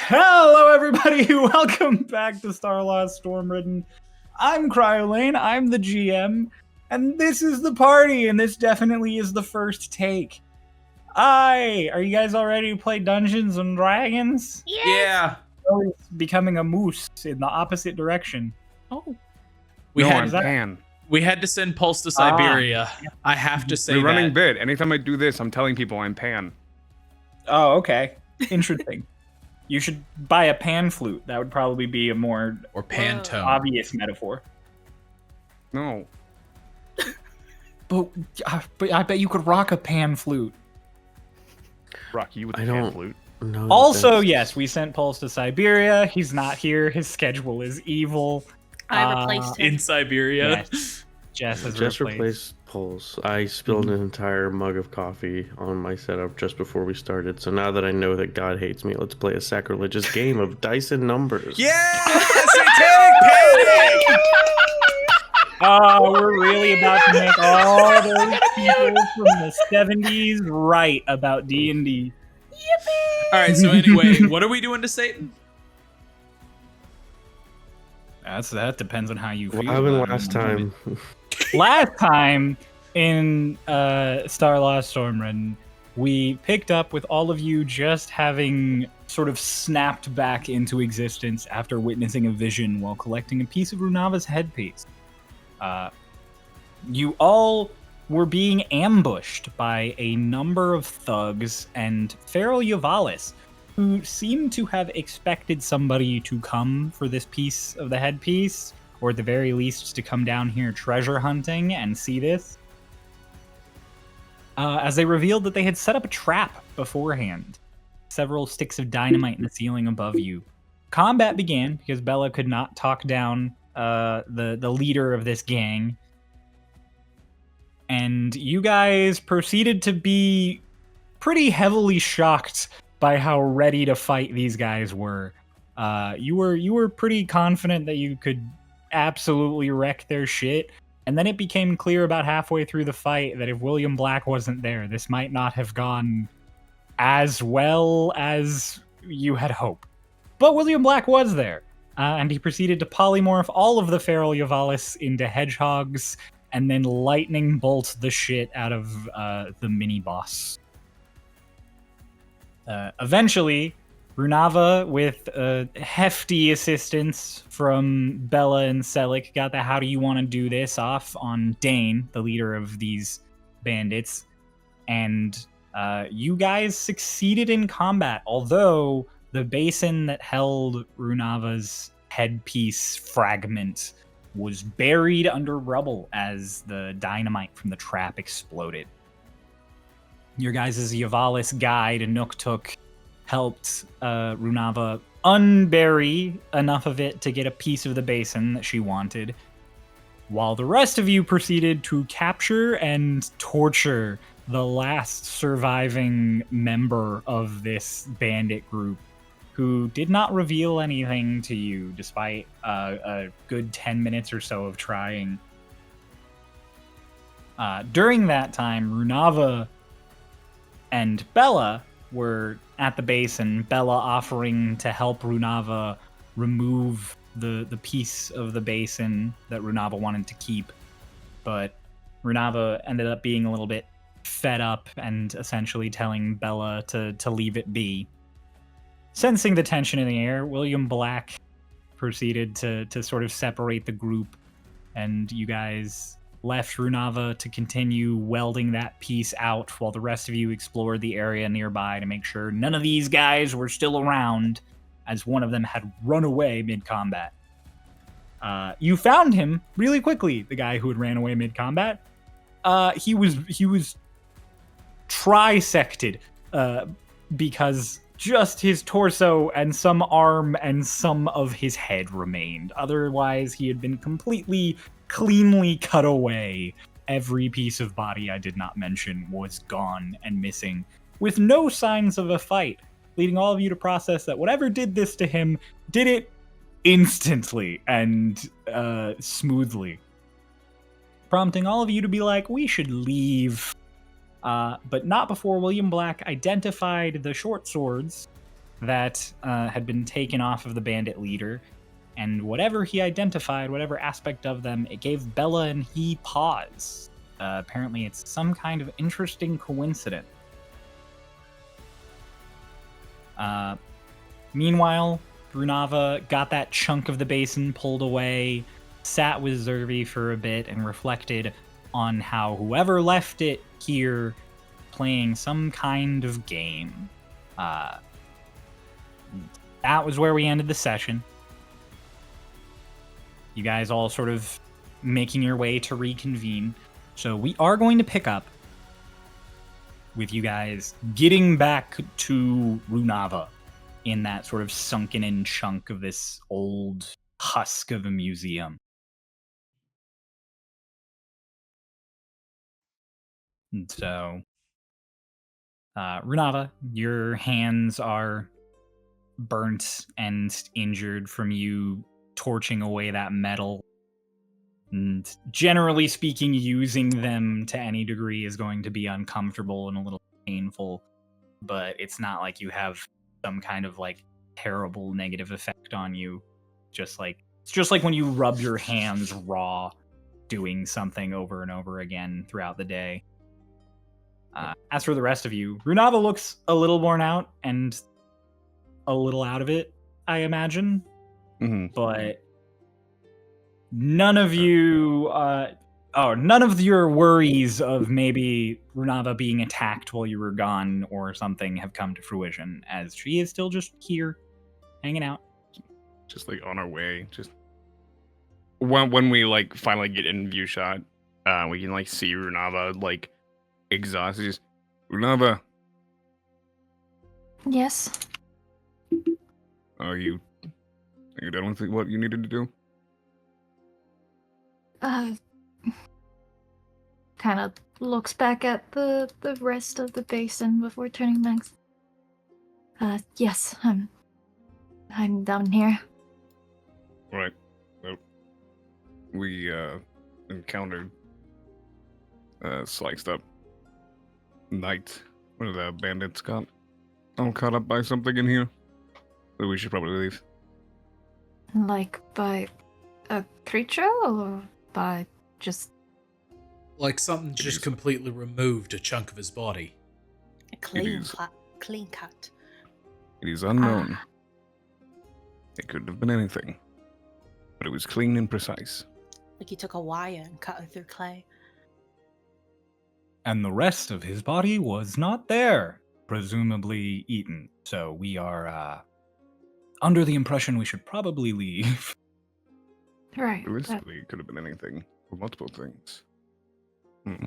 Hello, everybody. Welcome back to Starlost Stormridden. I'm Cryolane. I'm the GM, and this is the party, and this definitely is the first take. Are you guys all ready to play Dungeons and Dragons? Yes. Yeah. Oh, it's becoming a moose in the opposite direction. Oh. We I'm had Pan. we had to send Pulse to Siberia. I have to say The running that. bit. Anytime I do this, I'm telling people I'm Pan. Oh, okay. Interesting. You should buy a pan flute. That would probably be a more Or Pantone. obvious metaphor. No. But I bet you could rock a pan flute. Rock you with I the pan don't- flute. No. Also, that's- yes, we sent Pulse to Siberia. He's not here. His schedule is evil. I replaced him. In Siberia. Yes. Jess has Just replaced. replaced Pulse. I spilled an entire mug of coffee on my setup just before we started. So now that I know that God hates me, let's play a sacrilegious game of dice and numbers. Yes! Satanic Panic! Oh, we're really about to make all those people from the 70s right about D&D. All right, so anyway, what are we doing to Satan? That depends on how you feel. What happened about it. last time? Last time in Starlost Stormridden, we picked up with all of you just having sort of snapped back into existence after witnessing a vision while collecting a piece of Runava's headpiece. You all were being ambushed by a number of thugs and Feral Yavalis, who seemed to have expected somebody to come for this piece of the headpiece, or at the very least to come down here treasure hunting and see this. As they revealed that they had set up a trap beforehand. Several sticks of dynamite in the ceiling above you. Combat began because Bella could not talk down the leader of this gang. And you guys proceeded to be pretty heavily shocked by how ready to fight these guys were. You were pretty confident that you could absolutely wreck their shit, and then it became clear about halfway through the fight that if William Black wasn't there, this might not have gone as well as you had hoped. But William Black was there, and he proceeded to polymorph all of the Feral Yavalis into hedgehogs, and then lightning bolt the shit out of the mini-boss. Eventually, Runava, with hefty assistance from Bella and Selik, got the "how do you want to do this" off on Dane, the leader of these bandits. And you guys succeeded in combat, although the basin that held Runava's headpiece fragment was buried under rubble as the dynamite from the trap exploded. Your guys' Yavalis guide, Nooktook, helped Runava unbury enough of it to get a piece of the basin that she wanted, while the rest of you proceeded to capture and torture the last surviving member of this bandit group, who did not reveal anything to you despite a good 10 minutes or so of trying. During that time, Runava and Bella were at the base, and Bella offering to help Runava remove the piece of the basin that Runava wanted to keep. But Runava ended up being a little bit fed up and essentially telling Bella to leave it be. Sensing the tension in the air, William Black proceeded to sort of separate the group, and you guys left Runava to continue welding that piece out while the rest of you explored the area nearby to make sure none of these guys were still around, as one of them had run away mid-combat. You found him really quickly, the guy who had ran away mid-combat. He was trisected because just his torso and some arm and some of his head remained. Otherwise, he had been completely, cleanly cut away. Every piece of body I did not mention was gone and missing, with no signs of a fight, leading all of you to process that whatever did this to him did it instantly and smoothly, prompting all of you to be like, we should leave. But not before William Black identified the short swords that had been taken off of the bandit leader, and whatever he identified, whatever aspect of them, it gave Bella and he pause. Apparently, it's some kind of interesting coincidence. Meanwhile, Runava got that chunk of the basin pulled away, sat with Zervi for a bit, and reflected on how whoever left it here playing some kind of game. That was where we ended the session. You guys all sort of making your way to reconvene. So we are going to pick up with you guys getting back to Runava in that sort of sunken in chunk of this old husk of a museum. And so, Runava, your hands are burnt and injured from you torching away that metal. And generally speaking, using them to any degree is going to be uncomfortable and a little painful, but it's not like you have some kind of like terrible negative effect on you. It's just like when you rub your hands raw doing something over and over again throughout the day. As for the rest of you, Runava looks a little worn out and a little out of it, I imagine. Mm-hmm. But none of you, none of your worries of maybe Runava being attacked while you were gone or something have come to fruition, as she is still just here, hanging out. Just like on our way. Just when we like finally get in view shot, we can like see Runava like exhausted. Just, Runava, Yes. are you done with what you needed to do? Kind of looks back at the rest of the basin before turning back. Yes, I'm down here. Right. Well, we encountered sliced up knight. One of the bandits got all caught up by something in here. So we should probably leave. Like by a creature or by just Like something just completely removed a chunk of his body. A clean is. clean cut. It is unknown. It could have been anything. But it was clean and precise. Like you took a wire and cut it through clay. And the rest of his body was not there, presumably eaten. So we are under the impression we should probably leave. right. Realistically, it could have been anything. Or multiple things. Hmm.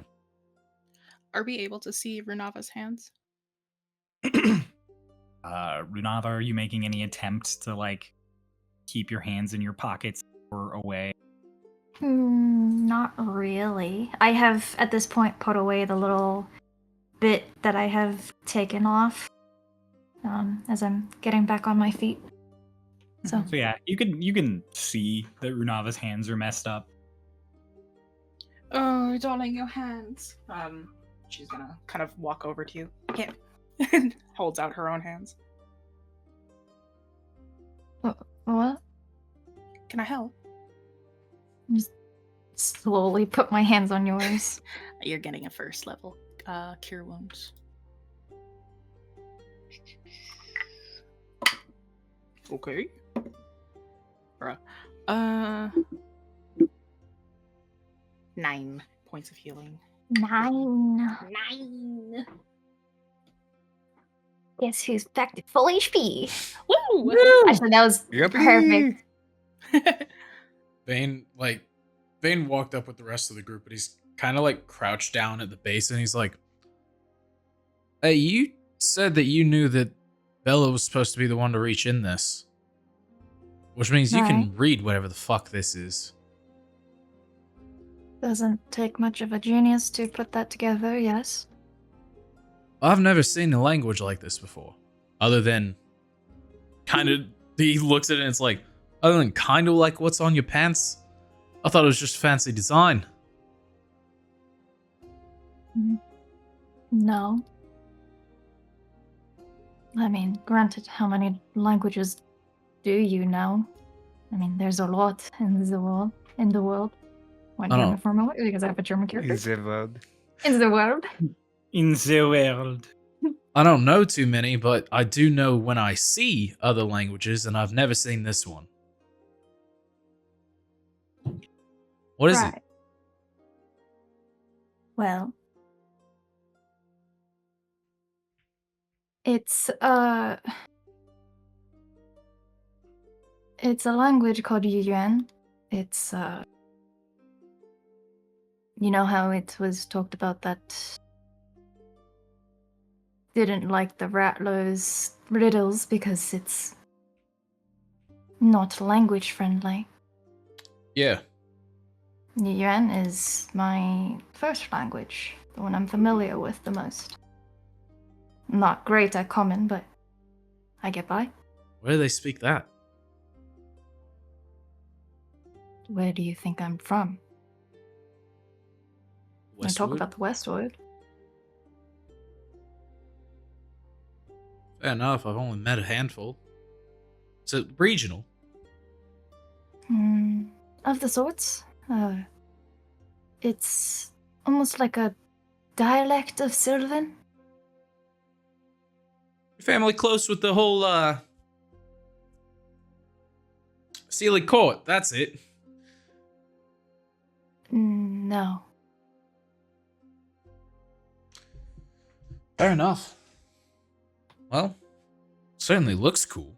Are we able to see Runava's hands? Runava, are you making any attempts to like keep your hands in your pockets or away? Not really. I have at this point put away the little bit that I have taken off as I'm getting back on my feet. So Yeah, you can see that Runava's hands are messed up. Oh, darling, your hands. She's gonna kind of walk over to you. Here. Holds out her own hands. what? Can I help? Slowly put my hands on yours. You're getting a first level cure wounds. Okay. Bruh. 9 points of healing. 9. 9. Guess who's back to full HP? Woo! Actually, that was Yippee! perfect. Vane walked up with the rest of the group, but he's kind of like crouched down at the base, and he's like, "Hey, you said that you knew that Bella was supposed to be the one to reach in this, which means you can read whatever the fuck this is." Doesn't take much of a genius to put that together, yes. I've never seen a language like this before, other than kind of. He looks at it and it's like, other than kind of like what's on your pants. I thought it was just fancy design. No. I mean, granted, how many languages do you know? I mean, there's a lot in the world. What I German don't- for a moment? Because I have a German character. Is it In the world. In the world. I don't know too many, but I do know when I see other languages, and I've never seen this one. What is it? Right. Well, it's a language called Yuan. It's you know how it was talked about that didn't like the Rattlers riddles because it's not language friendly. Yeah. Yuan is my first language, the one I'm familiar with the most. Not great at common, but I get by. Where do they speak that? Where do you think I'm from? I talk Westwood? about the Westwood. Fair enough. I've only met a handful. Is it regional? Of the sorts. It's almost like a dialect of Sylvan. Your family close with the whole Sealy Court. That's it. No. Fair enough. Well, certainly looks cool.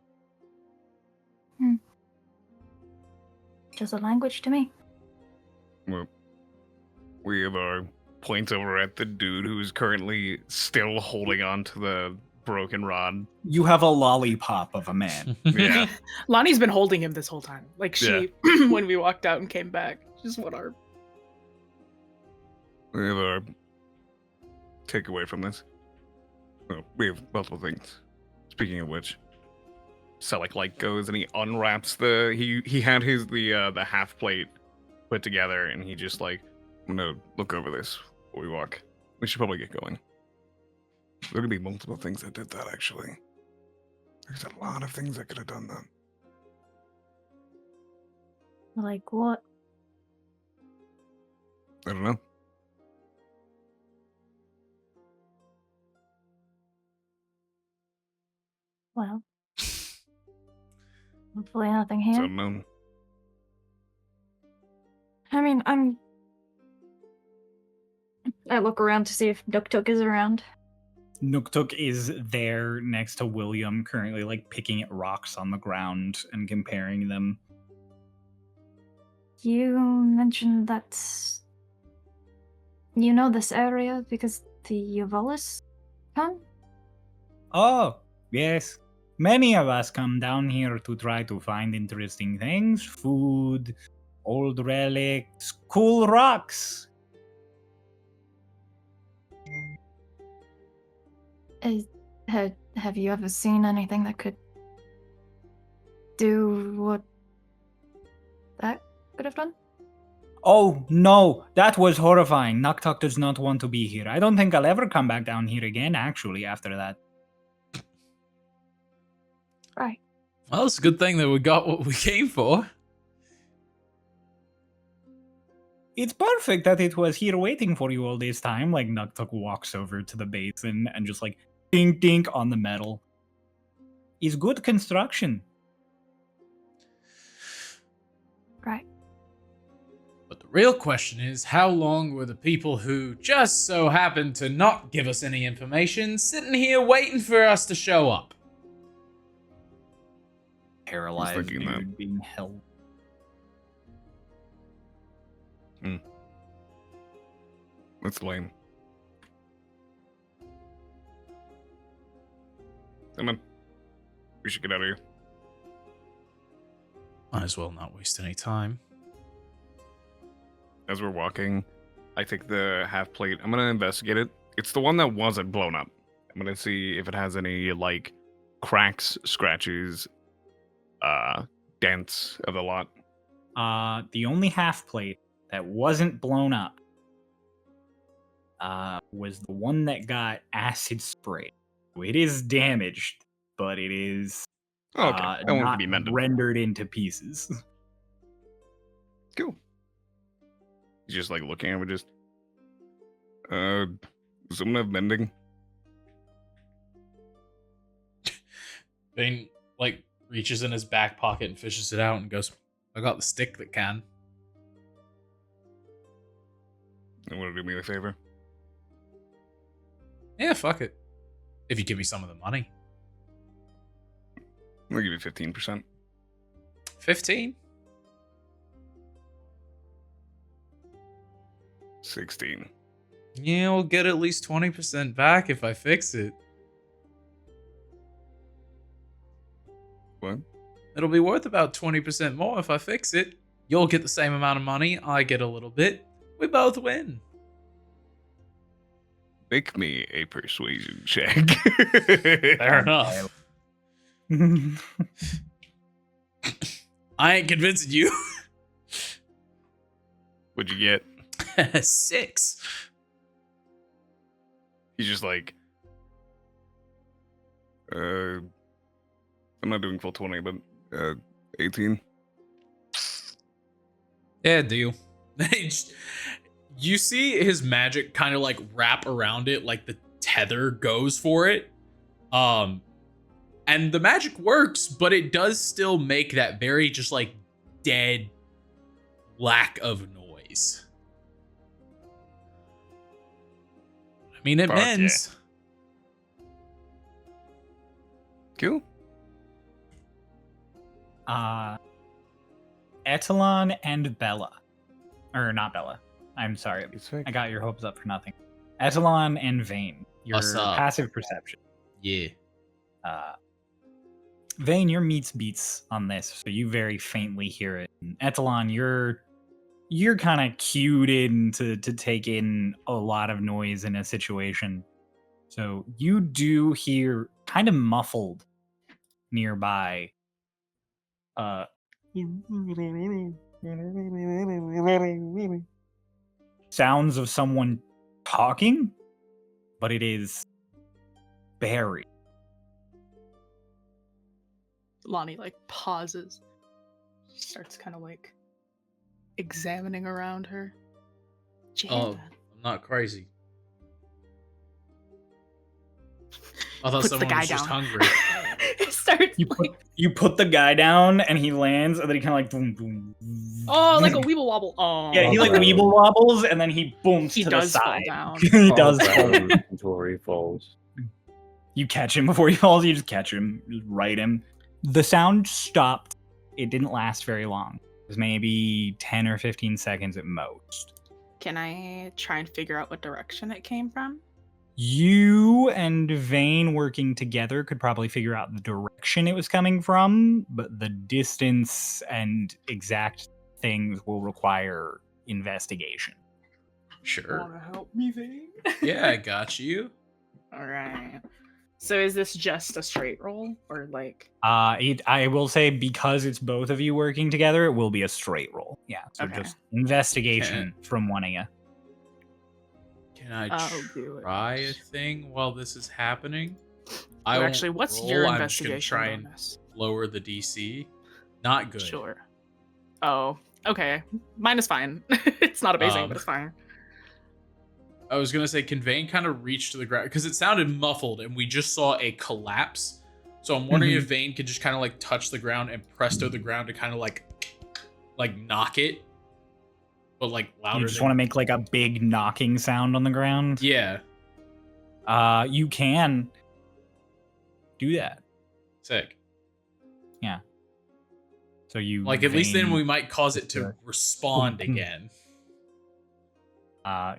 Just a language to me. Well, we have our point over at the dude who's currently still holding on to the broken rod. You have a lollipop of a man. Yeah. Lonnie's been holding him this whole time. Like she, when we walked out and came back, just what our We have our takeaway from this. Well, we have multiple things. Speaking of which, Selleck like goes and he unwraps he had the half plate put together and he just like, I'm gonna look over this before we walk. We should probably get going. There could be multiple things that did that actually. There's a lot of things that could have done that. Like what? I don't know. Well, hopefully nothing It's here. unknown. I mean, I look around to see if Duk Tuk is around. Nuktuk is there next to William, currently like picking at rocks on the ground and comparing them. You mentioned that you know this area because the Yuvalis come? Oh, yes. Many of us come down here to try to find interesting things, food, old relics, cool rocks. Have you ever seen anything that could do what that could have done? Oh, no, that was horrifying. Nuktuk does not want to be here. I don't think I'll ever come back down here again, actually, after that. Right. Well, it's a good thing that we got what we came for. It's perfect that it was here waiting for you all this time. Like, Nuktuk walks over to the basin and just like, dink dink on the metal. Is good construction. Right. But the real question is, how long were the people who just so happened to not give us any information sitting here waiting for us to show up? Paralyzed thinking dude that. being held. That's lame. Come on. We should get out of here. Might as well not waste any time. As we're walking, I take the half plate. I'm gonna investigate it. It's the one that wasn't blown up. I'm gonna see if it has any like cracks, scratches, dents of the lot. The only half plate that wasn't blown up was the one that got acid sprayed. So it is damaged. but it is Oh, okay. That one can not be mended. rendered into pieces. Cool. He's just like looking at it, just does someone have mending? Vane like reaches in his back pocket and fishes it out and goes, I got the stick that can. You want to do me a favor? Yeah, fuck it. If you give me some of the money. I'll give you 15%. 15? 16. Yeah, we'll get at least 20% back if I fix it. What? It'll be worth about 20% more if I fix it. You'll get the same amount of money, I get a little bit. We both win. Make me a persuasion check. Fair enough. I ain't convincing you. What'd you get? 6. He's just like, I'm not doing full 20, but 18. Yeah, deal. You see his magic kind of like wrap around it, like the tether goes for it. And the magic works, but it does still make that very just like dead lack of noise. I mean, it Fuck mends. Cool. Etalon and Bella. Or not Bella. I'm sorry. It's fake. I got your hopes up for nothing. Etalon and Vane. Your What's up? passive perception. Yeah. Vane, your meets beats on this, so you very faintly hear it. And Etalon, you're kind of cued in to take in a lot of noise in a situation. So you do hear kind of muffled nearby. Sounds of someone talking, but it is Barry. Lonnie like pauses, starts kind of like examining around her. Oh, Jada. I'm not crazy. I thought Puts the someone guy was just down. hungry. Starts You put the guy down, and he lands, and then he kind of like boom, boom. oh, like a weeble wobble. Oh, Yeah, he like Okay. weeble wobbles, and then he booms He to does the fall side. down. He does Falls fall. down until he falls. You catch him before he falls. You just catch him, just right him. The sound stopped. It didn't last very long. It was maybe 10 or 15 seconds at most. Can I try and figure out what direction it came from? You and Vane working together could probably figure out the direction it was coming from, but the distance and exact things will require investigation. Sure. Wanna help me, Vane? Yeah, I got you. All right. So is this just a straight roll, or like? I will say because it's both of you working together, it will be a straight roll. Yeah, so Okay. just investigation from one of you. Can I I'll do it. try a thing while this is happening? Or won't actually, what's roll, your I'm just gonna investigation try and bonus? lower the DC. Not good. Sure. Oh, okay. Mine is fine. It's not amazing, but it's fine. I was gonna say, can Vane kind of reach to the ground because it sounded muffled, and we just saw a collapse. So I'm wondering if Vane could just kind of like touch the ground and presto the ground to kind of like knock it, but like louder. You just want to make like a big knocking sound on the ground? Yeah. You can do that. Sick. So you Like at least then Vane, we might cause it to respond again.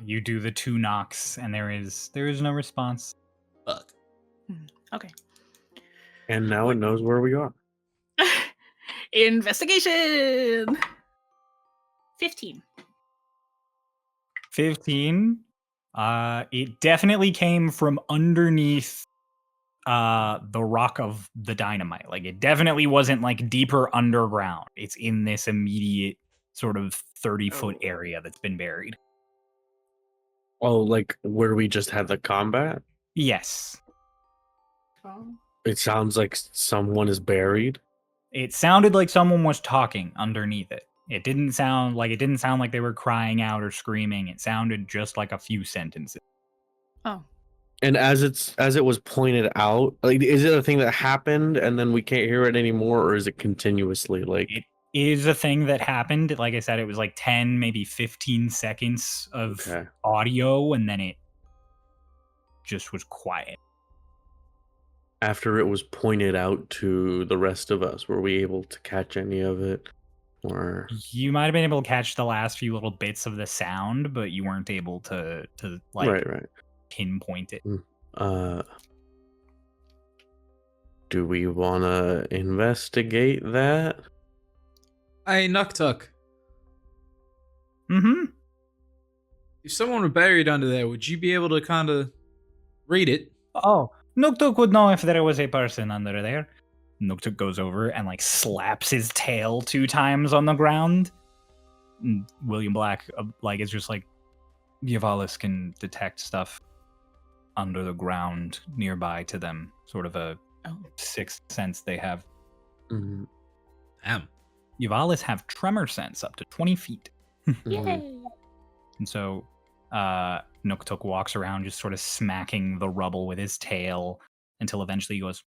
you do the 2 knocks and there is no response. Fuck. Okay. And now it knows where we are. Investigation. 15. 15. It definitely came from underneath the rock of the dynamite. Like it definitely wasn't like deeper underground. It's in this immediate sort of 30-foot area that's been buried. Oh, like where we just had the combat? Yes. Oh. It sounds like someone is buried. It sounded like someone was talking underneath it. It didn't sound like they were crying out or screaming. It sounded just like a few sentences. Oh, And as it was pointed out, like, is it a thing that happened and then we can't hear it anymore, or is it continuously like? It is a thing that happened. Like I said, it was like 10, maybe 15 seconds of Okay. audio, and then it just was quiet. After it was pointed out to the rest of us, were we able to catch any of it? Or You might have been able to catch the last few little bits of the sound, but you weren't able to like right. pinpoint it. Do we want to investigate that? Hey, Nuktuk. Mm-hmm. If someone were buried under there, would you be able to kind of read it? Oh, Nuktuk would know if there was a person under there. Nuktuk goes over and like slaps his tail 2 times on the ground. And William Black like is just like, Yavalis can detect stuff under the ground nearby to them. Sort of a sixth sense they have. Mm-hmm. Damn. Yavalis have tremor sense up to 20 feet. yay! And so Nuktuk walks around just sort of smacking the rubble with his tail until eventually he goes,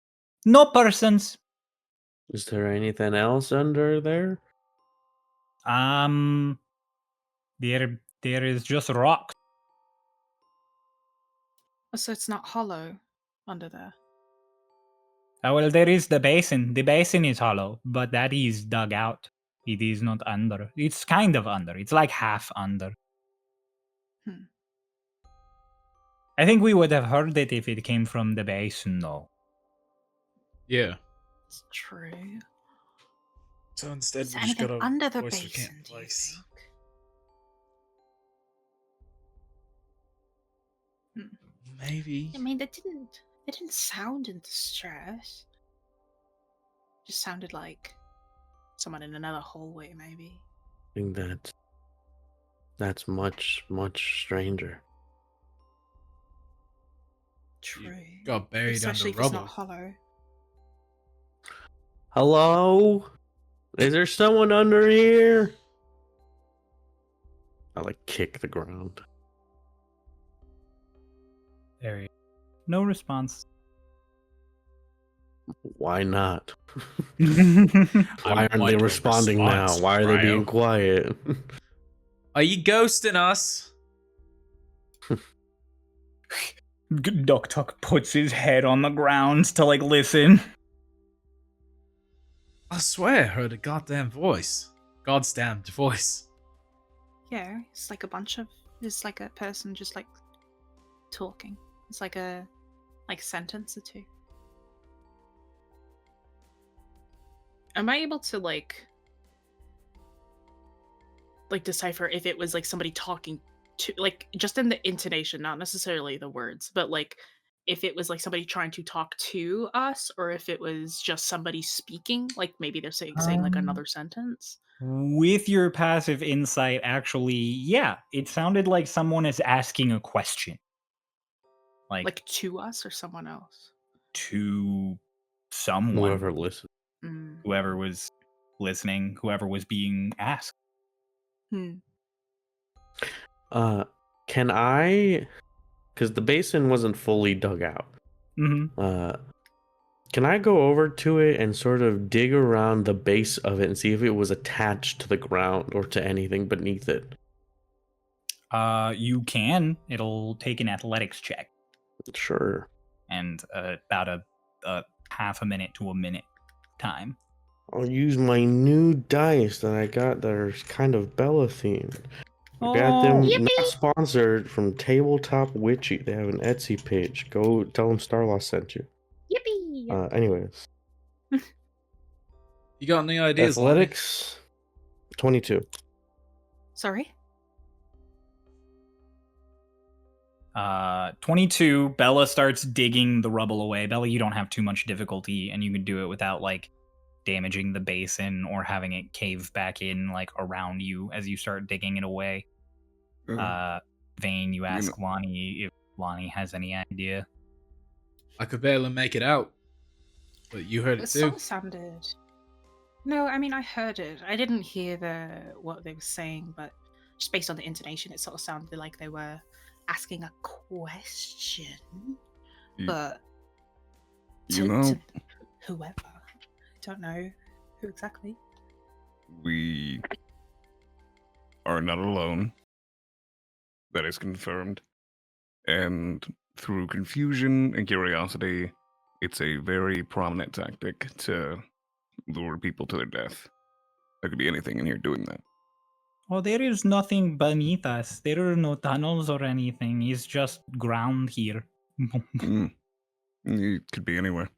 "No persons." Is there anything else under there? There is just rock. Oh, so it's not hollow under there. Well, there is the basin. The basin is hollow, but that is dug out. It is not under. It's kind of under. It's like half under. Hmm. I think we would have heard it if it came from the basin, though. Yeah. It's true. So instead, Is there anything under the basin, do you place. think? Maybe. I mean, they didn't sound in distress. Just sounded like someone in another hallway, maybe. I think that's much, much stranger. True. Got buried Especially under if it's rubble. not hollow. Hello? Is there someone under here? I like kick the ground. There is no response. Why not? I Why aren't want they a responding response, now? Why are they being Ryo. quiet? Are you ghosting us? Nuktuk puts his head on the ground to like listen. I swear I heard a goddamn voice. God's damned voice. Yeah, it's like it's like a person just like talking. It's like a sentence or two. Am I able to like decipher if it was like somebody talking to, like, just in the intonation, not necessarily the words, but like if it was like somebody trying to talk to us, or if it was just somebody speaking, like maybe they're saying like another sentence? With your passive insight, actually, yeah, it sounded like someone is asking a question. Like to us or someone else? To someone. Whoever listens. Whoever was listening, whoever was being asked. Can I, because the basin wasn't fully dug out, can I go over to it and sort of dig around the base of it and see if it was attached to the ground or to anything beneath it? You can. It'll take an athletics check. Sure. And about a half a minute to a minute time. I'll use my new dice that I got that are kind of Bella themed. I got them not sponsored from Tabletop Witchy. They have an Etsy page. Go tell them Starloss sent you. Yippee! Anyways. You got any ideas? Athletics, 22. Sorry? 22, Bella starts digging the rubble away. Bella, you don't have too much difficulty, and you can do it without, like, damaging the basin or having it cave back in, like, around you as you start digging it away. Vane, you ask Lonnie if Lonnie has any idea. I could barely make it out. But you heard it It too. sort of sounded. No, I mean I heard it. I didn't hear what they were saying, but just based on the intonation, it sort of sounded like they were asking a question. You- But You know, whoever, I don't know who exactly. we are not alone. That is confirmed. And through confusion and curiosity, it's a very prominent tactic to lure people to their death. There could be anything in here doing that. Oh, there is nothing beneath us. There are no tunnels or anything. It's just ground here. It could be anywhere.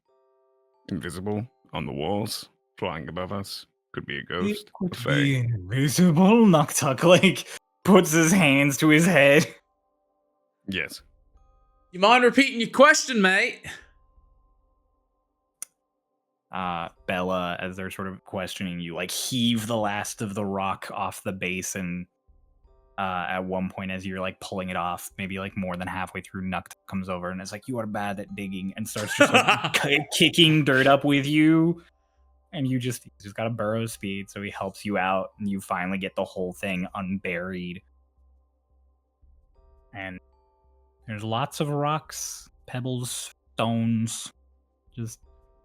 Invisible, on the walls, flying above us. Could be a ghost. It a could fae. be invisible. Noctuck like puts his hands to his head. Yes. You mind repeating your question, mate? Bella, as they're sort of questioning you, like heave the last of the rock off the basin. At one point, as you're like pulling it off, maybe like more than halfway through, Nuck comes over and is like, "You are bad at digging," and starts just like kicking dirt up with you. And he's just got a burrow speed, so he helps you out, and you finally get the whole thing unburied. And there's lots of rocks, pebbles, stones, just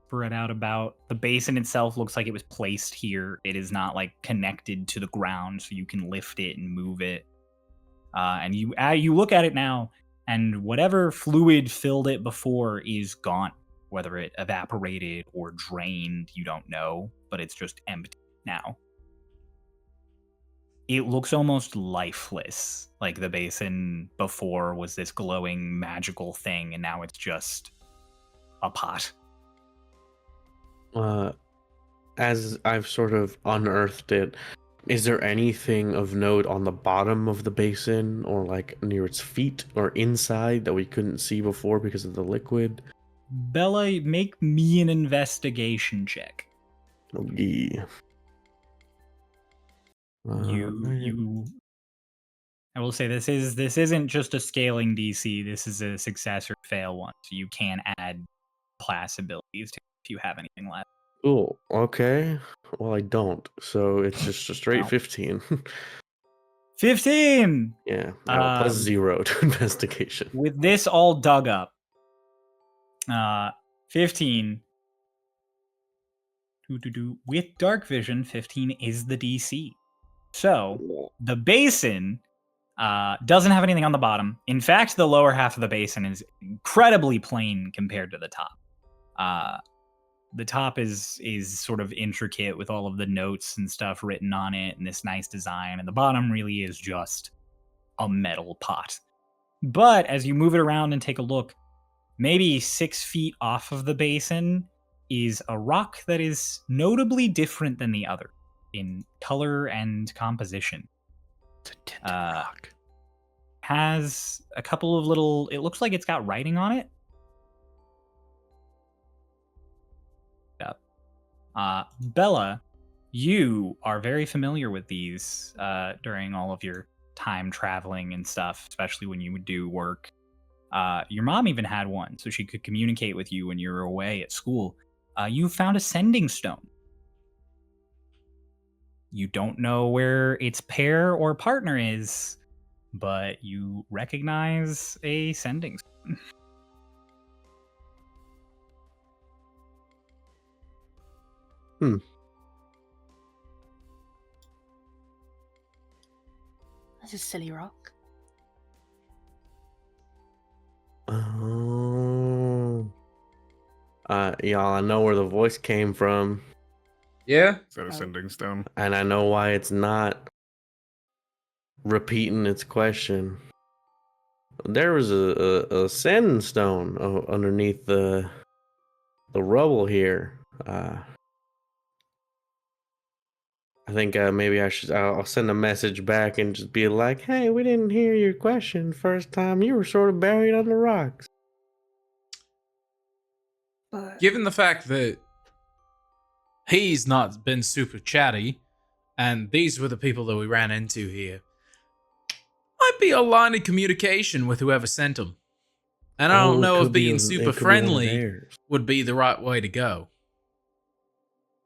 spread out about. The basin itself looks like it was placed here. It is not like connected to the ground, so you can lift it and move it. And you look at it now, and whatever fluid filled it before is gone. Whether it evaporated or drained, you don't know, but it's just empty now. It looks almost lifeless. Like the basin before was this glowing magical thing, and now it's just a pot. As I've sort of unearthed it, is there anything of note on the bottom of the basin or like near its feet or inside that we couldn't see before because of the liquid? Bella, make me an investigation check. Okay. I will say this isn't just a scaling DC. This is a success or fail one, so you can add class abilities to if you have anything left. Cool. Okay. Well, I don't. So it's just a straight No. 15. 15. Yeah. Plus 0 to investigation. With this all dug up, 15. With dark vision, 15 is the DC. So the basin doesn't have anything on the bottom. In fact, the lower half of the basin is incredibly plain compared to the top. The top is sort of intricate with all of the notes and stuff written on it and this nice design, and the bottom really is just a metal pot. But as you move it around and take a look, maybe 6 feet off of the basin is a rock that is notably different than the other in color and composition. It's a tinted rock. Has a couple of little, it looks like it's got writing on it. Bella, you are very familiar with these during all of your time traveling and stuff, especially when you would do work. Your mom even had one, so she could communicate with you when you were away at school. You found a sending stone. You don't know where its pair or partner is, but you recognize a sending stone. That's a silly rock. Oh. Y'all, I know where the voice came from, Yeah? Is that a sending stone? and I know why it's not repeating its question. There was a sending stone underneath the rubble here. I think maybe I'll send a message back and just be like, "Hey, we didn't hear your question first time. You were sort of buried under rocks." But Given the fact that he's not been super chatty, and these were the people that we ran into here, might be a line of communication with whoever sent them. And I don't know if being super friendly would be the right way to go.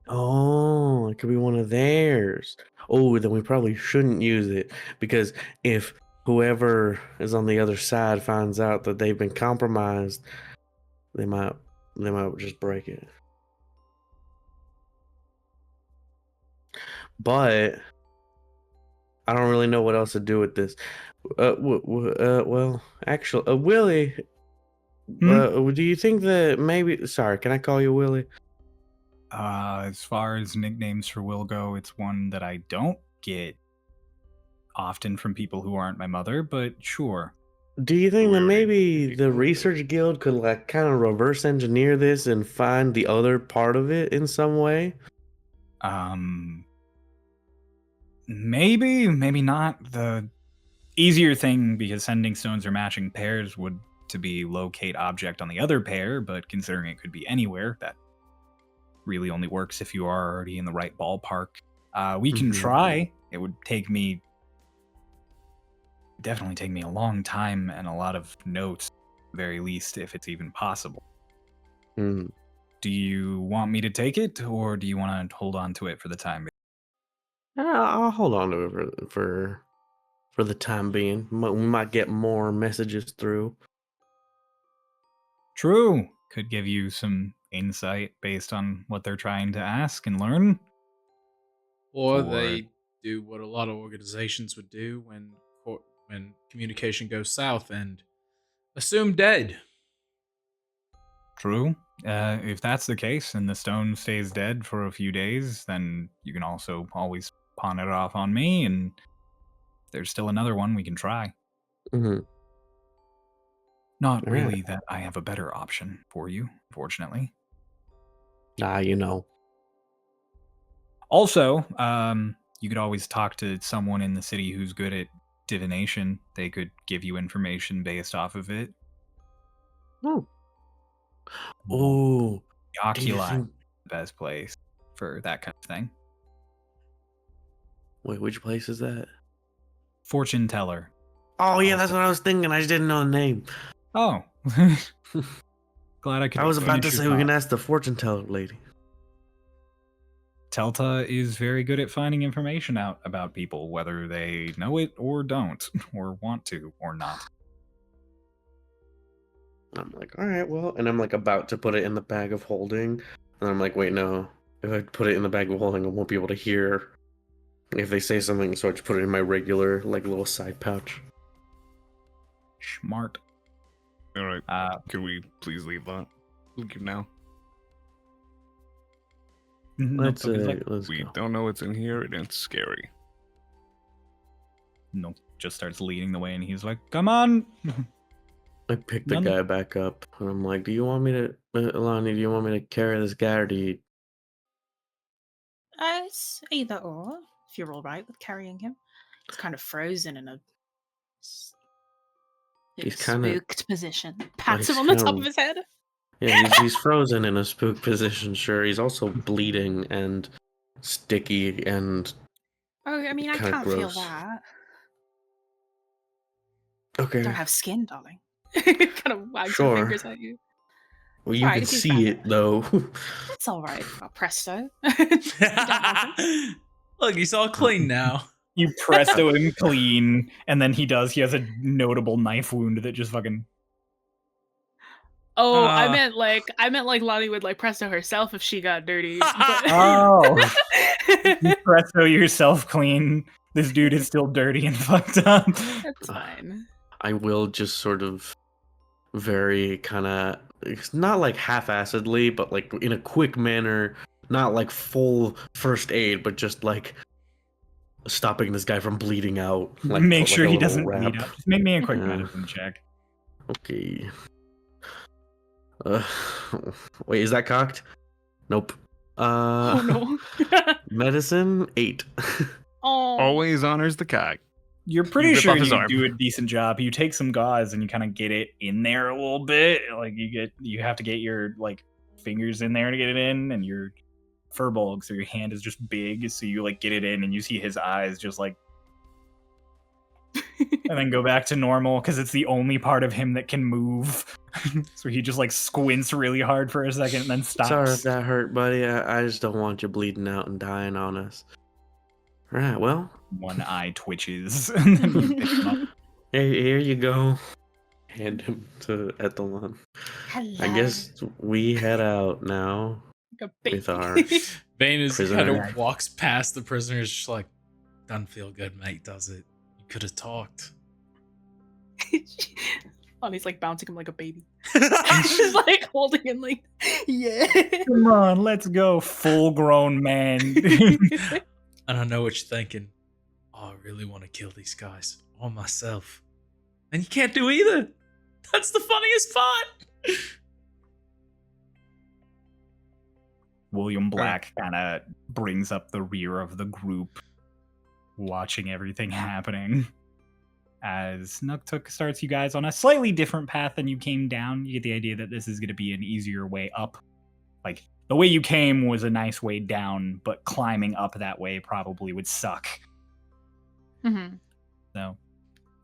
Oh, it could be one of theirs. Oh, then we probably shouldn't use it because if whoever is on the other side finds out that they've been compromised, they might just break it. But I don't really know what else to do with this. Well, actually, Willie, do you think that maybe? Sorry, can I call you Willie? As far as nicknames for Will go, it's one that I don't get often from people who aren't my mother, but sure. Do you think that Willie, maybe the research guild could like kind of reverse engineer this and find the other part of it in some way? Maybe not. The easier thing, because sending stones or matching pairs, would to be locate object on the other pair, but considering it could be anywhere, that really only works if you are already in the right ballpark. We can try. It would definitely take me a long time and a lot of notes, at the very least, if it's even possible. Hmm. Do you want me to take it, or do you want to hold on to it for the time being? I'll hold on to it for the time being. We might get more messages through. True. Could give you some insight based on what they're trying to ask and learn. Or For- they do what a lot of organizations would do when communication goes south and assume dead. True. If that's the case and the stone stays dead for a few days, then you can also always pawn it off on me, and if there's still another one, we can try. Mm-hmm. Not All right. really that I have a better option for you, fortunately. You know. Also, you could always talk to someone in the city who's good at divination. They could give you information based off of it. Oh. Oh. The Do you oculi think... the best place for that kind of thing. Wait, which place is that? Fortune teller. Oh yeah, that's what I was thinking. I just didn't know the name. Oh. Glad I could. I was about to finish your say we can thought. ask the fortune teller lady. Telta is very good at finding information out about people, whether they know it or don't, or want to or not. I'm like, all right, well, and I'm like about to put it in the bag of holding, and I'm like, wait, no. If I put it in the bag of holding, I won't be able to hear if they say something, so I just put it in my regular, like, little side pouch. Smart. All right. Can we please leave that? Leave now. Let's We go. don't know what's in here, and it's scary. No, just starts leading the way, and he's like, "Come on!" I picked the None- guy back up, and I'm like, do you want me to, Alani, do you want me to carry this guy, or do you... It's either or, if you're all right with carrying him. He's kind of frozen in a He's kinda- spooked position. Pats he's him on the top kinda- of his head. Yeah, he's frozen in a spook position, sure. He's also bleeding and sticky and... Oh, I mean, I Kinda can't feel gross. that. Okay. Don't have skin, darling. Kind of wags her Sure. fingers at you. Well, you Right, can he's see fine. it, though. That's all right. Oh, presto. Look, he's all clean now. You presto him clean, and then he has a notable knife wound that just fucking. Oh, I meant like Lonnie would like presto herself if she got dirty. But... Oh. You presto yourself clean. This dude is still dirty and fucked up. That's fine. I will just sort of very kind of, it's not like half-assedly, but like in a quick manner, not like full first aid, but just like stopping this guy from bleeding out. Like, Make put, sure like, a he little doesn't bleed wrap. out. Just make me a quick Yeah. medicine check. Okay. Wait, is that cocked? Nope. Oh no. Medicine 8. Oh. Always honors the cock. You're pretty rip sure off his you arm. do a decent job. You take some gauze and you kind of get it in there a little bit. Like you have to get your like fingers in there to get it in, and your furball, so your hand is just big, so you like get it in, and you see his eyes just like, and then go back to normal because it's the only part of him that can move. So he just like squints really hard for a second and then stops. Sorry if that hurt, buddy. I just don't want you bleeding out and dying on us. Right, well. One eye twitches. And then you pick him up. Here you go. Hand him to Ethelon. I guess we head out now Like a baby. with our Bane is kind prisoner. of walks past the prisoners, just like, doesn't feel good, mate, does it? You could have talked. Bonnie's like bouncing him like a baby. She's like holding him like, yeah. Come on, let's go, full grown man. And I know what you're thinking. Oh, I really want to kill these guys all myself. And you can't do either. That's the funniest part. William Black kind of brings up the rear of the group, watching everything happening. As Nuktuk starts you guys on a slightly different path than you came down. You get the idea that this is going to be an easier way up. Like, the way you came was a nice way down, but climbing up that way probably would suck. Mm-hmm. So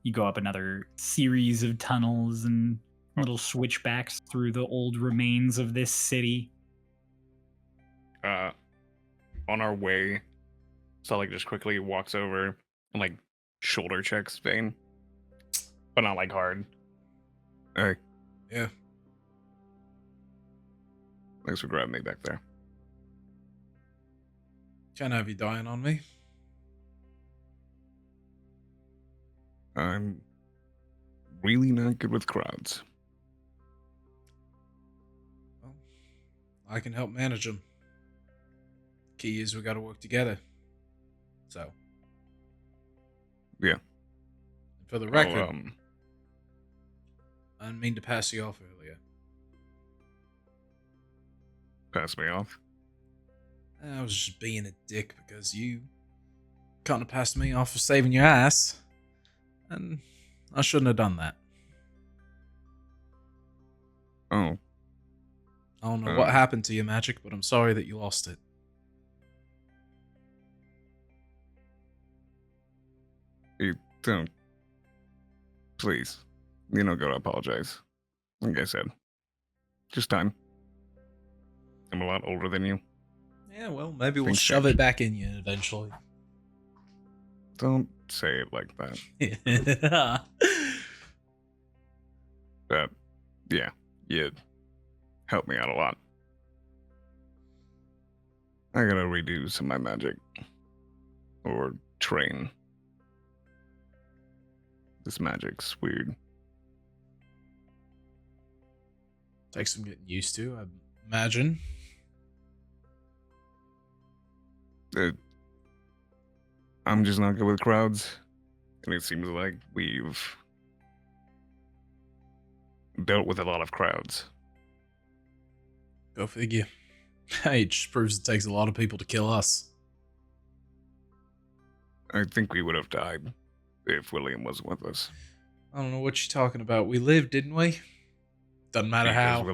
you go up another series of tunnels and little switchbacks through the old remains of this city. On our way, Selig just quickly walks over and like shoulder checks Bane, but not like hard. Hey, Yeah. thanks for grabbing me back there. Can't have you dying on me. I'm really not good with crowds. Well, I can help manage them. Key is we got to work together. So. Yeah. And for the record, Well, I didn't mean to pass you off earlier. pass me off. I was just being a dick because you kind of passed me off for saving your ass. And I shouldn't have done that. Oh, I don't know what happened to your magic, but I'm sorry that you lost it. you don't. Please, you don't gotta apologize. Like I said, just time. I'm a lot older than you. Yeah, well, maybe we'll Things shove change. it back in you eventually. Don't say it like that. But yeah, you helped me out a lot. I gotta redo some of my magic. Or train. This magic's weird. Takes some getting used to, I imagine. I'm just not good with crowds. And it seems like we've dealt with a lot of crowds. Go figure. Hey, it just proves it takes a lot of people to kill us. I think we would have died if William wasn't with us. I don't know what you're talking about. We lived, didn't we? Doesn't matter how.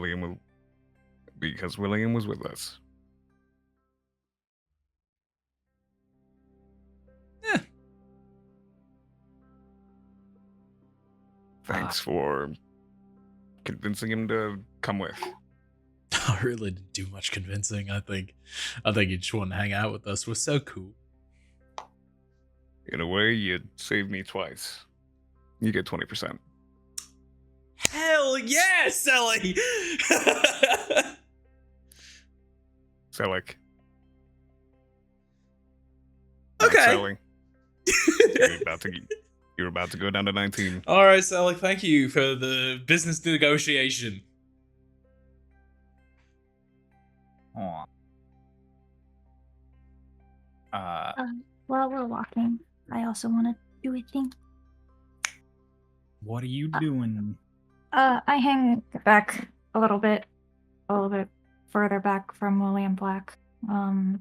Because William was with us. Yeah. Thanks for convincing him to come with. I really didn't do much convincing. I think he just wanted to hang out with us. We're so cool. In a way, you saved me twice. You get 20%. Hell yeah, Selly! Selig. Okay. Selig. You're about to go down to 19. All right, Sally, thank you for the business negotiation. Aw. While we're walking, I also want to do a thing. What are you doing? I hang back a little bit further back from William Black. And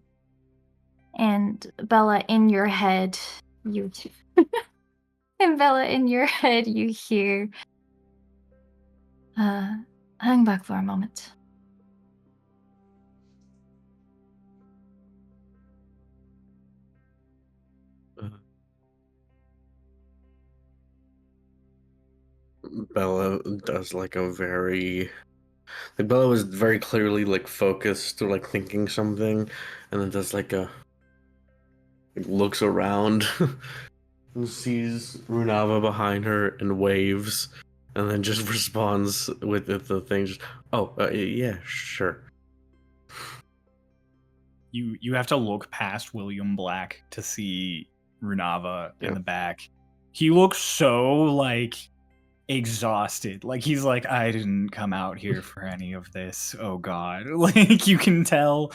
Bella, in your head, you hear. Hang back for a moment. Bella does like a very like Bella was very clearly like focused or like thinking something, and then does like a like, looks around and sees Runava behind her and waves, and then just responds with the thing. Just yeah, sure. You have to look past William Black to see Runava in Yep. the back. He looks so like exhausted. Like he's like, I didn't come out here for any of this. Oh God. Like you can tell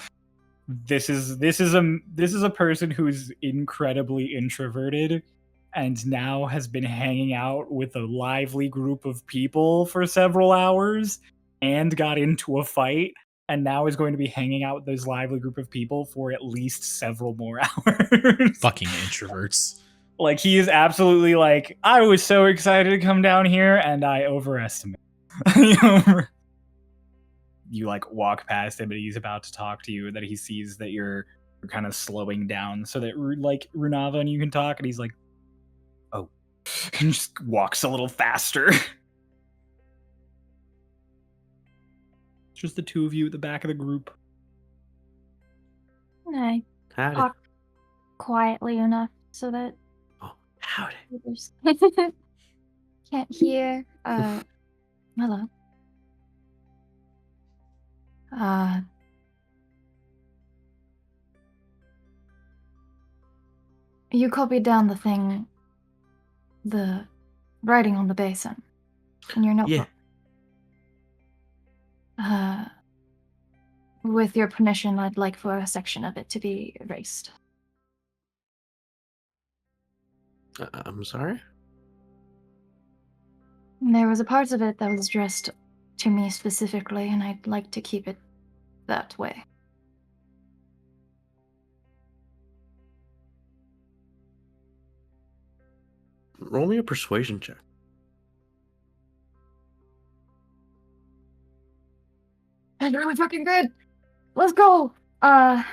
this is a person who's incredibly introverted and now has been hanging out with a lively group of people for several hours and got into a fight and now is going to be hanging out with this lively group of people for at least several more hours. Fucking introverts. Like he is absolutely like, I was so excited to come down here and I overestimate. You like walk past him and he's about to talk to you and then he sees that you're kind of slowing down so that like Runava and you can talk and he's like, oh, and just walks a little faster. It's just the two of you at the back of the group. I Howdy. talk quietly enough so that Oh, howdy. others can't hear. Hello. You copied down the writing on the basin in your notebook. Yeah. With your permission, I'd like for a section of it to be erased. I'm sorry? There was a part of it that was addressed to me specifically, and I'd like to keep it that way. Roll me a persuasion check. That's really fucking good! Let's go! 21.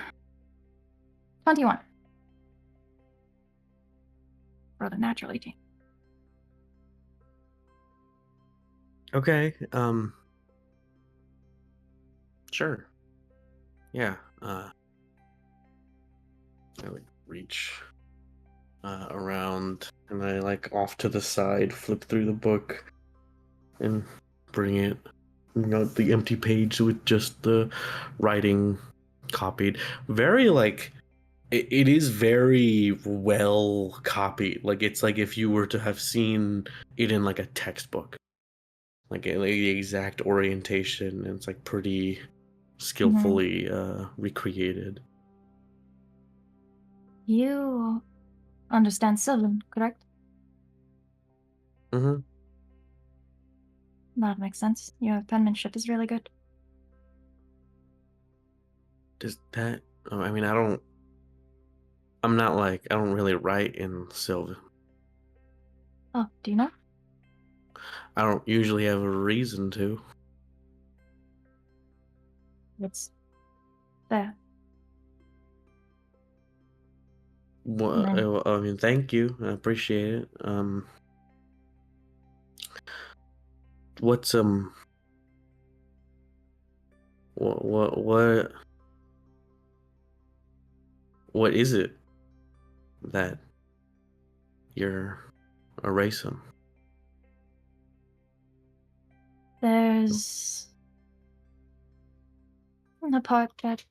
Rolled a natural 18. Okay, sure. Yeah, I like reach around and I like off to the side, flip through the book and bring out the empty page with just the writing copied. Very like it is very well copied. Like it's like if you were to have seen it in like a textbook. Like the exact orientation, and it's like pretty skillfully recreated. You understand Sylvan, correct? Mm-hmm. That makes sense. Your penmanship is really good. Does that? I mean, I don't really write in Sylvan. Oh, do you know? I don't usually have a reason to. It's there. Well, I mean, thank you. I appreciate it. What's what is it that you're erasing? There's the part that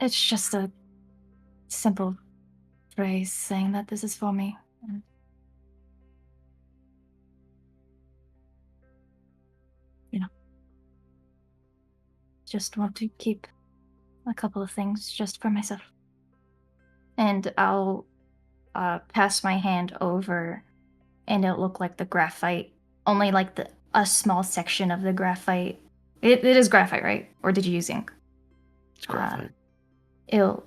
it's just a simple phrase saying that this is for me. And just want to keep a couple of things just for myself. And I'll pass my hand over, and it'll look like the graphite, only like a small section of the graphite. It is graphite, right? Or did you use ink? It's graphite. It'll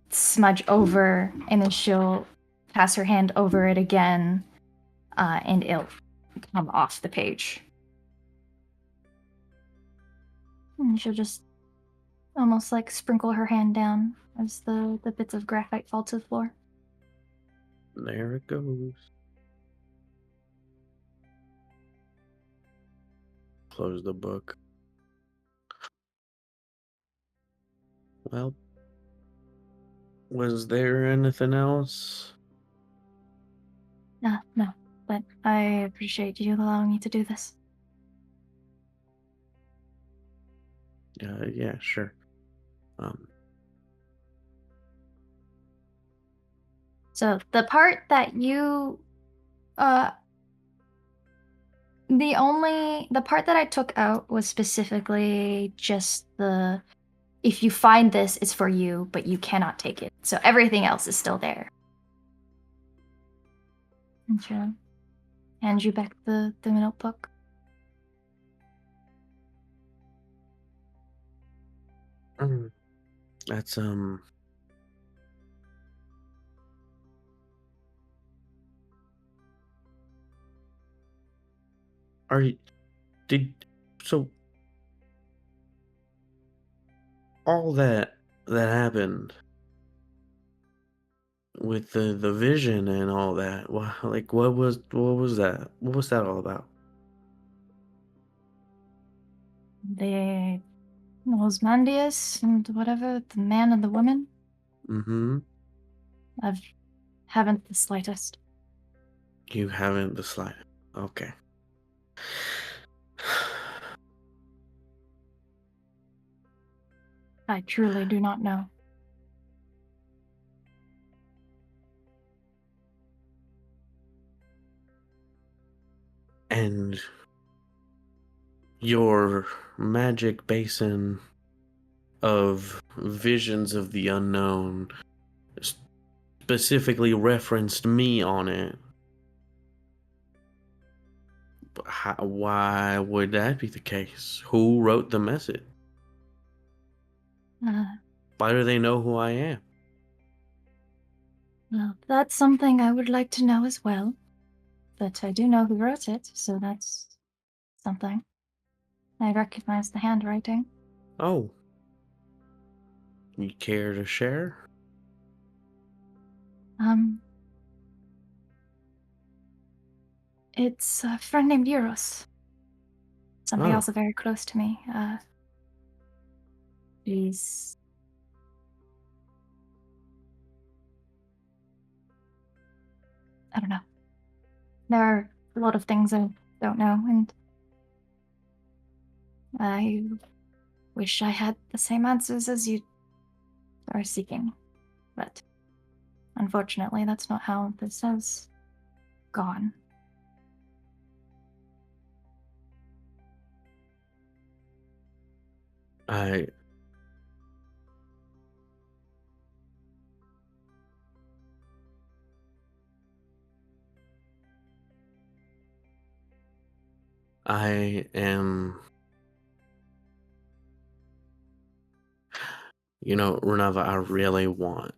smudge over, and then she'll pass her hand over it again, and it'll come off the page. And she'll just almost like sprinkle her hand down as the bits of graphite fall to the floor. There it goes. Close the book. Well, was there anything else? No, but I appreciate you allowing me to do this. Yeah, sure. So the part that you, the part that I took out was specifically just the, if you find this, it's for you, but you cannot take it. So everything else is still there. And she'll hand you back the notebook. That's Are you so all that happened with the vision and all that? Like what was that? What was that all about? The Osmandius and whatever, the man and the woman. Mm-hmm. I haven't the slightest. You haven't the slightest. Okay. I truly do not know. And your magic basin of visions of the unknown specifically referenced me on it. Why would that be the case? Who wrote the message? Why do they know who I am? Well, that's something I would like to know as well. But I do know who wrote it, so that's something. I recognize the handwriting. Oh. You care to share? It's a friend named Euros. Somebody Oh. also very close to me. He's... I don't know. There are a lot of things I don't know, and I wish I had the same answers as you are seeking. But unfortunately, that's not how this has gone. I am, Renava, I really want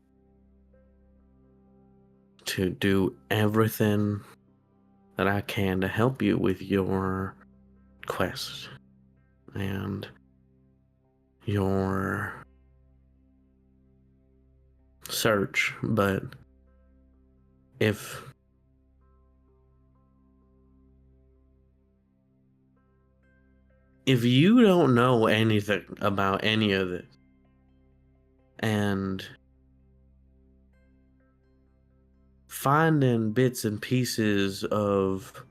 to do everything that I can to help you with your quest and your search, but if you don't know anything about any of this and finding bits and pieces of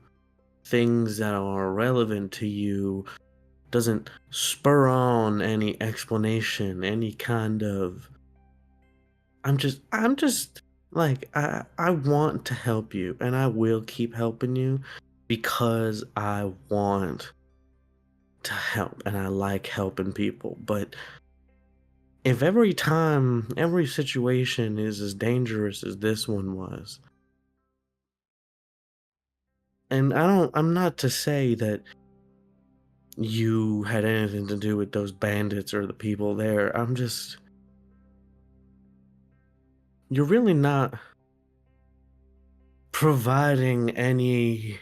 things that are relevant to you doesn't spur on any explanation, any kind of I'm just like I want to help you and I will keep helping you because I want to help and I like helping people. But if every time, every situation is as dangerous as this one was, and I'm not to say that you had anything to do with those bandits or the people there. You're really not providing any,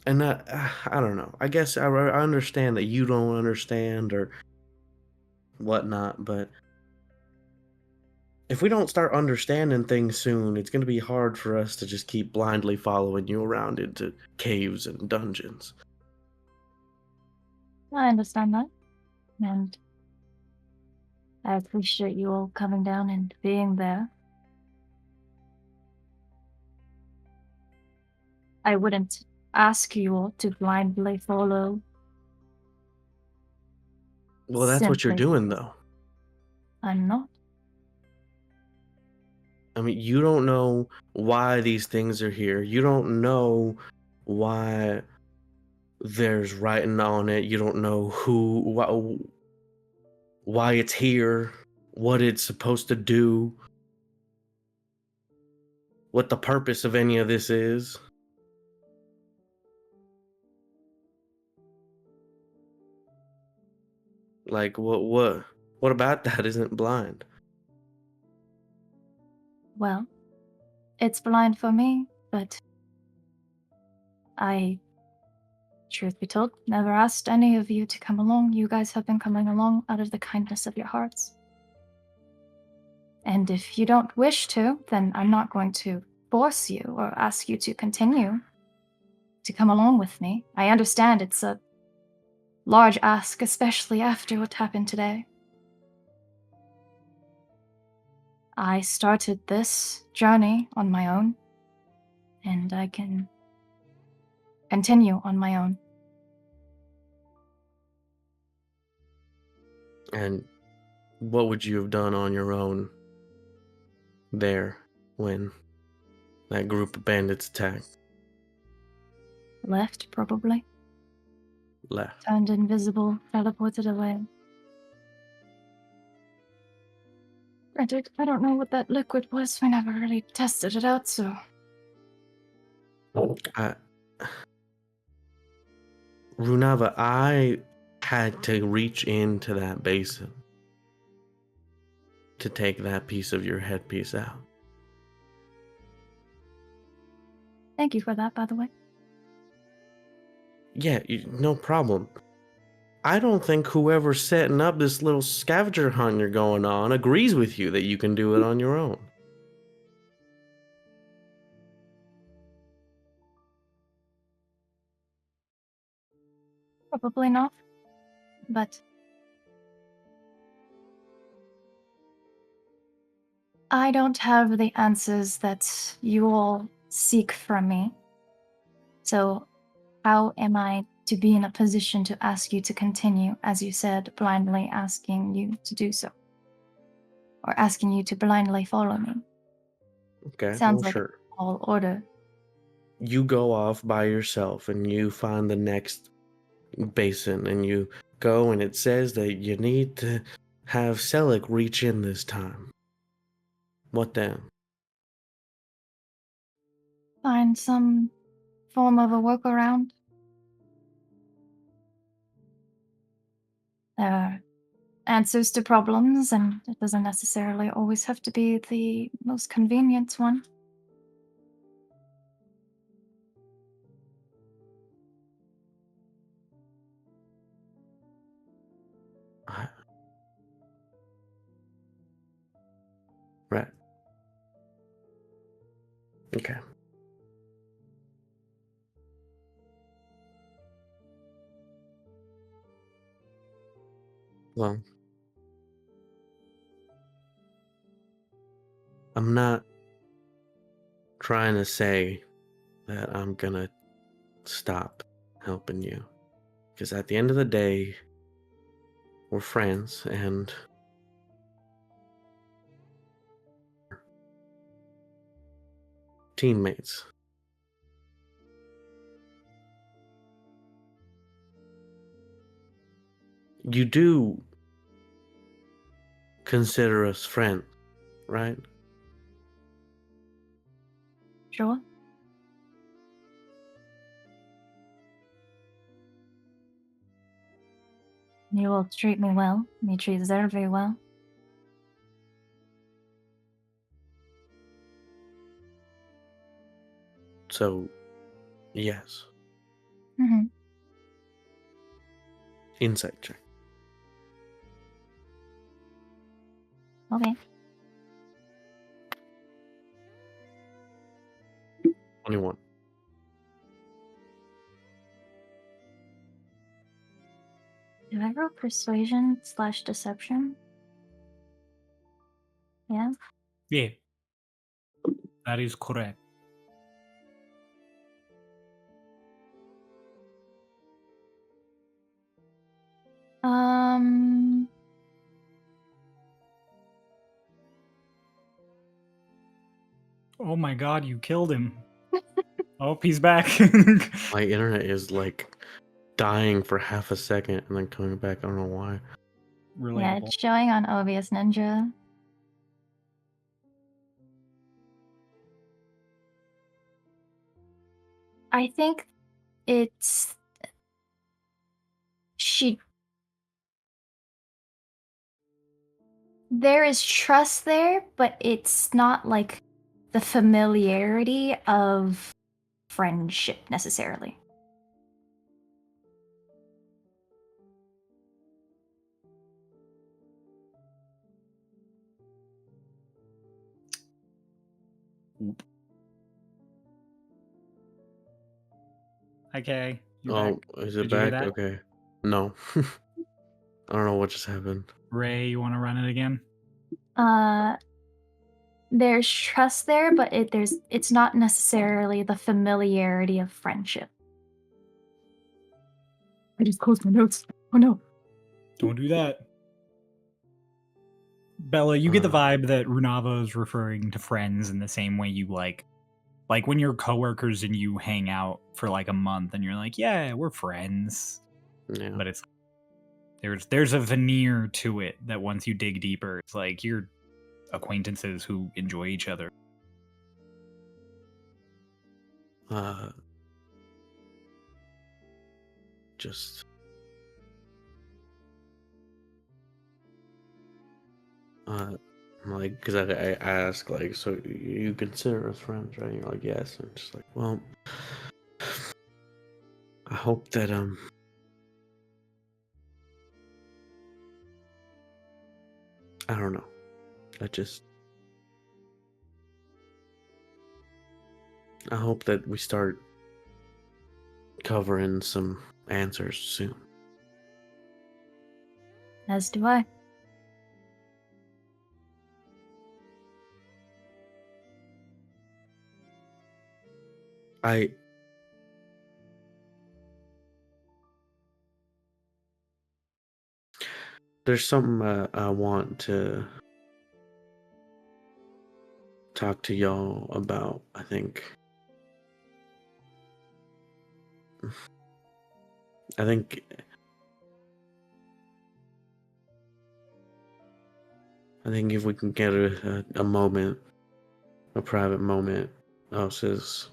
and I don't know. I guess I understand that you don't understand, or whatnot, but if we don't start understanding things soon, it's going to be hard for us to just keep blindly following you around into caves and dungeons. I understand that. And I appreciate you all coming down and being there. I wouldn't ask you all to blindly follow. Well, that's what you're Simply. doing, though. I'm not. I mean, you don't know why these things are here. You don't know why there's writing on it. You don't know why it's here, what it's supposed to do, what the purpose of any of this is. Like, what about that isn't blind? Well, it's blind for me, but I, truth be told, never asked any of you to come along. You guys have been coming along out of the kindness of your hearts. And if you don't wish to, then I'm not going to force you or ask you to continue to come along with me. I understand it's a large ask, especially after what happened today. I started this journey on my own, and I can continue on my own. And what would you have done on your own there when that group of bandits attacked? Left, probably. Left. Turned invisible, teleported away. Granted, I don't know what that liquid was. We never really tested it out, so... Runava, I had to reach into that basin to take that piece of your headpiece out. Thank you for that, by the way. Yeah, no problem. I don't think whoever's setting up this little scavenger hunt you're going on agrees with you that you can do it on your own. Probably not. But... I don't have the answers that you all seek from me. So, how am I to be in a position to ask you to continue, as you said, blindly asking you to do so? Or asking you to blindly follow me? Okay, Sounds well, like sure. a tall order. You go off by yourself and you find the next basin and you go and it says that you need to have Selic reach in this time. What then? Find some form of a workaround. There are answers to problems, and it doesn't necessarily always have to be the most convenient one. Right. Okay. Well, I'm not trying to say that I'm gonna stop helping you. Because at the end of the day, we're friends and teammates. You do consider us friends, right? Sure. You will treat me well. You treat Zervi well. So, yes. Mm-hmm. Insight check. Okay. 21. Do I roll persuasion/deception? Yeah. Yeah. That is correct. Um. Oh my god, you killed him. Oh, he's back. My internet is like dying for half a second and then coming back. I don't know why. Yeah, Relatable. it's showing on OBS Ninja. I think it's there is trust there, but it's not like the familiarity of friendship necessarily. Okay. You're Oh, back. is it Did you hear back? that? Okay. No. I don't know what just happened. Ray, you want to run it again? There's trust there, but it's not necessarily the familiarity of friendship. I just closed my notes. Oh no. Don't do that. Bella, you get the Uh. vibe that Runava is referring to friends in the same way you like when you're coworkers and you hang out for like a month and you're like, yeah, we're friends. Yeah. But it's there's a veneer to it that once you dig deeper, it's like you're acquaintances who enjoy each other. Just like, because I ask, like, so you consider us friends, right? You're like, yes. And just like, well, I hope that I don't know. I hope that we start covering some answers soon. As do I. There's something I want to talk to y'all about, I think. I think if we can get a moment, a private moment, us as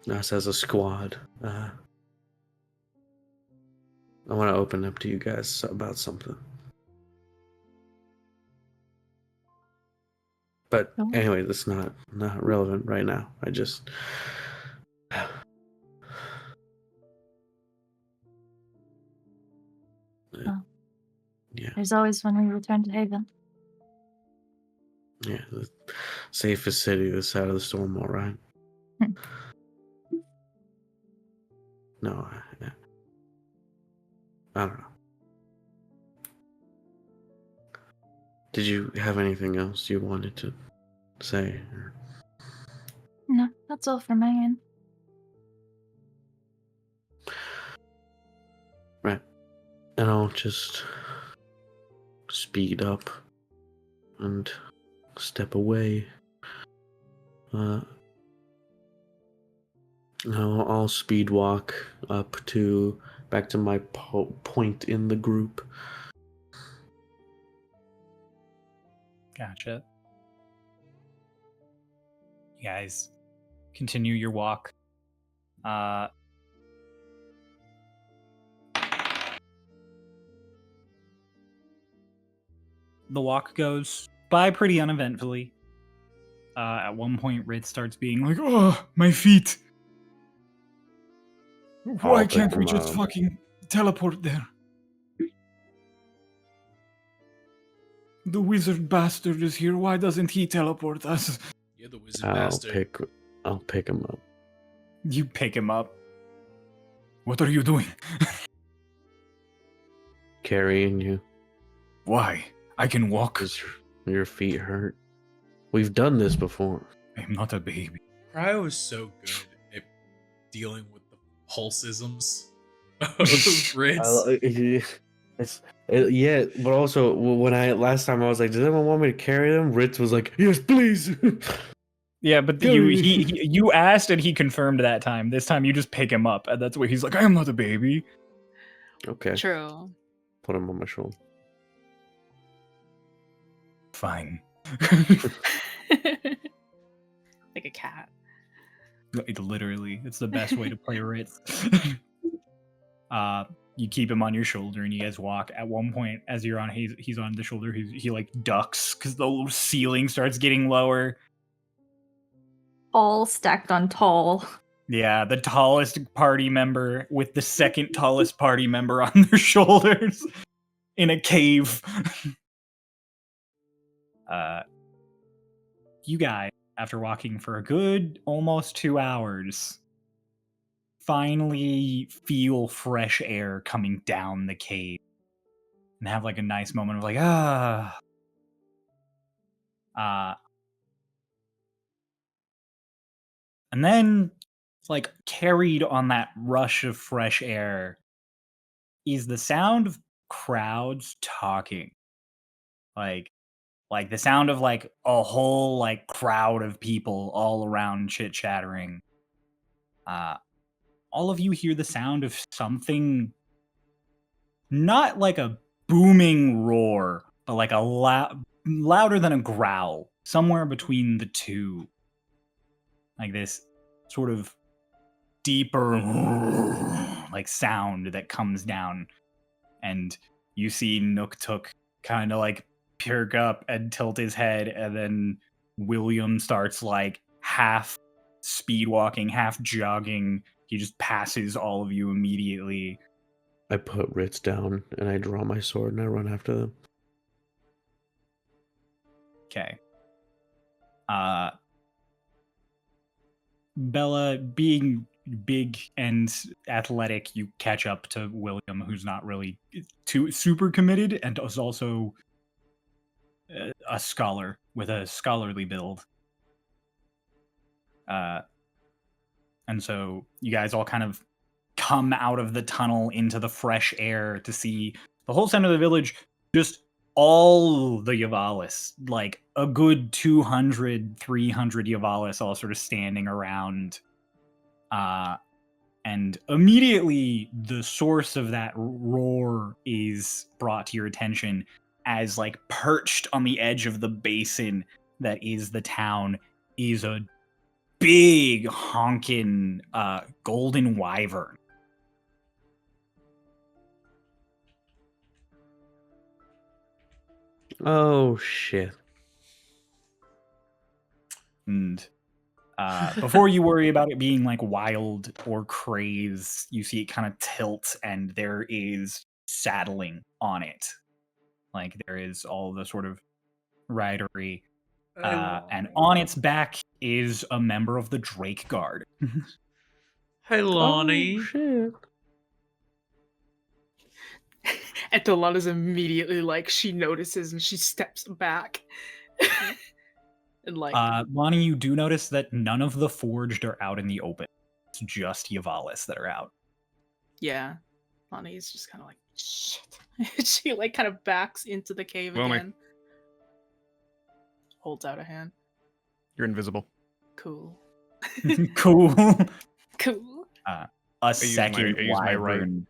a squad, I want to open up to you guys about something. But anyway, that's not relevant right now. I just yeah. There's always when we return to Haven. Yeah, the safest city this side of the storm wall, right? No, I don't know. Did you have anything else you wanted to say? Or... No, that's all from my end. Right. And I'll just speed up and step away. I'll speed walk up back to my point in the group. Gotcha. You guys continue your walk. The walk goes by pretty uneventfully. At one point, Rit starts being like, "Oh, my feet! Why I'll pick can't we them just up. fucking teleport there?" The wizard bastard is here. Why doesn't he teleport us? You're the wizard I'll bastard. pick him up. You pick him up. What are you doing? Carrying you. Why? I can walk. 'Cause your feet hurt. We've done this before. I'm not a baby. Cryo is so good at dealing with the pulsisms of Ritz. Yeah, but also last time I was like, does anyone want me to carry them? Ritz was like, yes, please. Yeah, but you asked and he confirmed that time. This time you just pick him up, and that's where he's like, I am not a baby. Okay. True. Put him on my shoulder. Fine. Like a cat. Literally, it's the best way to play Ritz. You keep him on your shoulder, and you guys walk. At one point, as you're on, he's on the shoulder. He like ducks because the ceiling starts getting lower. All stacked on tall. Yeah, the tallest party member with the second tallest party member on their shoulders in a cave. You guys, after walking for a good almost 2 hours, finally feel fresh air coming down the cave and have like a nice moment of like, and then like carried on that rush of fresh air is the sound of crowds talking. Like the sound of like a whole like crowd of people all around chit-chattering. All of you hear the sound of something, not like a booming roar, but like a louder than a growl, somewhere between the two. Like this sort of deeper like sound that comes down, and you see Nooktook kind of like perk up and tilt his head, and then William starts like half speed walking, half jogging. He just passes all of you immediately. I put Ritz down and I draw my sword and I run after them. Okay. Bella, being big and athletic, you catch up to William, who's not really too super committed and is also a scholar with a scholarly build. And so you guys all kind of come out of the tunnel into the fresh air to see the whole center of the village, just all the Yavalis, like a good 200, 300 Yavalis all sort of standing around. And immediately the source of that roar is brought to your attention as like perched on the edge of the basin that is the town is a big honkin' golden wyvern. Oh shit. And before you worry about it being like wild or craze, you see it kind of tilt and there is saddling on it. Like there is all the sort of ridery. And on its back is a member of the Drake Guard. Hey, Lonnie. Oh shit. And Delana's immediately like, she notices and she steps back. And like, Lonnie, you do notice that none of the Forged are out in the open. It's just Yavalis that are out. yeah. Lonnie's just kind of like, shit. She like kind of backs into the cave Well, again. Holds out a hand. You're invisible. Cool. Cool. Cool. A second I use my right. wyvern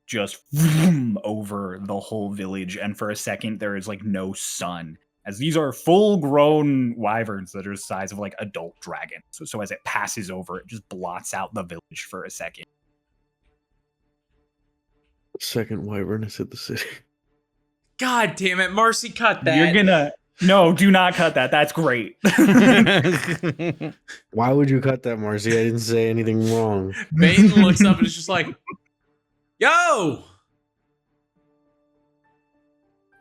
just vroom over the whole village, and for a second there is like no sun, as these are full-grown wyverns that are the size of like adult dragons. So as it passes over, it just blots out the village for a second. Second wyvern is at the city. God damn it, Marcy, cut that. You're gonna no, do not cut that. That's great. Why would you cut that, Marcy? I didn't say anything wrong. Bain looks up and is just like, yo!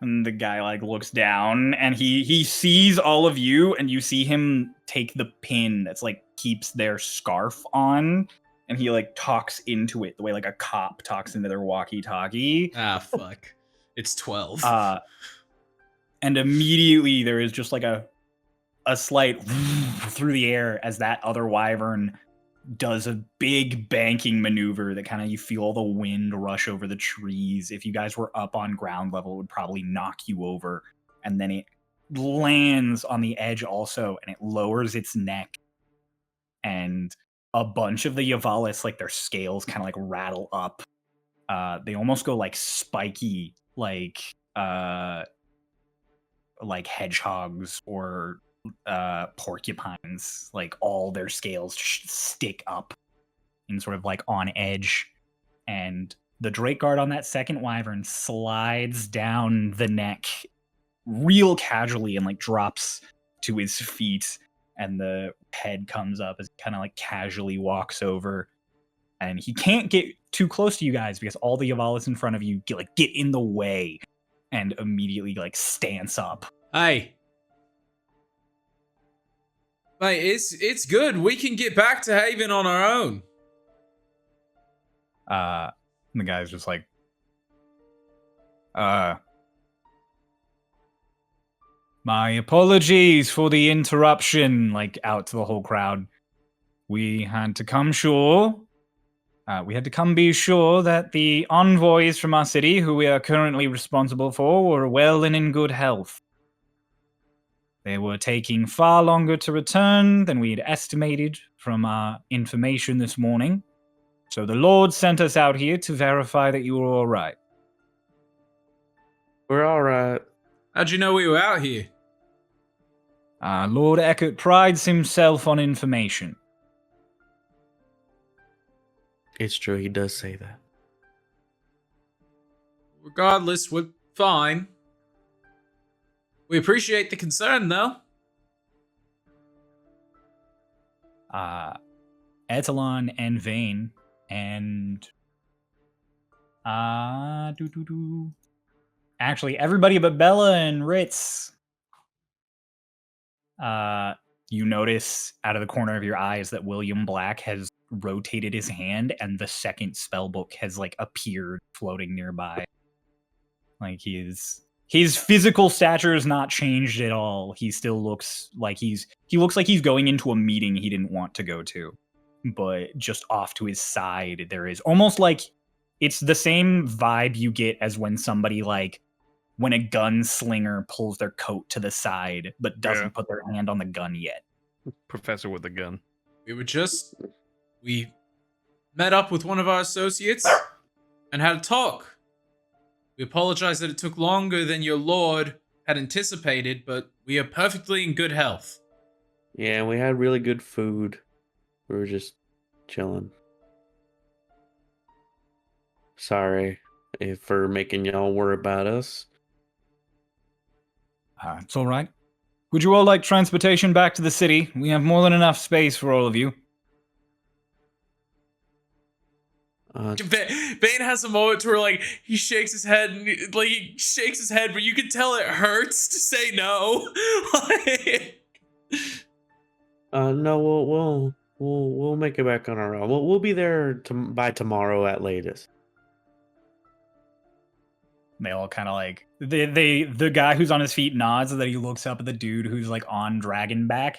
And the guy like looks down and he sees all of you, and you see him take the pin that's like keeps their scarf on, and he like talks into it the way like a cop talks into their walkie-talkie. Ah, fuck. It's 12. And immediately there is just like a slight through the air as that other wyvern does a big banking maneuver that kind of you feel the wind rush over the trees. If you guys were up on ground level, it would probably knock you over. And then it lands on the edge also, and it lowers its neck. And a bunch of the Yavalis, like their scales kind of like rattle up. They almost go like spiky, like hedgehogs or porcupines. Like all their scales stick up and sort of like on edge. And the Drake Guard on that second wyvern slides down the neck real casually and like drops to his feet, and the head comes up as he kind of like casually walks over. And he can't get too close to you guys because all the Yavalis in front of you get in the way, and immediately like stance up. Hey. Mate, it's good. We can get back to Haven on our own. And the guy's just like, my apologies for the interruption, like out to the whole crowd. We had to come be sure that the envoys from our city, who we are currently responsible for, were well and in good health. They were taking far longer to return than we had estimated from our information this morning. So the Lord sent us out here to verify that you were all right. We're all right. How'd you know we were out here? Lord Eckert prides himself on information. It's true, he does say that. Regardless, we're fine. We appreciate the concern, though. Etalon and Vane and actually everybody but Bella and Ritz. You notice out of the corner of your eyes that William Black has rotated his hand, and the second spellbook has like appeared floating nearby. Like his physical stature is not changed at all. He still looks like he's going into a meeting he didn't want to go to. But just off to his side, there is almost like it's the same vibe you get as when somebody like when a gunslinger pulls their coat to the side but doesn't put their hand on the gun yet. Professor with a gun. We met up with one of our associates and had a talk. We apologize that it took longer than your lord had anticipated, but we are perfectly in good health. Yeah, we had really good food. We were just chilling. Sorry for making y'all worry about us. It's all right. Would you all like transportation back to the city? We have more than enough space for all of you. Bane has a moment where like he shakes his head and but you can tell it hurts to say no. No, we'll make it back on our own. We'll be there by tomorrow at latest. They all kind of like the guy who's on his feet nods, and then he looks up at the dude who's like on Dragonback,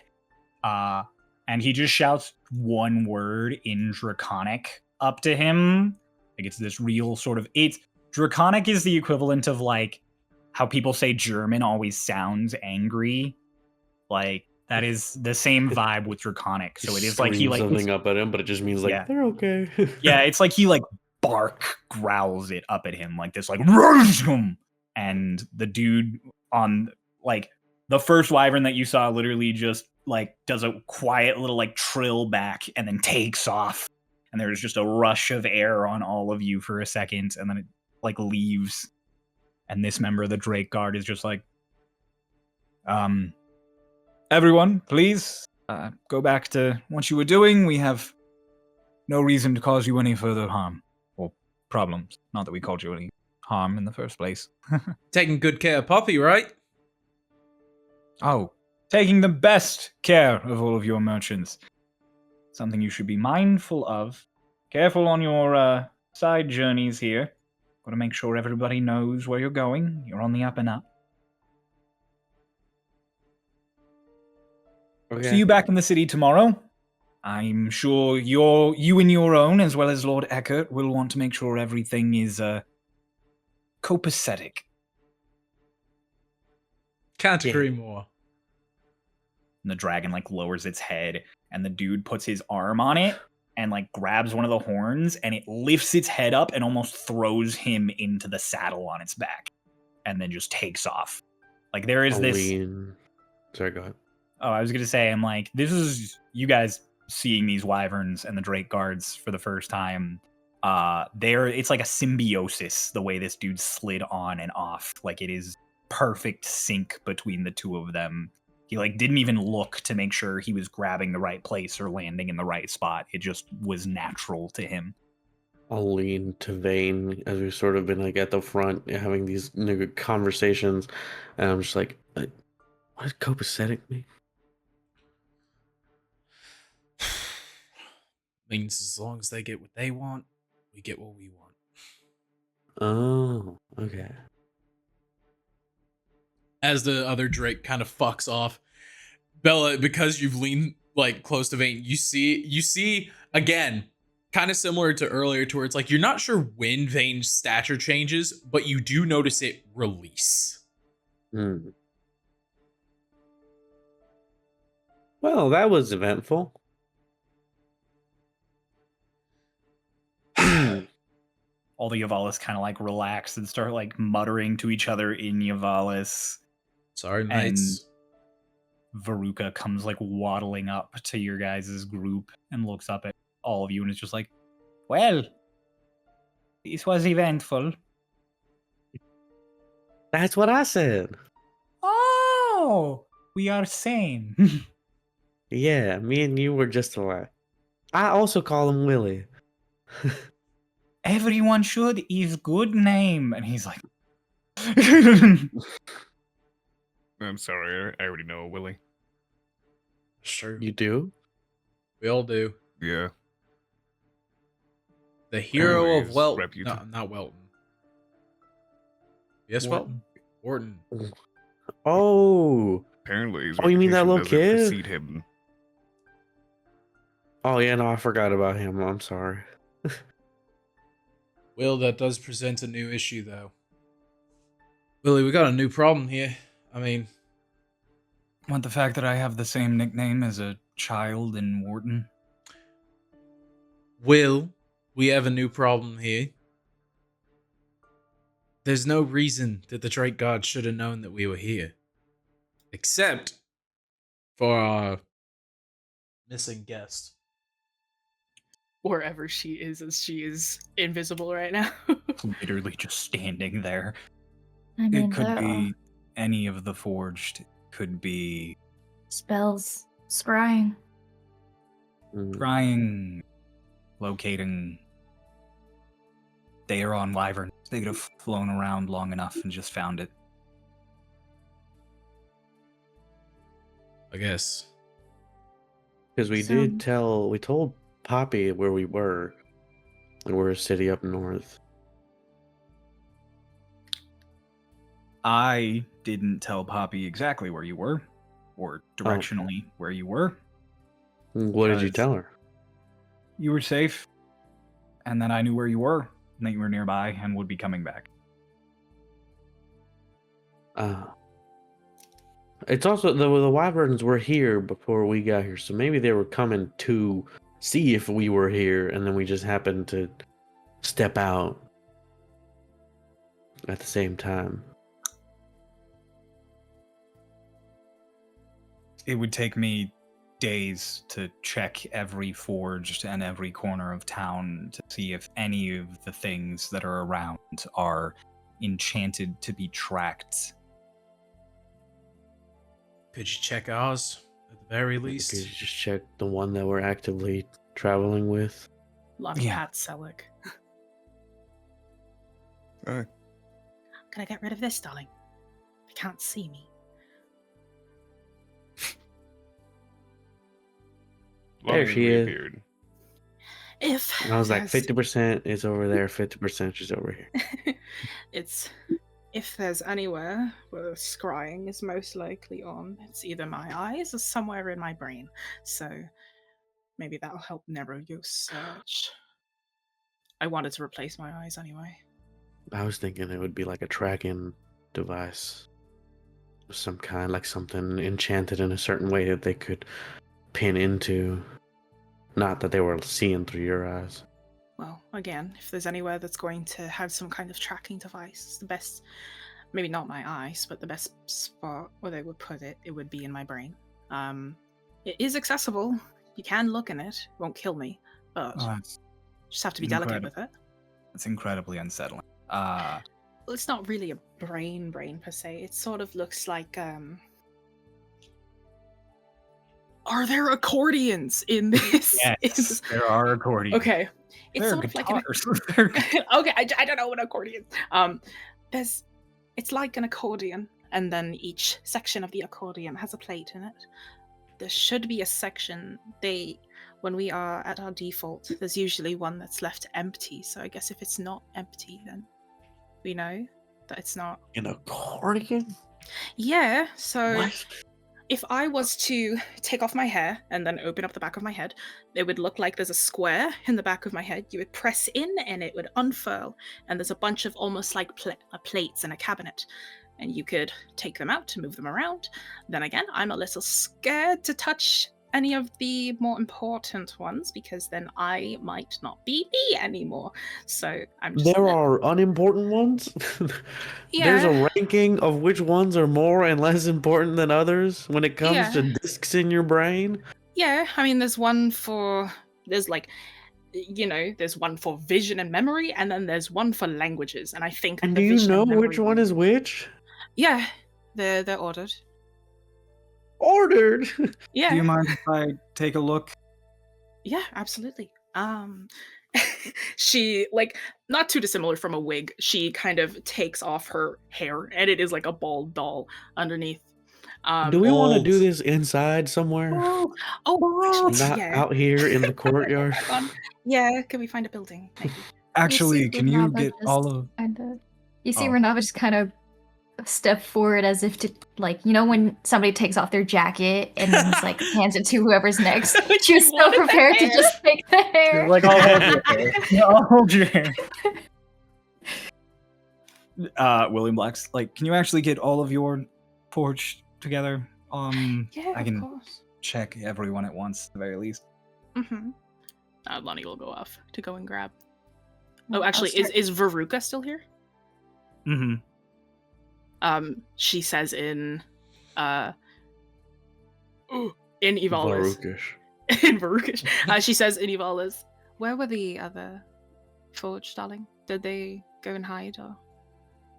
and he just shouts one word in Draconic up to him. Like it's this real sort of Draconic is the equivalent of like how people say German always sounds angry. Like that is the same vibe with Draconic. So it is like he like something up at him, but it just means like they're okay. Yeah, it's like he like growls it up at him like this, like, and the dude on like the first wyvern that you saw literally just like does a quiet little like trill back and then takes off, and there's just a rush of air on all of you for a second, and then it like leaves, and this member of the Drake Guard is just like, everyone, please go back to what you were doing. We have no reason to cause you any further harm. Problems. Not that we caused you any harm in the first place. Taking good care of Poppy, right? Oh, taking the best care of all of your merchants. Something you should be mindful of. Careful on your side journeys here. Got to make sure everybody knows where you're going. You're on the up and up. Okay. See you back in the city tomorrow. I'm sure you and your own, as well as Lord Eckert, will want to make sure everything is copacetic. Can't Yeah. agree more. And the dragon lowers its head, and the dude puts his arm on it and grabs one of the horns, and it lifts its head up and almost throws him into the saddle on its back, and then just takes off. There is this. Sorry, go ahead. Oh, I was gonna say, I'm this is you guys seeing these wyverns and the drake guards for the first time. It's like a symbiosis the way this dude slid on and off. It is perfect sync between the two of them. He didn't even look to make sure he was grabbing the right place or landing in the right spot. It just was natural to him. I'll lean to Vane as we've sort of been at the front having these conversations, and I'm just what does copacetic mean? Means as long as they get what they want, we get what we want. Oh, okay. As the other Drake kind of fucks off, Bella, because you've leaned close to Vane, you see again, kind of similar to earlier, to where it's you're not sure when Vane's stature changes, but you do notice it release. Well, that was eventful. All the Yavalis kind of relax and start muttering to each other in Yavalis. Sorry, mates. Veruca comes waddling up to your guys' group and looks up at all of you and is just well, this was eventful. That's what I said. Oh, we are same. Yeah, me and you were just alike. I also call him Willie. Everyone should. He's good name. And he's I'm sorry, I already know Willie. Sure. You do? We all do. Yeah. The hero of Anyways, Welton. reputa- No, not Welton. Yes, Wharton. Welton. Wharton. Oh. Apparently, his Oh, you mean that reputation little doesn't kid? precede him. Oh, yeah, no, I forgot about him. I'm sorry. Will, that does present a new issue, though. Willie, we got a new problem here. I mean, Want the fact that I have the same nickname as a child in Wharton? Will, we have a new problem here. There's no reason that the Drake God should have known that we were here. Except for our missing guest. Wherever she is, as she is invisible right now. Literally just standing there. I mean, It could there are be any of the forged. It could be spells, scrying. trying, locating. They are on Wyvern. They could have flown around long enough and just found it. I guess. Because we told Poppy where we were. And we're a city up north. I didn't tell Poppy exactly where you were, or directionally where you were. What did you Because- tell her? You were safe, and then I knew where you were, and that you were nearby and would be coming back. It's also the Wyverns were here before we got here, so maybe they were coming to see if we were here, and then we just happened to step out at the same time. It would take me days to check every forged and every corner of town to see if any of the things that are around are enchanted to be tracked. Could you check ours at the very least? Could you just check the one that we're actively traveling with? A lot of Yeah. Pat Selleck. Can I get rid of this, darling? They can't see me. There she is. Reappeared. If And I was like, there's- 50% is over there, 50% is over here. it's if there's anywhere where scrying is most likely on, it's either my eyes or somewhere in my brain. So maybe that'll help narrow your search. I wanted to replace my eyes anyway. I was thinking it would be like a tracking device of some kind, like something enchanted in a certain way that they could pin into. Not that they were seeing through your eyes. Well, again, if there's anywhere that's going to have some kind of tracking device, it's the best, maybe not my eyes, but the best spot where they would put it, it would be in my brain. It is accessible. You can look in it. It won't kill me, but just have to be delicate with it. It's incredibly unsettling. Well, it's not really a brain per se. It sort of looks like are there accordions in this? Yes, there are accordions. Okay. It's There are sort of like an guitars. There are okay, I don't know what accordion. It's like an accordion, and then each section of the accordion has a plate in it. There should be a section. When we are at our default, there's usually one that's left empty. So I guess if it's not empty, then we know that it's not. An accordion? Yeah. So What? if I was to take off my hair and then open up the back of my head, it would look like there's a square in the back of my head. You would press in and it would unfurl, and there's a bunch of almost like plates in a cabinet. And you could take them out to move them around. Then again, I'm a little scared to touch any of the more important ones because then I might not be me anymore. So I'm just There are unimportant ones? There's a ranking of which ones are more and less important than others when it comes to discs in your brain? Yeah, I mean, there's one for there's one for vision and memory, and then there's one for languages. And I think. And the do you vision know and memory which one is which? Yeah, they're ordered. Ordered? Yeah. Do you mind if I take a look? Yeah, absolutely. She not too dissimilar from a wig. She kind of takes off her hair, and it is like a bald doll underneath. Do we want to Old. do this inside somewhere? Actually, Not yeah. out here in the courtyard? Yeah, can we find a building? Maybe. Actually, see can you Renava get just all of... You see Oh. Renava just kind of step forward as if to, when somebody takes off their jacket and then just hands it to whoever's next. She was so wanted the prepared to hair. just take the hair. Like, I'll hold your hair. I'll hold your hair. William Black's can you actually get all of your porch together? Yeah, I can of course. check everyone at once, at the very least. Mm-hmm. Lonnie will go off to go and grab. Well, Oh, actually, I'll start- is Veruca still here? Mm-hmm. She says in Ivala's. Varukish. In Veruca. She says in Ivala's, where were the other forge, darling? Did they go and hide or?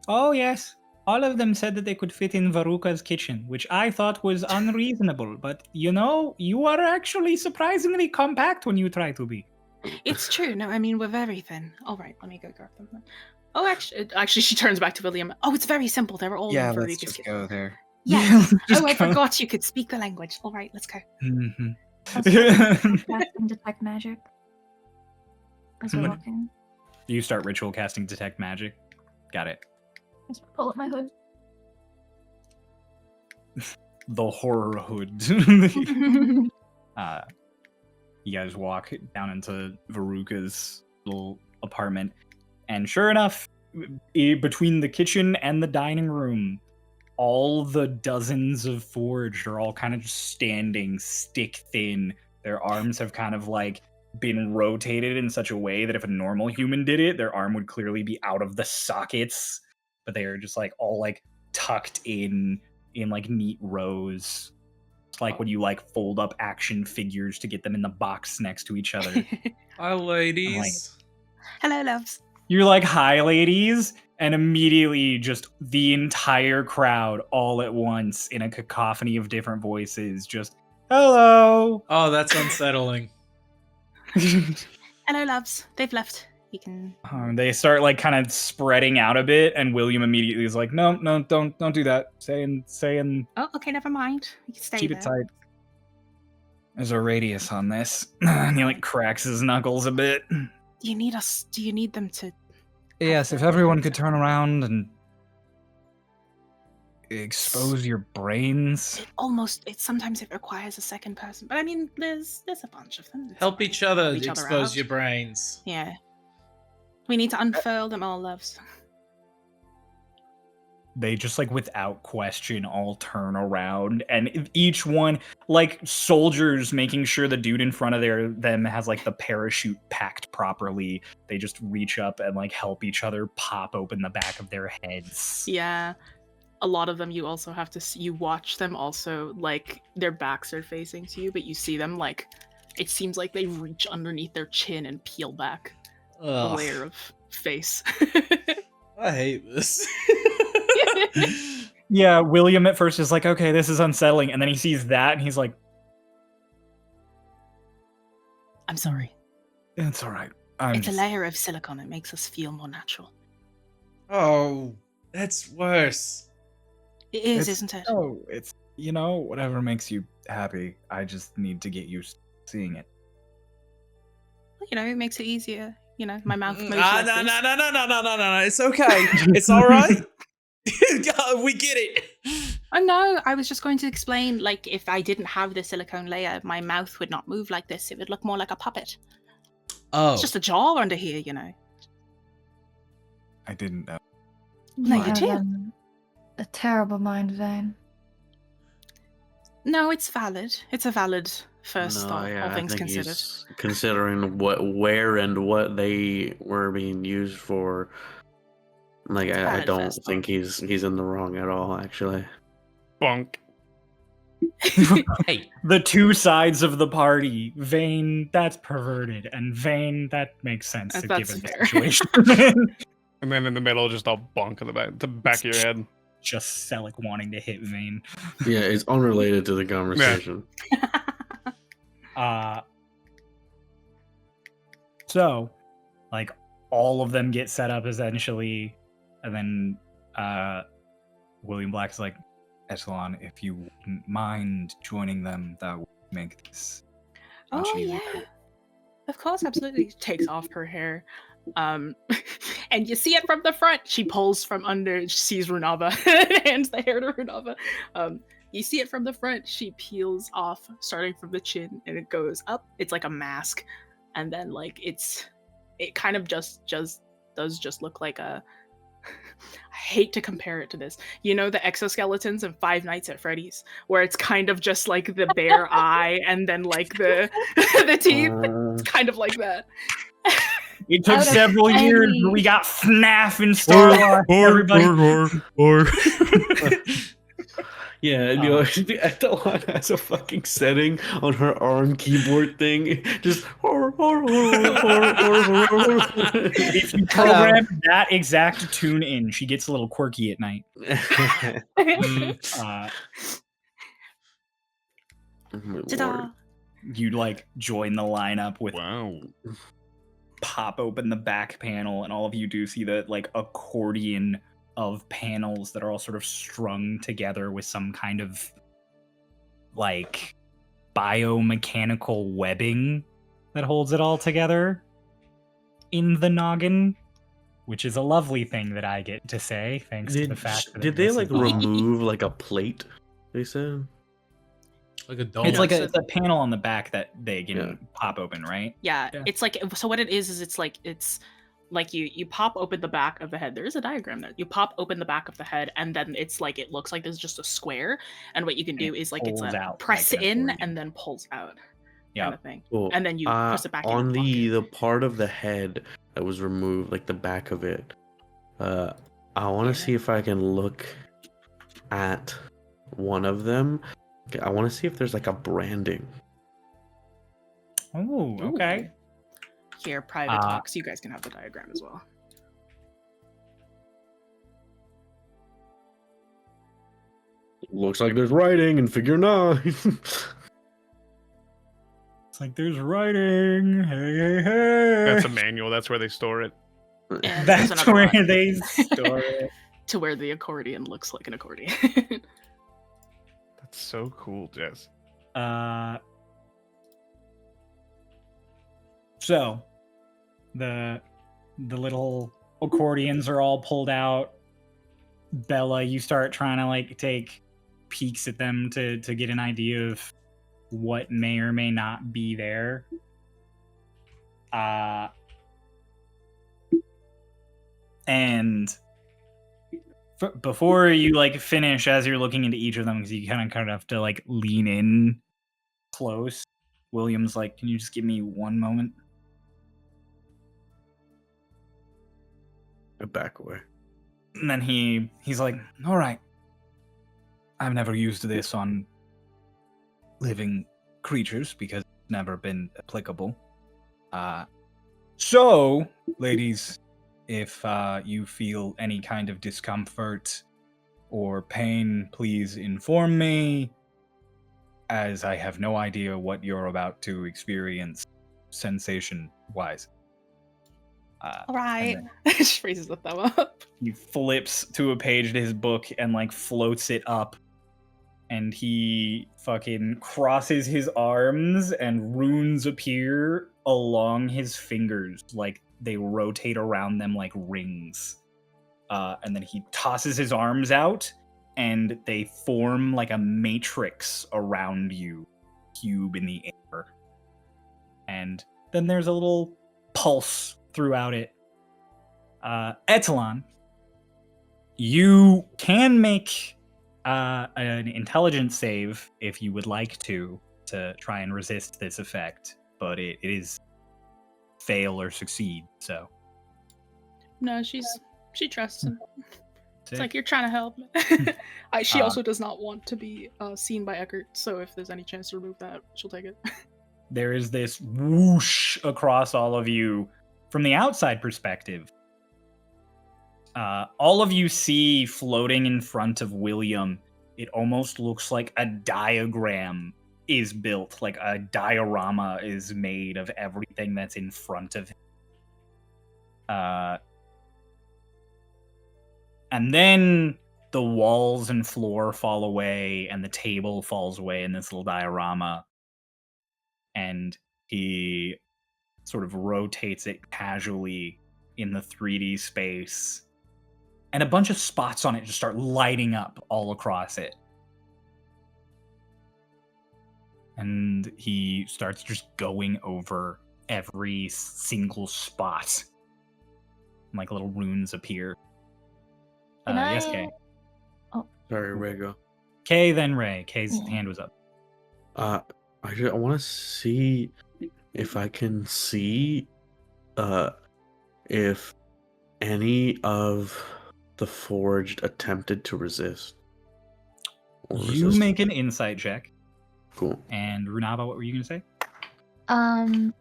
Oh, yes. All of them said that they could fit in Varuka's kitchen, which I thought was unreasonable. But, you are actually surprisingly compact when you try to be. It's true. No, I mean, we're very thin. All right, let me go grab them then. Oh, actually, she turns back to William. Oh, it's very simple. They were all in Veruca's kitchen. there. Yes. Just Oh, I go. forgot you could speak the language. All right, let's go. Mhm. I'll start casting detect magic as we're What? walking. You start ritual casting detect magic. Got it. Just pull up my hood. The horror hood. You guys walk down into Veruca's little apartment, and sure enough, between the kitchen and the dining room, all the dozens of forged are all kind of just standing stick thin. Their arms have kind of been rotated in such a way that if a normal human did it, their arm would clearly be out of the sockets, but they are just all tucked in neat rows. It's like when you fold up action figures to get them in the box next to each other. Hi, ladies. Hello, loves. You're like, hi, ladies, and immediately just the entire crowd all at once in a cacophony of different voices just, hello. Oh, that's unsettling. Hello, loves. They've left. You can. They start like kind of spreading out a bit, and William immediately is like, "No, don't do that. Stay in. Oh, okay, never mind. You can stay Keep there. it tight. There's a radius on this." And he like cracks his knuckles a bit. Do you need us? Do you need them to? Yes, if everyone could turn around and expose your brains. Sometimes it requires a second person, but I mean, there's a bunch of them. It's Help fine. each other Help each other expose out. your brains. Yeah. We need to unfurl them all, loves. They just like without question all turn around, and each one like soldiers making sure the dude in front of them has like the parachute packed properly. They just reach up and like help each other pop open the back of their heads. Yeah. A lot of them you also have to you watch them also, like their backs are facing to you, but you see them like it seems like they reach underneath their chin and peel back a layer of face. I hate this. Yeah, William at first is like, okay, this is unsettling, and then he sees that and he's like, I'm sorry. it's all right. It's a layer of silicone. It makes us feel more natural. Oh, that's worse. It is, isn't it? Oh, it's, whatever makes you happy. I just need to get used to seeing it. It makes it easier. My mouth moves No. this. It's okay. It's all right. We get it. Oh no, I was just going to explain, like, if I didn't have the silicone layer, my mouth would not move like this. It would look more like a puppet. Oh. It's just a jaw under here, I didn't know. No, You you have do. a terrible mind, Vane. No, it's valid. It's a valid first No, thought, yeah, all I things think considered. he's considering where and what they were being used for. Like, It's I valid don't first think he's in the wrong at all, actually. Bonk. Hey. The two sides of the party, Vane, that's perverted, and Vane, that makes sense That's given the fair. situation. And then in the middle, just a bonk in the back of your head. Just Selic wanting to hit Vane. Yeah, it's unrelated to the conversation. So, like, all of them get set up essentially, and then William Black is like, Echelon, if you wouldn't mind joining them, that would make this much Oh easier. yeah, of course, absolutely. Takes off her hair, and you see it from the front. She pulls from under. She sees Runava, hands the hair to Runava. You see it from the front. She peels off, starting from the chin, and it goes up. It's like a mask, and then like it kind of just does look like a. I hate to compare it to this. The exoskeletons in Five Nights at Freddy's, where it's kind of just like the bare eye and then like the teeth. It's kind of like that. It took Out of several years, any- but we got FNAF and Starlost. Everybody. Yeah, Echelon has a fucking setting on her ARM keyboard thing. Just If you program that exact tune in, she gets a little quirky at night. Ta-da! You like join the lineup with Wow. pop open the back panel, and all of you do see the like accordion of panels that are all sort of strung together with some kind of like biomechanical webbing that holds it all together in the noggin, which is a lovely thing that I get to say thanks to the fact that Did they this like is on. remove like a plate? They said. Like a donut. It's like so- it's a panel on the back that they can Yeah. pop open, right? Yeah, Yeah. it's like, so what it is it's like you pop open the back of the head. There is a diagram there. You pop open the back of the head, and then it's like it looks like there's just a square, and what you can And do it is like it's pulls a out press like an in accordion. and then pulls out Yeah. kind of thing. Cool. And then you press it back in on and lock it. the part of the head that was removed, like the back of it. I want to Yeah. see if I can look at one of them. Okay, I want to see if there's like a branding. Oh, okay. Ooh. Here, private talks. You guys can have the diagram as well. Looks like there's writing in figure 9. It's like there's writing. Hey, hey, hey. That's a manual. That's where they store it. And there's That's another where one. they store it. To where the accordion looks like an accordion. That's so cool, Jess. So the little accordions are all pulled out. Bella, you start trying to like take peeks at them to get an idea of what may or may not be there. And before you like finish, as you're looking into each of them, because you kind of have to like lean in close. William's like, "Can you just give me one moment?" I back away. And then he's like, "All right. I've never used this on living creatures because it's never been applicable. So, ladies, if you feel any kind of discomfort or pain, please inform me, as I have no idea what you're about to experience sensation-wise." All right. Just raises the thumb up. He flips to a page to his book and like floats it up. And he fucking crosses his arms and runes appear along his fingers. Like they rotate around them like rings. And then he tosses his arms out and they form like a matrix around you. Cube in the air. And then there's a little pulse throughout it. Etalon, you can make an intelligence save if you would like to try and resist this effect, but it is fail or succeed. So No, she trusts him. It's sick. like you're trying to help. She also does not want to be seen by Eckert, so if there's any chance to remove that, she'll take it. There is this whoosh across all of you from the outside perspective. All of you see floating in front of William, it almost looks like a diagram is built, like a diorama is made of everything that's in front of him. And then the walls and floor fall away, and the table falls away in this little diorama. And he sort of rotates it casually in the 3D space. And a bunch of spots on it just start lighting up all across it. And he starts just going over every single spot. Like little runes appear. Can Yes, I- Kay. Sorry, Ray, go. Kay, then Ray. Kay's Yeah. hand was up. I want to see if I can see if any of the forged attempted to resist. Or You resist. make an insight check. Cool. And Runava, what were you going to say?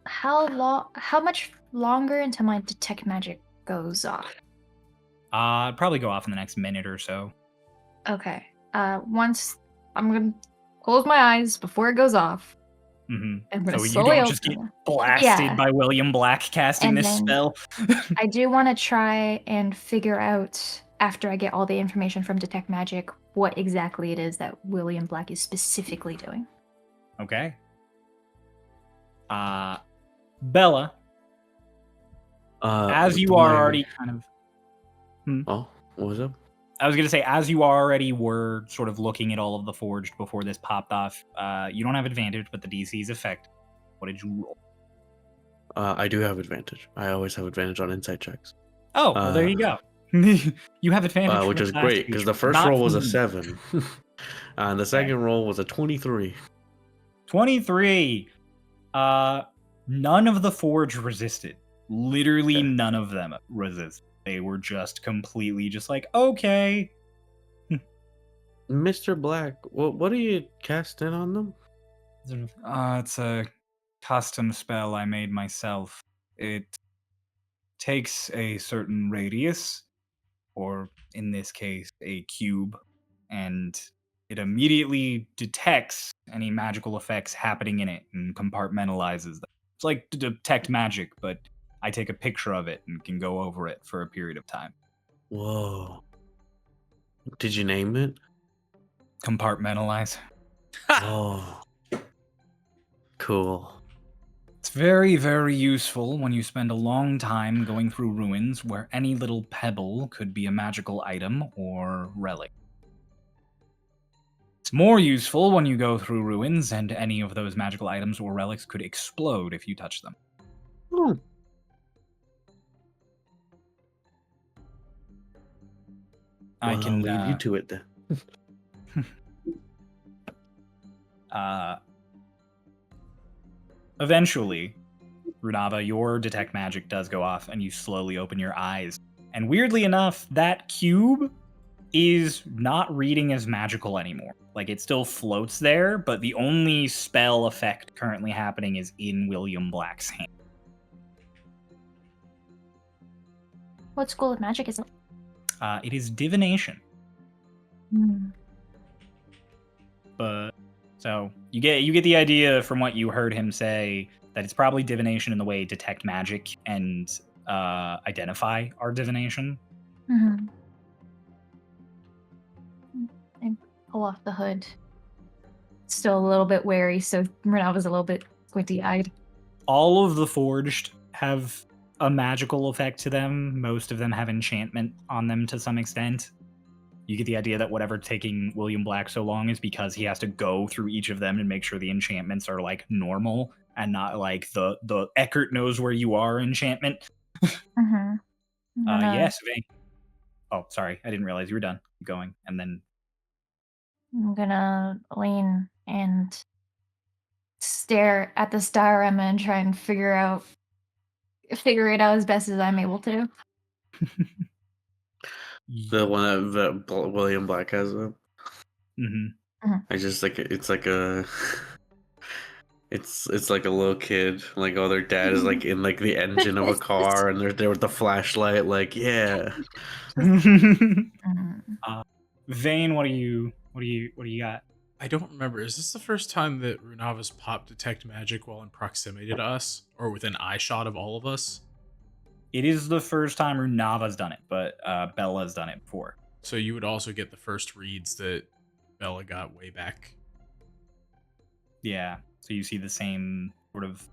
How much longer until my detect magic goes off? It'd probably go off in the next minute or so. Okay. Once I'm gonna close my eyes before it goes off. Mm-hmm. I'm gonna So you slowly don't just get open blasted Yeah. by William Black casting And this then- spell. I do want to try and figure out, after I get all the information from Detect Magic, what exactly it is that William Black is specifically doing. Okay. Bella, as you are already kind of... Oh, what was up? I was going to say, as you already were sort of looking at all of the forged before this popped off, you don't have advantage, but the DC is effective. What did you roll? I do have advantage. I always have advantage on insight checks. Oh, well, there you go. You have advantage. Which for is class great, because the feature, first not roll was for a me. 7. And the second roll was a 23. 23. None of the forge resisted. Literally Okay. none of them resisted. They were just completely just like, okay. Mr. Black, what are you casting on them? It's a custom spell I made myself. It takes a certain radius, or in this case, a cube, and it immediately detects any magical effects happening in it and compartmentalizes them. It's like to detect magic, but I take a picture of it and can go over it for a period of time. Whoa. Did you name it? Compartmentalize. Oh. Cool. It's very, very useful when you spend a long time going through ruins where any little pebble could be a magical item or relic. It's more useful when you go through ruins and any of those magical items or relics could explode if you touch them. Oh. I Well, can I'll leave you to it then. Eventually, Runava, your detect magic does go off and you slowly open your eyes. And weirdly enough, that cube is not reading as magical anymore. Like, it still floats there, but the only spell effect currently happening is in William Black's hand. What school of magic is it? It is divination. But so you get the idea from what you heard him say that it's probably divination in the way detect magic and identify our divination. Mm-hmm. I pull off the hood. Still a little bit wary, so Renava's a little bit squinty-eyed. All of the forged have a magical effect to them. Most of them have enchantment on them to some extent. You get the idea that whatever taking William Black so long is because he has to go through each of them and make sure the enchantments are like normal and not like the Eckert knows where you are enchantment. Mm-hmm. Yes, Vane. Oh, sorry, I didn't realize you were done. Keep going, and then I'm gonna lean and stare at the diorama and try and figure it out as best as I'm able to. The one that William Black has up. Mm-hmm. I just like it's like a it's like a little kid. Like, oh, their dad is like in like the engine of a car and they're there with the flashlight, like, yeah. Vane, what do you got? I don't remember. Is this the first time that Runava's popped detect magic while in proximity to us, or within eyeshot of all of us? It is the first time Runava's done it, but Bella's done it before. So you would also get the first reads that Bella got way back. Yeah. So you see the same sort of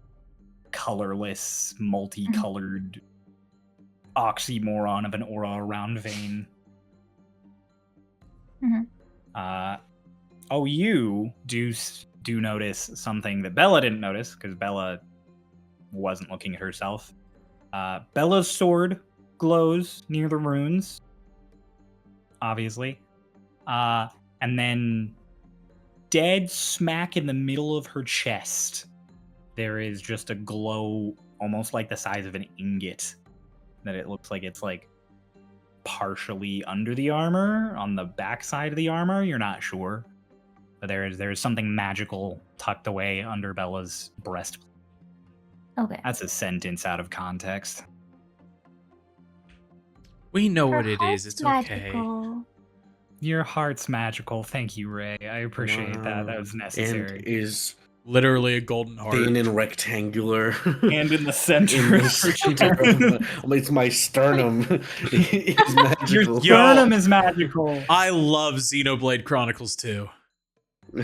colorless, multicolored oxymoron of an aura around Vane. Mm-hmm. You do notice something that Bella didn't notice because Bella wasn't looking at herself. Bella's sword glows near the runes, obviously. And then dead smack in the middle of her chest, there is just a glow almost like the size of an ingot that it looks like it's like partially under the armor, on the back side of the armor. You're not sure. But there is something magical tucked away under Bella's breastplate. Okay. That's a sentence out of context. We know Her what it is. It's okay. magical. Your heart's magical. Thank you, Ray. I appreciate that. That was necessary. And is Literally a golden heart. Vane in rectangular. And in the center. In the center of it's my sternum. It's magical. Your sternum is magical. I love Xenoblade Chronicles 2.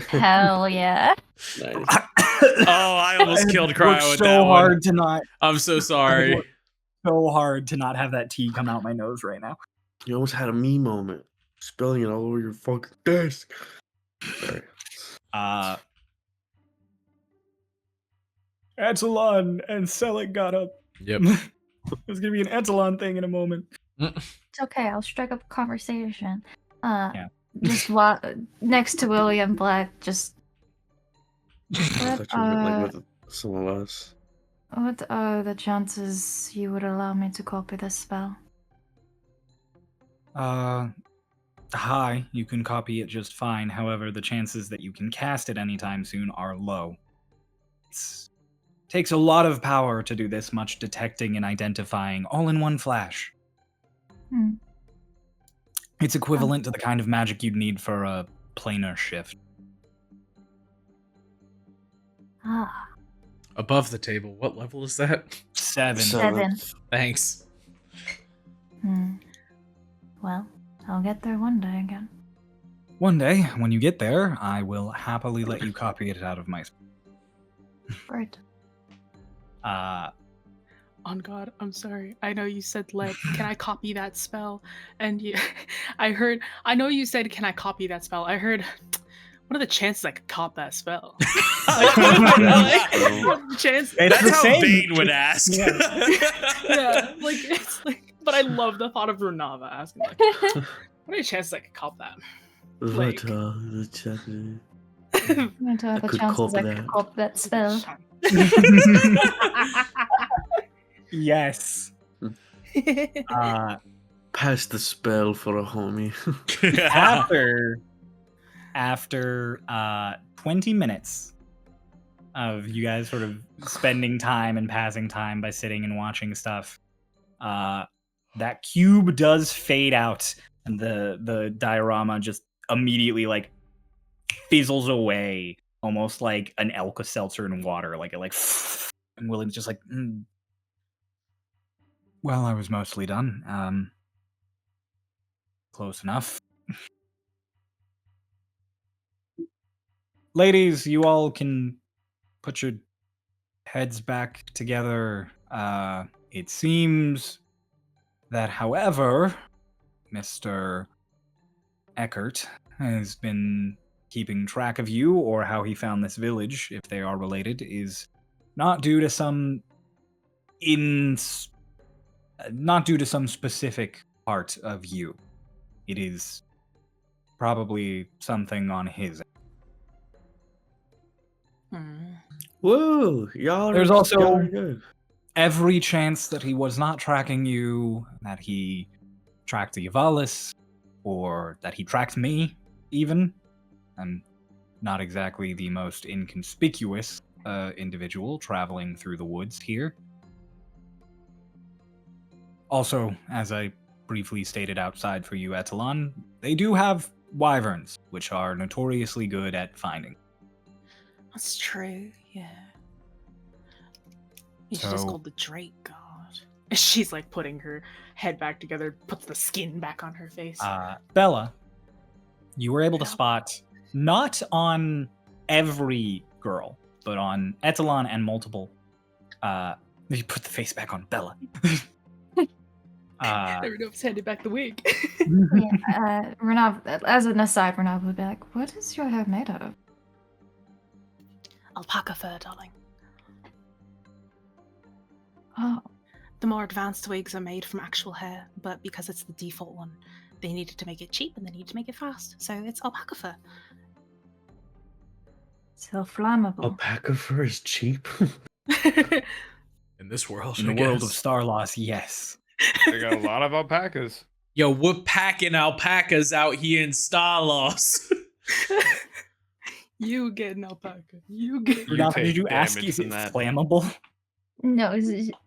Hell yeah. Nice. Oh, I almost killed Cryo with that hard one. to not. I'm so sorry. So hard to not have that tea come out my nose right now. You almost had a me moment. Spilling it all over your fucking desk. Sorry. Attalon and Selic got up. Yep. There's gonna be an Attalon thing in a moment. It's okay. I'll strike up a conversation. Yeah. Just next to William Black. Just I thought you meant like with some of us. what are the chances you would allow me to copy this spell? Hi, you can copy it just fine. However, the chances that you can cast it anytime soon are low. It takes a lot of power to do this much detecting and identifying all in one flash. Hmm. It's equivalent to the kind of magic you'd need for a planar shift. Ah, Above the table, what level is that? 7. Seven. Thanks. Well, I'll get there one day again. One day, when you get there, I will happily let you copy it out of my. Great. On God, I'm sorry. I know you said lead. Can I copy that spell? And you, I know you said, can I copy that spell? I heard, what are the chances I could cop that spell? What are the chances? It's That's the how same. Bane would ask. Yeah, it's like, but I love the thought of Rava asking, like, what are the chances I could cop that? Like- the chat. I'm going to have I a could chance cop I that. could cop that spell. Yes. Pass the spell for a homie. After 20 minutes of you guys sort of spending time and passing time by sitting and watching stuff, that cube does fade out, and the diorama just immediately like fizzles away, almost like an Alka-Seltzer in water. Like it like, and William's just like, well, I was mostly done. Close enough. Ladies, you all can put your heads back together. It seems that, however, Mr. Eckert has been keeping track of you, or how he found this village, if they are related, is not due to some not due to some specific part of you. It is probably something on his end. Whoa, y'all. There's y'all also are good. every chance that he was not tracking you, that he tracked the Yavalis, or that he tracked me, even. I'm not exactly the most inconspicuous individual traveling through the woods here. Also, as I briefly stated outside for you, Etalon, they do have wyverns, which are notoriously good at finding. That's true, yeah. You should just So- call the Drake God. She's like putting her head back together, puts the skin back on her face. Bella, you were able to Yeah. spot, not on every girl, but on Etalon and multiple. You put the face back on Bella. Never know if it's handed back the wig. Yeah, Renav, as an aside, Renav would be like, what is your hair made of? Alpaca fur, darling. Oh, The more advanced wigs are made from actual hair, but because it's the default one, they needed to make it cheap and they need to make it fast. So it's alpaca fur. so flammable. Alpaca fur is cheap. In this world, In the world of Starloss, yes. They got a lot of alpacas. Yo, we're packing alpacas out here in Starloss. You get an alpaca. You get. You Rudolph, take did you ask damage is from it that. flammable? No,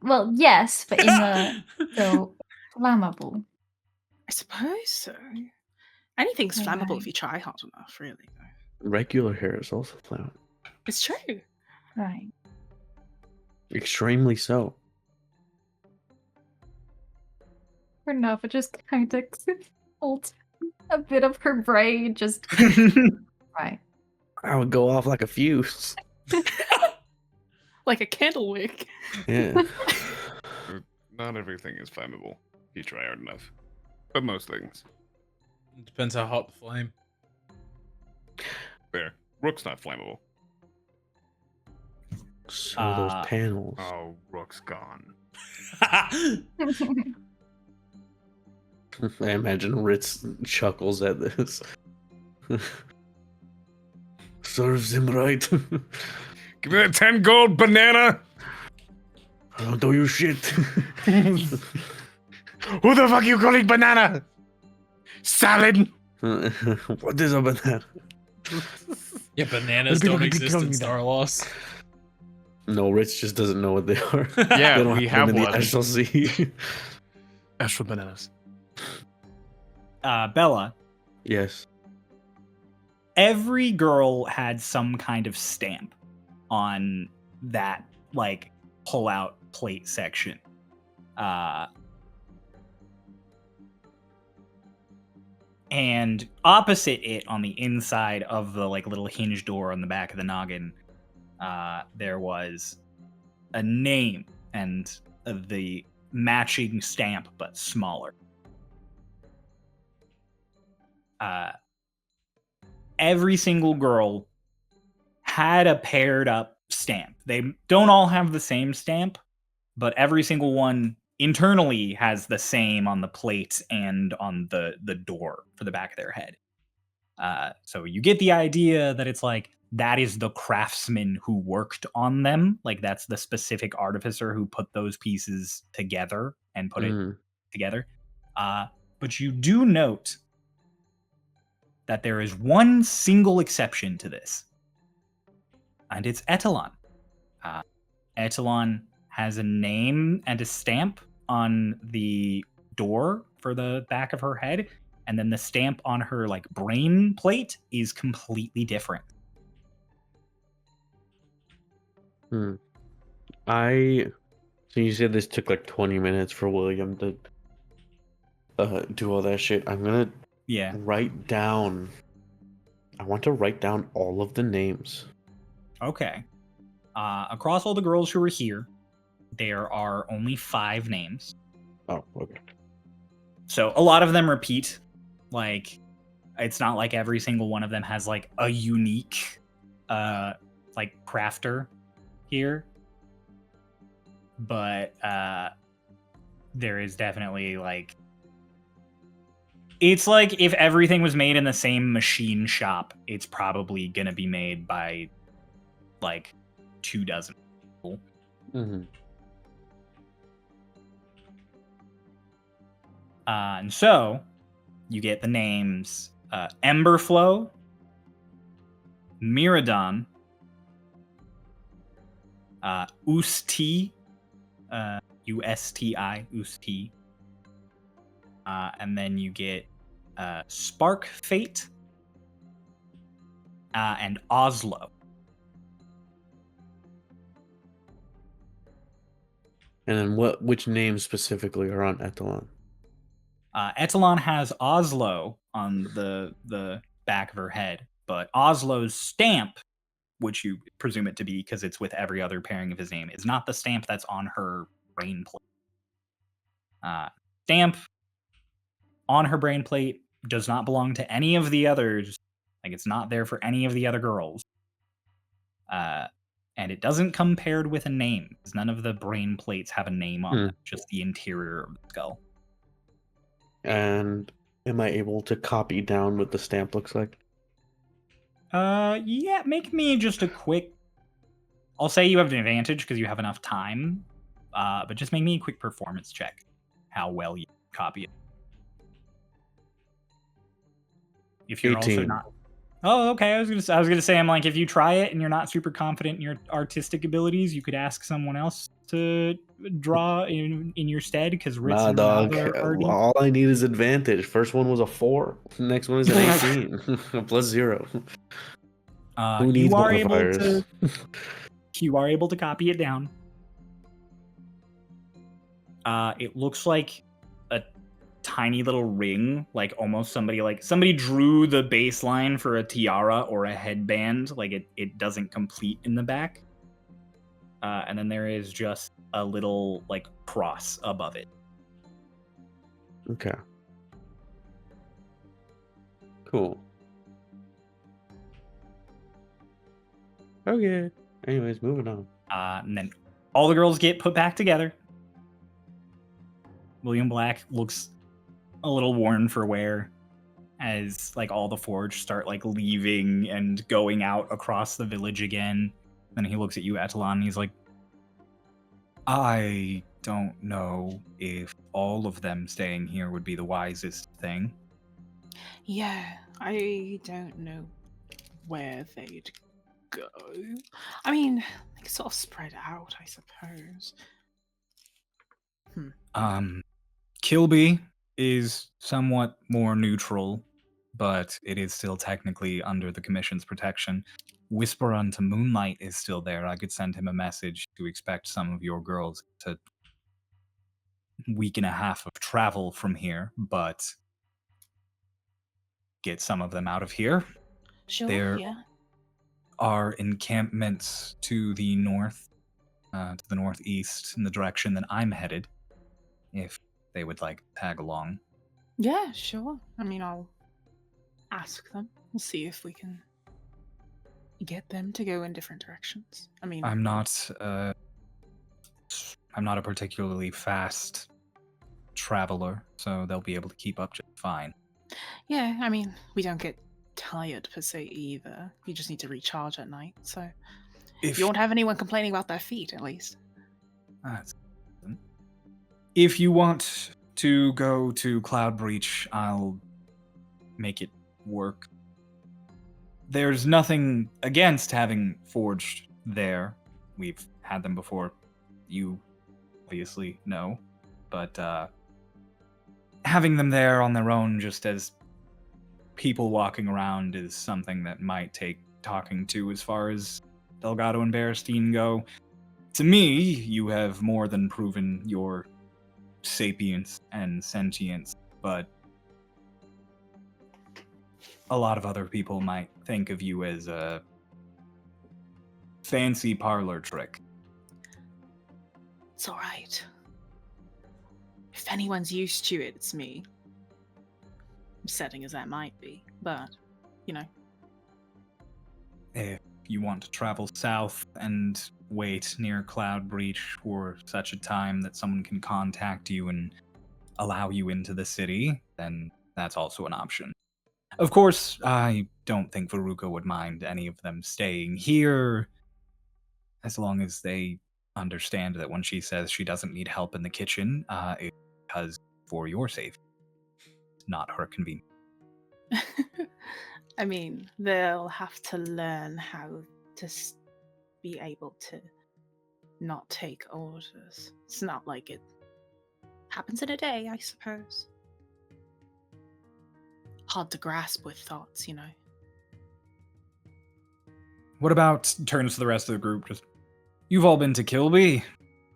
well, yes, but in the so flammable. I suppose so. Anything's flammable Right. if you try hard enough, really. Regular hair is also flammable. It's true. Right. Extremely so. Renav would just kind of hold a bit of her braid, just right. I would go off like a fuse. Like a candle wick. Yeah. Not everything is flammable if you try hard enough. But most things. Depends how hot the flame. There. Rook's not flammable. So those panels. Oh, Rook's gone. I imagine Ritz chuckles at this. Serves him right. Give me that 10 gold banana! I don't do you shit. Who the fuck you calling banana? Salad! What is a banana? Yeah, bananas don't exist in Starloss. No, Ritz just doesn't know what they are. Yeah, They don't we have have them in the one. Astral Sea. Astral bananas. Bella, Yes. every girl had some kind of stamp on that like pull out plate section. And opposite it on the inside of the like little hinge door on the back of the noggin, there was a name and the matching stamp, but smaller. Every single girl had a paired up stamp. They don't all have the same stamp, but every single one internally has the same on the plate and on the door for the back of their head. So you get the idea that it's like that is the craftsman who worked on them. Like that's the specific artificer who put those pieces together and put it together. But you do note that there is one single exception to this, and it's Etalon. Etalon has a name and a stamp on the door for the back of her head, and then the stamp on her like brain plate is completely different. So you said this took like 20 minutes for William to do all that shit. I'm gonna write down. I want to write down all of the names. Okay. Across all the girls who are here, there are only 5 names. Oh, okay. So a lot of them repeat. Like, it's not like every single one of them has like a unique, like crafter here. But there is definitely like, it's like if everything was made in the same machine shop, it's probably gonna be made by like 24 people. And so you get the names Emberflow, Miradon, Usti, USTI, Usti. And then you get Spark Fate and Oslo. And then which names specifically are on Etalon? Etalon has Oslo on the back of her head, but Oslo's stamp, which you presume it to be because it's with every other pairing of his name, is not the stamp that's on her brain plate. Stamp on her brain plate does not belong to any of the others. Like, it's not there for any of the other girls. And it doesn't come paired with a name, because none of the brain plates have a name on them, just the interior of the skull. And am I able to copy down what the stamp looks like? Yeah, make me just a quick... I'll say you have an advantage because you have enough time, but just make me a quick performance check. How well you copy it. If you're 18. also not... Oh, okay. I was gonna say, I'm like, if you try it and you're not super confident in your artistic abilities, you could ask someone else to draw in your stead, because Ritz and dog. Rava are already... All I need is advantage. First one was a 4. Next one is an 18. Plus 0. Who needs modifiers? You are able to copy it down. It looks like a tiny little ring, like almost somebody drew the baseline for a tiara or a headband. Like it doesn't complete in the back. And then there is just a little like cross above it. Okay. Cool. Okay. Anyways, moving on. And then all the girls get put back together. William Black looks a little worn for wear as like all the Forge start like leaving and going out across the village again. Then he looks at you, Etalon, and he's like, I don't know if all of them staying here would be the wisest thing. Yeah, I don't know where they'd go. I mean, like sort of spread out, I suppose. Kilby is somewhat more neutral but it is still technically under the Commission's protection. Whisper unto Moonlight is still there. I could send him a message to expect some of your girls to week and a half of travel from here, but get some of them out of here. Sure, There yeah. are encampments to the north, to the northeast, in the direction that I'm headed, if they would like to tag along. Yeah, sure. I mean, I'll ask them. We'll see if we can get them to go in different directions. I mean, I'm not a particularly fast traveler, so they'll be able to keep up just fine. yeah, I mean, we don't get tired per se either. You just need to recharge at night, so If you won't have anyone complaining about their feet, at least. That's- If you want to go to Cloud Breach, I'll make it work. There's nothing against having forged there. We've had them before. You obviously know. But having them there on their own just as people walking around is something that might take talking to as far as Delgado and Berestein go. To me, you have more than proven your sapience and sentience, but a lot of other people might think of you as a fancy parlor trick. It's alright. If anyone's used to it, it's me. Upsetting as that might be, but, you know. If you want to travel south and wait near Cloud Breach for such a time that someone can contact you and allow you into the city, then that's also an option. Of course, I don't think Veruca would mind any of them staying here, as long as they understand that when she says she doesn't need help in the kitchen, it's because for your safety, not her convenience. I mean, they'll have to learn how to be able to not take orders. It's not like it happens in a day, I suppose. Hard to grasp with thoughts, you know. What about, turns to the rest of the group, just, you've all been to Kilby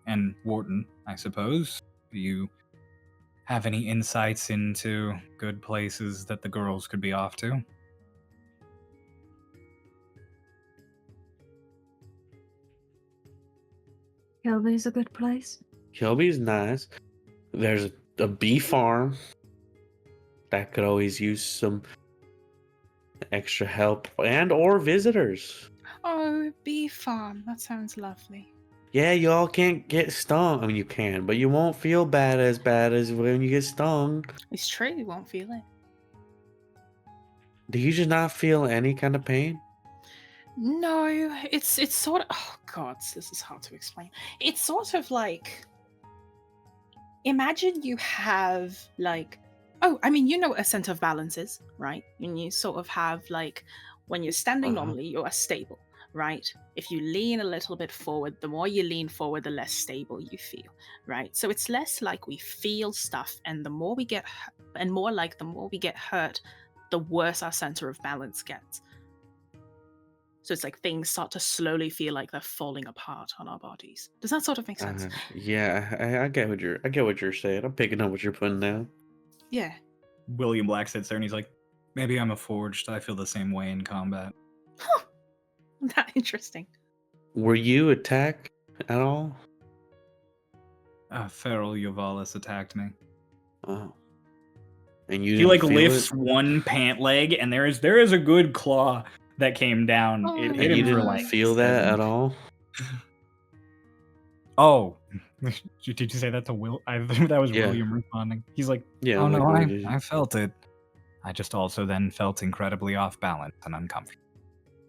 and Wharton, I suppose. Do you have any insights into good places that the girls could be off to? Kilby's a good place. Kilby's nice. There's a bee farm that could always use some extra help and or visitors. Oh, bee farm. That sounds lovely. Yeah, y'all can't get stung. I mean, you can, but you won't feel bad as when you get stung. It's true, you won't feel it. Do you just not feel any kind of pain? No, it's sort of, oh god, this is hard to explain. It's sort of like, imagine you have like, oh, I mean, you know what a center of balance is, right? And you sort of have like, when you're standing normally, you are stable, right? If you lean a little bit forward, the more you lean forward, the less stable you feel, right? So it's less like we feel stuff, and the more we get, and more like the more we get hurt, the worse our center of balance gets. So it's like things start to slowly feel like they're falling apart on our bodies. Does that sort of make sense? Yeah, I get what you're saying. I'm picking up what you're putting down. Yeah. William Black sits there and he's like, maybe I'm a forged. I feel the same way in combat. Huh. That interesting. Were you attacked at all? Feral Yovalis attacked me. Oh. And you He didn't like feel lifts it? one pant leg, and there is a good claw that came down. Oh, It And hit you him for didn't like feel that 7. at all? Oh, did you say that to Will? That was Yeah. William responding. He's like, Yeah. oh no, like, what I felt it. I just also then felt incredibly off balance and uncomfortable.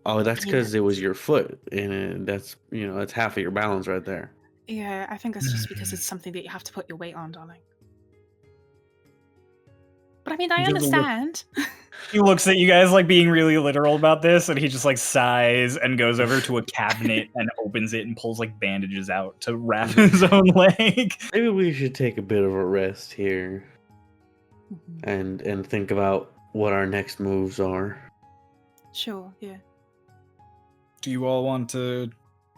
Oh, that's Yeah. because it was your foot, and that's that's half of your balance right there. Yeah, I think that's just because it's something that you have to put your weight on, darling. But I mean, I He gives a look. understand. He looks at you guys like being really literal about this, and he just like sighs and goes over to a cabinet and opens it and pulls like bandages out to wrap his own leg. Maybe we should take a bit of a rest here and think about what our next moves are. Sure, yeah. Do you all want to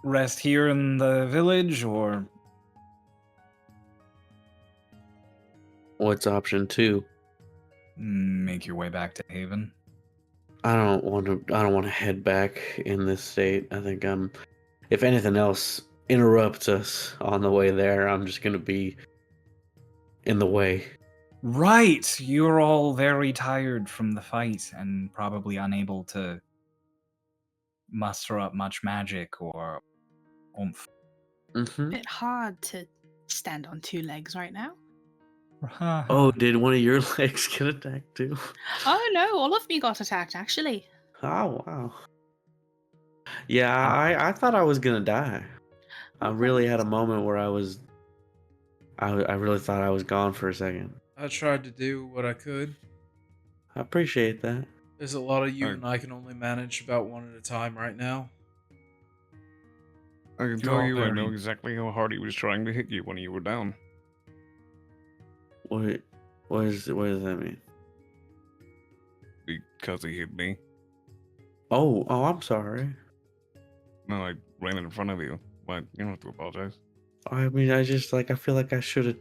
rest here in the village, or What's option 2? make your way back to Haven? I don't want to head back in this state. I think if anything else interrupts us on the way there, I'm just gonna be in the way. Right, you're all very tired from the fight and probably unable to muster up much magic or oomph. Mm-hmm. Bit hard to stand on 2 legs right now. Oh, did one of your legs get attacked too? Oh no, all of me got attacked actually. Oh wow. Yeah, I thought I was gonna die. I really had a moment where I really thought I was gone for a second. I tried to do what I could. I appreciate that. There's a lot of you, and I can only manage about one at a time right now. I can You're tell all you, I know very- exactly how hard he was trying to hit you when you were down. What does that mean? Because he hit me. Oh, I'm sorry. No, I ran in front of you. But you don't have to apologize. I mean, I feel like I should have,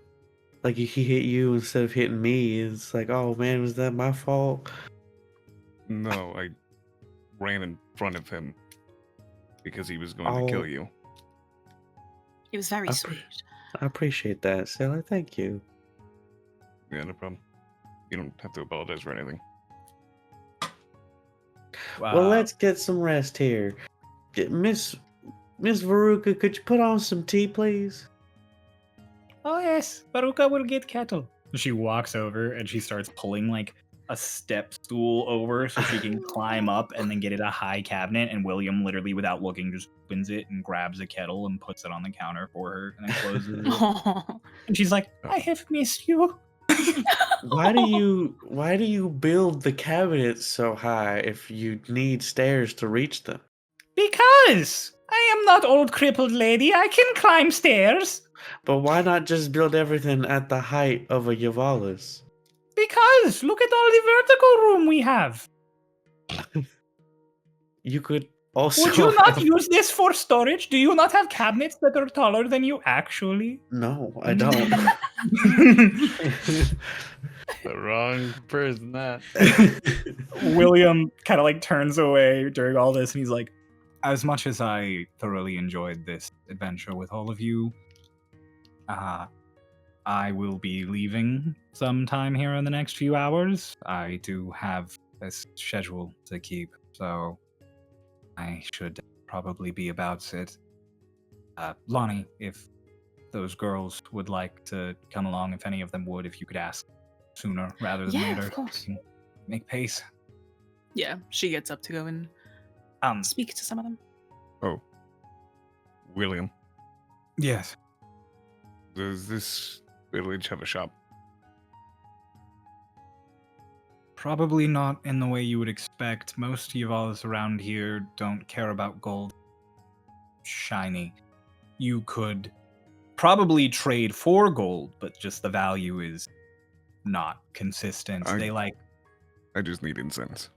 like, he hit you instead of hitting me. It's like, oh man, was that my fault? No, I ran in front of him because he was going to kill you. It was very I sweet. I appreciate that, Sally. Thank you. Yeah, no problem. You don't have to apologize for anything. Well, let's get some rest here. Miss Veruca, could you put on some tea, please? Oh yes, Baruka will get kettle. She walks over and she starts pulling like a step stool over so she can climb up and then get it a high cabinet. And William, literally without looking, just opens it and grabs a kettle and puts it on the counter for her and then closes it. Aw. And she's like, "I have missed you." Why do you build the cabinets so high if you need stairs to reach them? Because I am not old crippled lady. I can climb stairs. But why not just build everything at the height of a Yavalis? Because look at all the vertical room we have. You could also. Would you not have- use this for storage? Do you not have cabinets that are taller than you actually? No, I don't. The wrong person, that. William kind of like turns away during all this and he's like, as much as I thoroughly enjoyed this adventure with all of you, I will be leaving sometime here in the next few hours. I do have a schedule to keep, so I should probably be about it. Lonnie, if those girls would like to come along, if any of them would, if you could ask sooner rather than Yeah, later. of course. we can Make pace. Yeah, she gets up to go and speak to some of them. Oh. William, Yes. does this village have a shop? Probably not in the way you would expect. Most Yavalis around here don't care about gold. Shiny. You could probably trade for gold, but just the value is not consistent. I- They like I just need incense.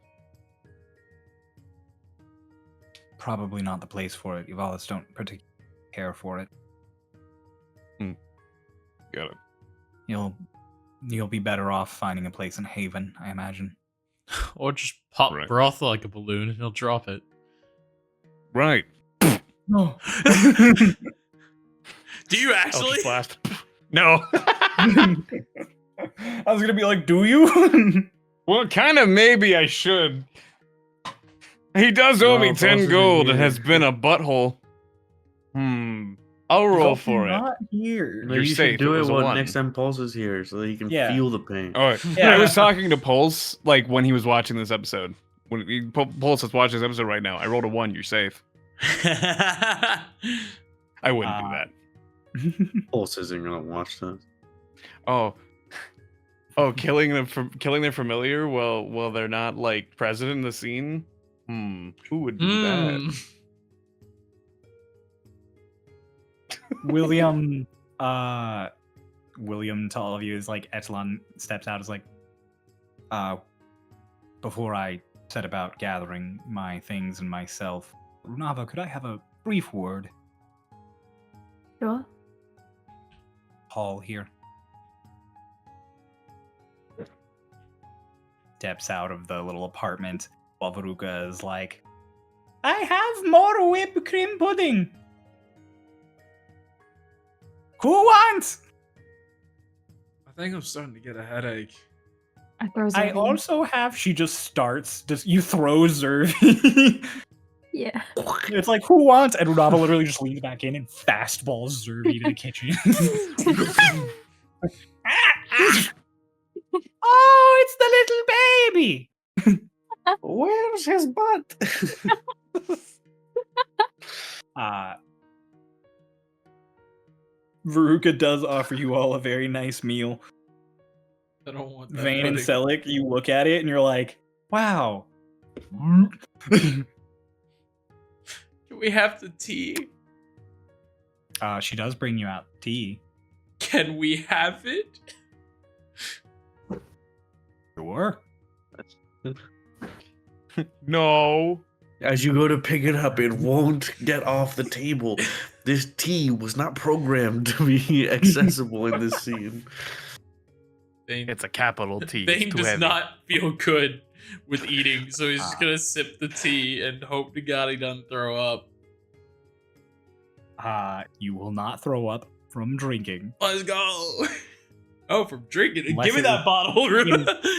probably not the place for it. Yavalis don't particularly care for it. Got it. You'll be better off finding a place in Haven, I imagine. Or just pop Right. broth like a balloon and he'll drop it. Right. No. Do you Eldritch actually? Blast. No. I was gonna be like, do you? Well, kind of maybe I should. He does owe me No, 10 Paul's gold isn't and here. has been a butthole. I'll roll for it. Not here. No, You're you safe, should do it it was a when one. next time Pulse is here so that you can Yeah. feel the pain. Alright. Yeah. I was talking to Pulse, like, when he was watching this episode. When Pulse is watching this episode right now. I rolled a 1, you're safe. I wouldn't do that. Pulse isn't gonna watch this. Oh, killing their familiar while they're not like present in the scene. Who would do that? William, William to all of you is like Echelon steps out is like, before I set about gathering my things and myself, Runava, could I have a brief word? Sure. Paul here. Steps out of the little apartment while Veruca is like, I have more whipped cream pudding. Who wants? I think I'm starting to get a headache. I throw I Zervi. also have. She just starts. You throw Zervi. Yeah. It's like, who wants? And Runava literally just leans back in and fastballs Zervi to the kitchen. Oh, it's the little baby. Where's his butt? Veruca does offer you all a very nice meal. I don't want that Vane and pudding. Selic, you look at it and you're like, wow. Can we have the tea? She does bring you out tea. Can we have it? Sure. No. As you go to pick it up, it won't get off the table. This tea was not programmed to be accessible in this scene. Vane, It's a capital T. Vane It's too does heavy. not feel good with eating, so he's just gonna sip the tea and hope to God he doesn't throw up. You will not throw up from drinking. Let's go. Oh, from drinking. Unless Give me it that was- bottle.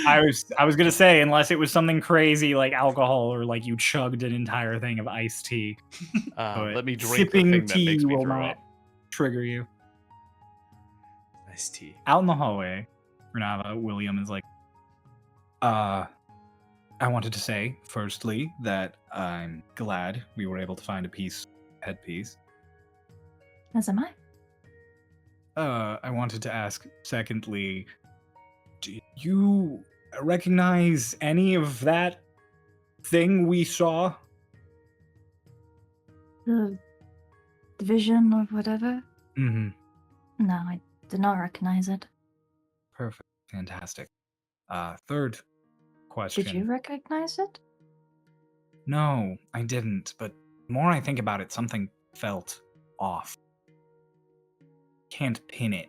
I was gonna say, unless it was something crazy like alcohol or like you chugged an entire thing of iced tea. But Let me drink sipping the thing that tea makes me will throw not up. trigger you. Nice tea. Out in the hallway, Renava, William is like, I wanted to say, firstly, that I'm glad we were able to find a headpiece. As am I. I wanted to ask, secondly, do you recognize any of that thing we saw? The division or whatever? Mm-hmm. No, I did not recognize it. Perfect. Fantastic. Third question. Did you recognize it? No, I didn't, but the more I think about it, something felt off. Can't pin it.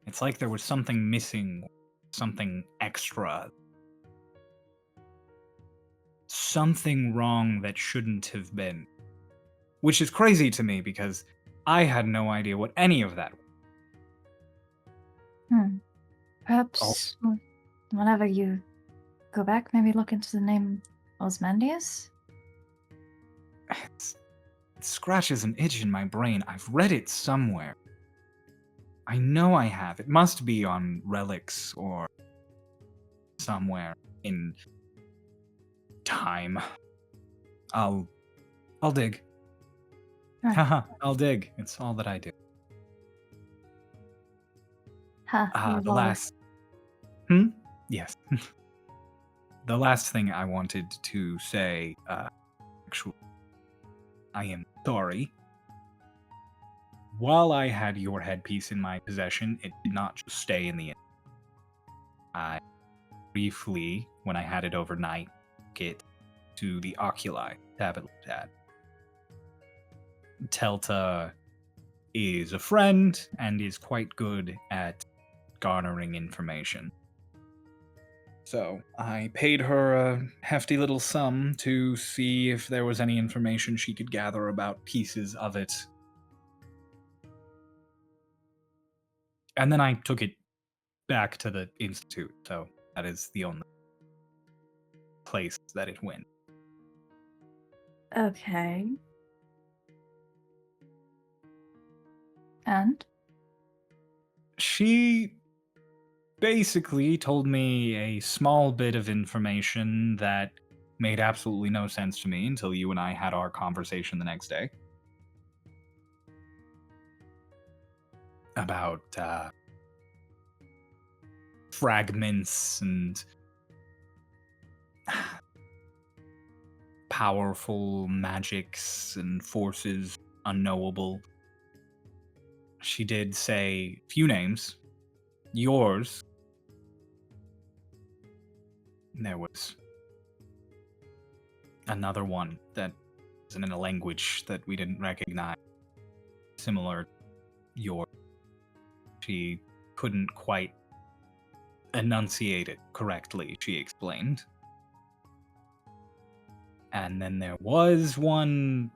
It's like there was something missing, something extra. Something wrong that shouldn't have been. Which is crazy to me because I had no idea what any of that was. Perhaps whenever you go back, maybe look into the name Osmandius? It scratches an itch in my brain. I've read it somewhere. I know I have. It must be on relics or somewhere in time. I'll dig. Right. Haha, I'll dig. It's all that I do. Ha, The last. Yes. The last thing I wanted to say, actually, I am sorry. While I had your headpiece in my possession, it did not just stay in the inn. I briefly, when I had it overnight, took it to the oculi tab it looked at. Telta is a friend and is quite good at garnering information. So I paid her a hefty little sum to see if there was any information she could gather about pieces of it. And then I took it back to the Institute, so that is the only place that it went. Okay. And? She basically told me a small bit of information that made absolutely no sense to me until you and I had our conversation the next day. About fragments and powerful magics and forces unknowable. She did say a few names. Yours there was another one that was in a language that we didn't recognize, similar to yours. She couldn't quite enunciate it correctly, she explained. And then there was one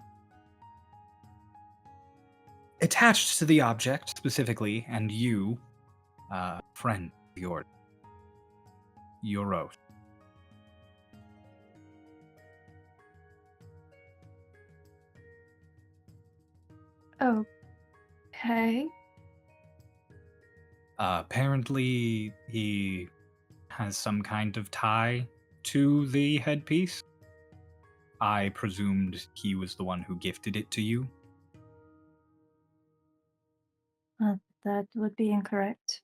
attached to the object, specifically, and you, friend of yours, Euros. Okay. Apparently, he has some kind of tie to the headpiece. I presumed he was the one who gifted it to you. That would be incorrect.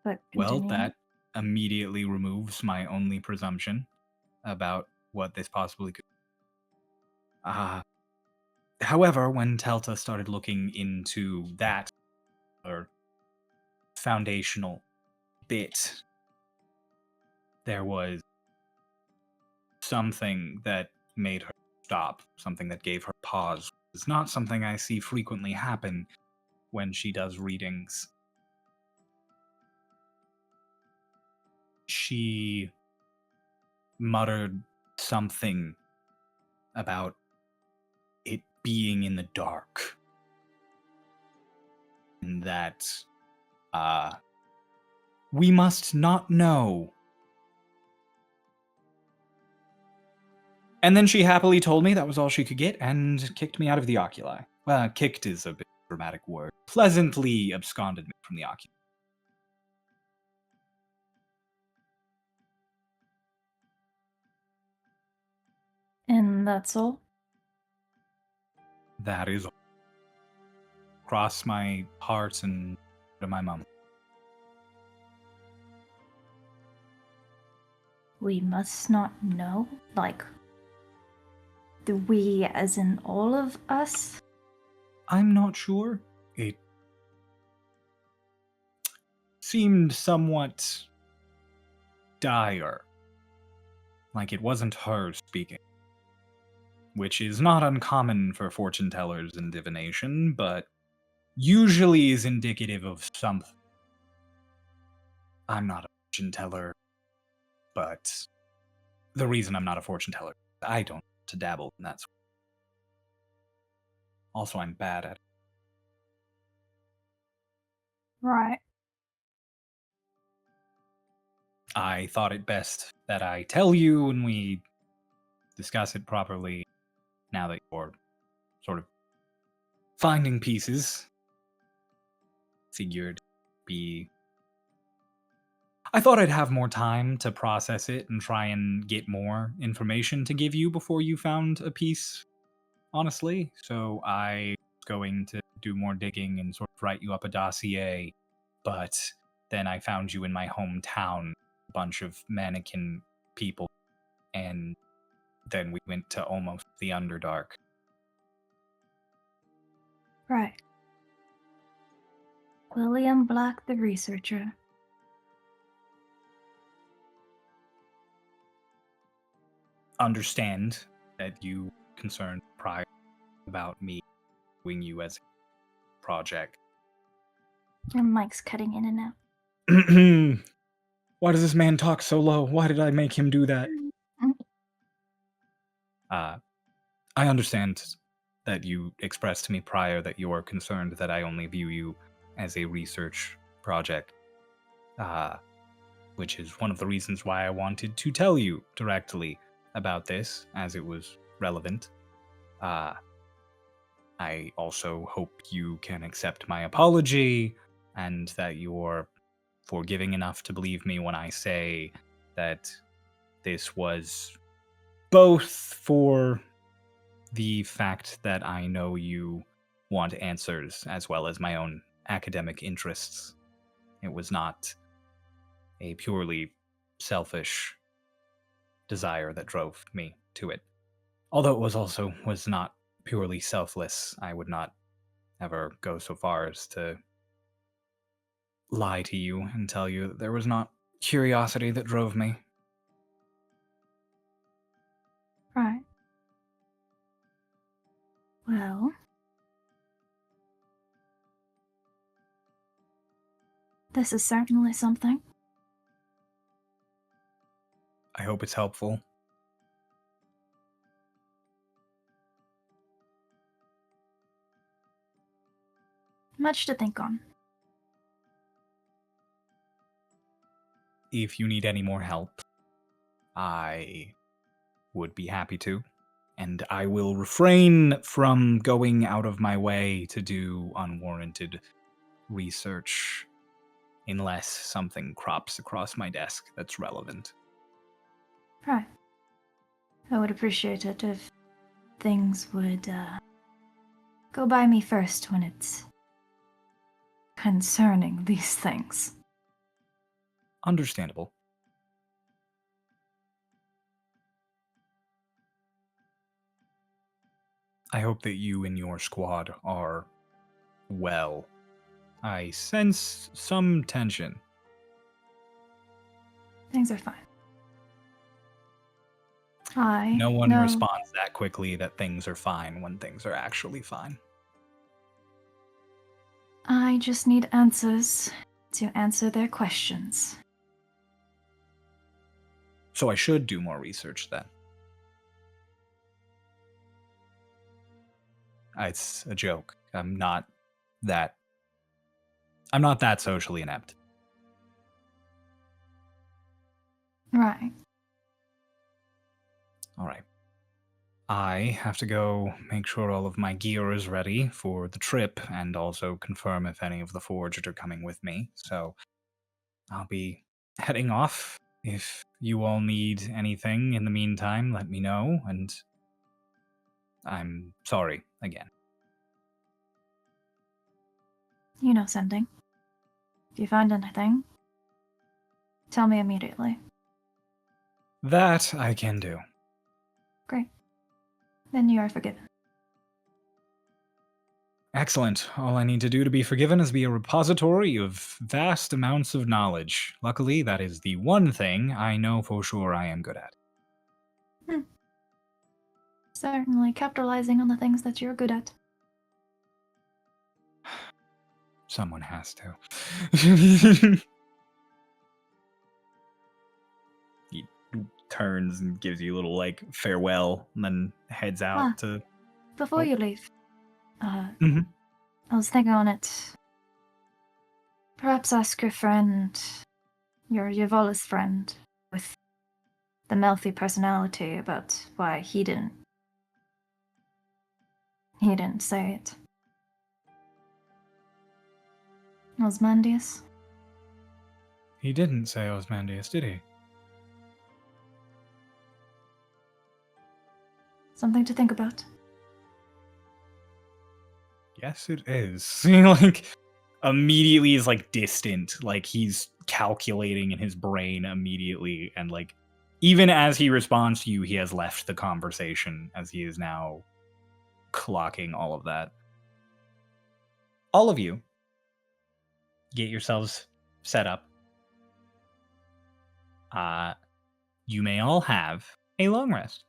But Well, continue. that immediately removes my only presumption about what this possibly could. However, when Telta started looking into that, or foundational bit, there was something that made her stop, something that gave her pause. It's not something I see frequently happen when she does readings. She muttered something about it being in the dark. And that, we must not know. And then she happily told me that was all she could get and kicked me out of the oculi. Well, kicked is a bit dramatic word. Pleasantly absconded me from the oculi. And that's all? That is all. Cross my heart and to my mum. We must not know? Like, the we as in all of us? I'm not sure. It seemed somewhat dire. Like it wasn't her speaking. Which is not uncommon for fortune tellers and divination, but usually is indicative of something. I'm not a fortune teller, but the reason I'm not a fortune teller, I don't want to dabble in that sort. Also, I'm bad at it. Right. I thought it best that I tell you and we discuss it properly now that you're sort of finding pieces. Figured be... I thought I'd have more time to process it and try and get more information to give you before you found a piece, honestly. So I was going to do more digging and sort of write you up a dossier, but then I found you in my hometown, a bunch of mannequin people, and then we went to almost the Underdark. Right. William Black, the researcher. Understand that you concerned prior about me doing you as a project. Your mic's cutting in and out. Why does this man talk so low? Why did I make him do that? I understand that you expressed to me prior that you are concerned that I only view you as a research project, which is one of the reasons why I wanted to tell you directly about this, as it was relevant. I also hope you can accept my apology, and that you're forgiving enough to believe me when I say that this was both for the fact that I know you want answers as well as my own academic interests. It was not a purely selfish desire that drove me to it. Although it was not purely selfless. I would not ever go so far as to lie to you and tell you that there was not curiosity that drove me. Well, this is certainly something. I hope it's helpful. Much to think on. If you need any more help, I would be happy to. And I will refrain from going out of my way to do unwarranted research unless something crops across my desk that's relevant. Right. I would appreciate it if things would go by me first when it's concerning these things. Understandable. I hope that you and your squad are well. I sense some tension. Things are fine. No one know- responds that quickly that things are fine when things are actually fine. I just need answers to answer their questions. So I should do more research then. It's a joke. I'm not that socially inept. Right. All right. I have to go make sure all of my gear is ready for the trip and also confirm if any of the forged are coming with me. So I'll be heading off. If you all need anything in the meantime, let me know. And I'm sorry again. You know sending. If you find anything, tell me immediately. That I can do. Great. Then you are forgiven. Excellent. All I need to do to be forgiven is be a repository of vast amounts of knowledge. Luckily, that is the one thing I know for sure I am good at. Certainly capitalizing on the things that you're good at. Someone has to. He turns and gives you a little, farewell, and then heads out to... Before you leave, Mhm. I was thinking on it. Perhaps ask your friend, your Yavola's friend, with the Melfi personality about why he didn't say it. Osmandius? He didn't say Osmandius, did he? Something to think about. Yes, it is. Immediately is, distant. He's calculating in his brain immediately. And, even as he responds to you, he has left the conversation as he is now clocking all of that. All of you, get yourselves set up. You may all have a long rest.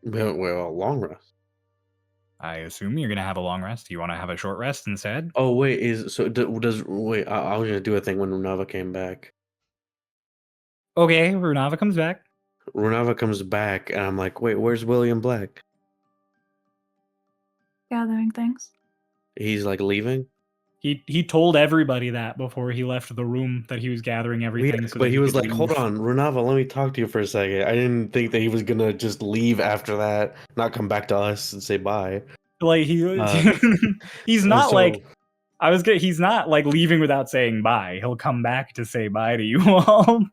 Well, long rest. I assume you're going to have a long rest. Do you want to have a short rest instead? Oh wait, wait? I was gonna do a thing when Runava came back. Okay, Runava comes back. Runava comes back, and I'm like, wait, where's William Black? Gathering things. He's leaving. He told everybody that before he left the room that he was gathering everything. Yeah, So but that he was could like, hold leave. on, Runava, let me talk to you for a second. I didn't think that he was gonna just leave after that, not come back to us and say bye. He's not so, he's not leaving without saying bye. He'll come back to say bye to you all.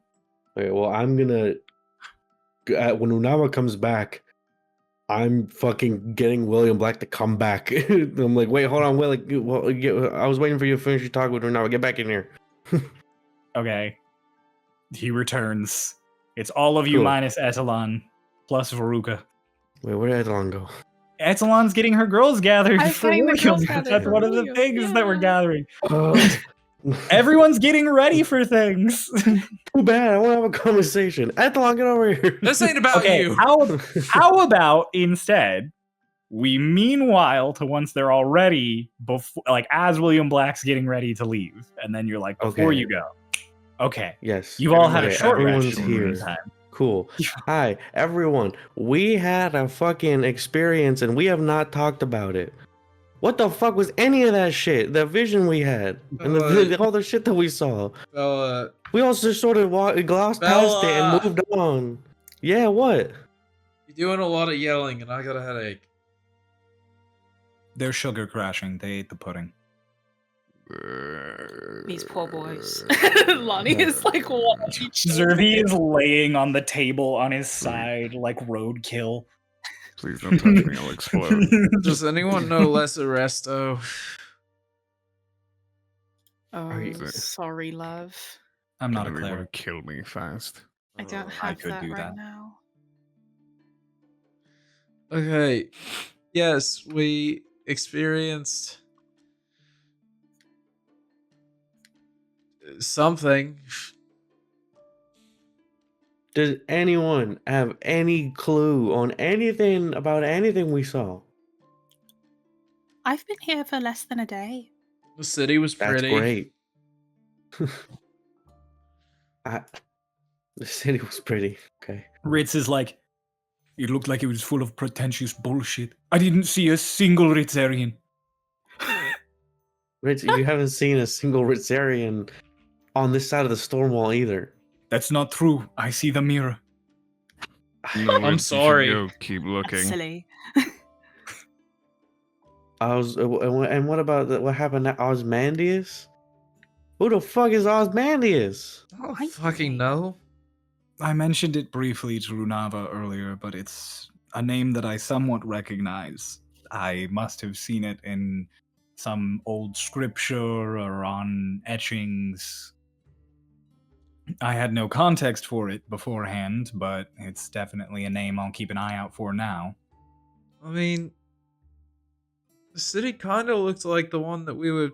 Okay, well, I'm gonna when Runava comes back, I'm fucking getting William Black to come back. I'm like, wait, hold on, Will. I was waiting for you to finish your talk with Runava. Get back in here. Okay. He returns. It's all of you Cool. minus Etalon plus Veruca. Wait, where did Etalon go? Etalon's getting her girls gathered I was for getting the William. girls gathered That's for one of the William, things that we're yeah. gathering. Everyone's getting ready for things. Too bad. I want to have a conversation. Etalon, get over here. This ain't about Okay, you. how about instead we meanwhile to once they're all ready, before, like as William Black's getting ready to leave, and then you're like, before Okay. you go, okay, Yes. you've all had a Okay, short rest everyone's in the here. meantime. Cool. Hi, everyone. We had a fucking experience and we have not talked about it. What the fuck was any of that shit? The vision we had and all the shit that we saw. Bella, We also sort of glossed past it and Bella! moved on. Yeah, what? you're doing a lot of yelling, and I got a headache. They're sugar crashing. They ate the pudding. These poor boys. Lonnie is like watching. Zervi is laying on the table on his side like roadkill. Please don't touch me, I'll explode. Does anyone know Les Arresto? Oh, sorry, love. I'm not a Can anyone cleric. kill me fast? I don't I have could that do right that. now. Okay. Yes, we experienced something. Does anyone have any clue on anything about anything we saw? I've been here for less than a day. The city was That's pretty. great. The city was pretty. Okay. Ritz is like, it looked like it was full of pretentious bullshit. I didn't see a single Ritzarian. Ritz, you haven't seen a single Ritzarian on this side of the storm wall either. That's not true. I see the mirror. No, I'm you should sorry. go. Keep That's looking. silly. And what about what happened to Osmandius? Who the fuck is Osmandius? I don't fucking know. I mentioned it briefly to Runava earlier, but it's a name that I somewhat recognize. I must have seen it in some old scripture or on etchings. I had no context for it beforehand, but it's definitely a name I'll keep an eye out for now. I mean, the city kind of looked like the one that we were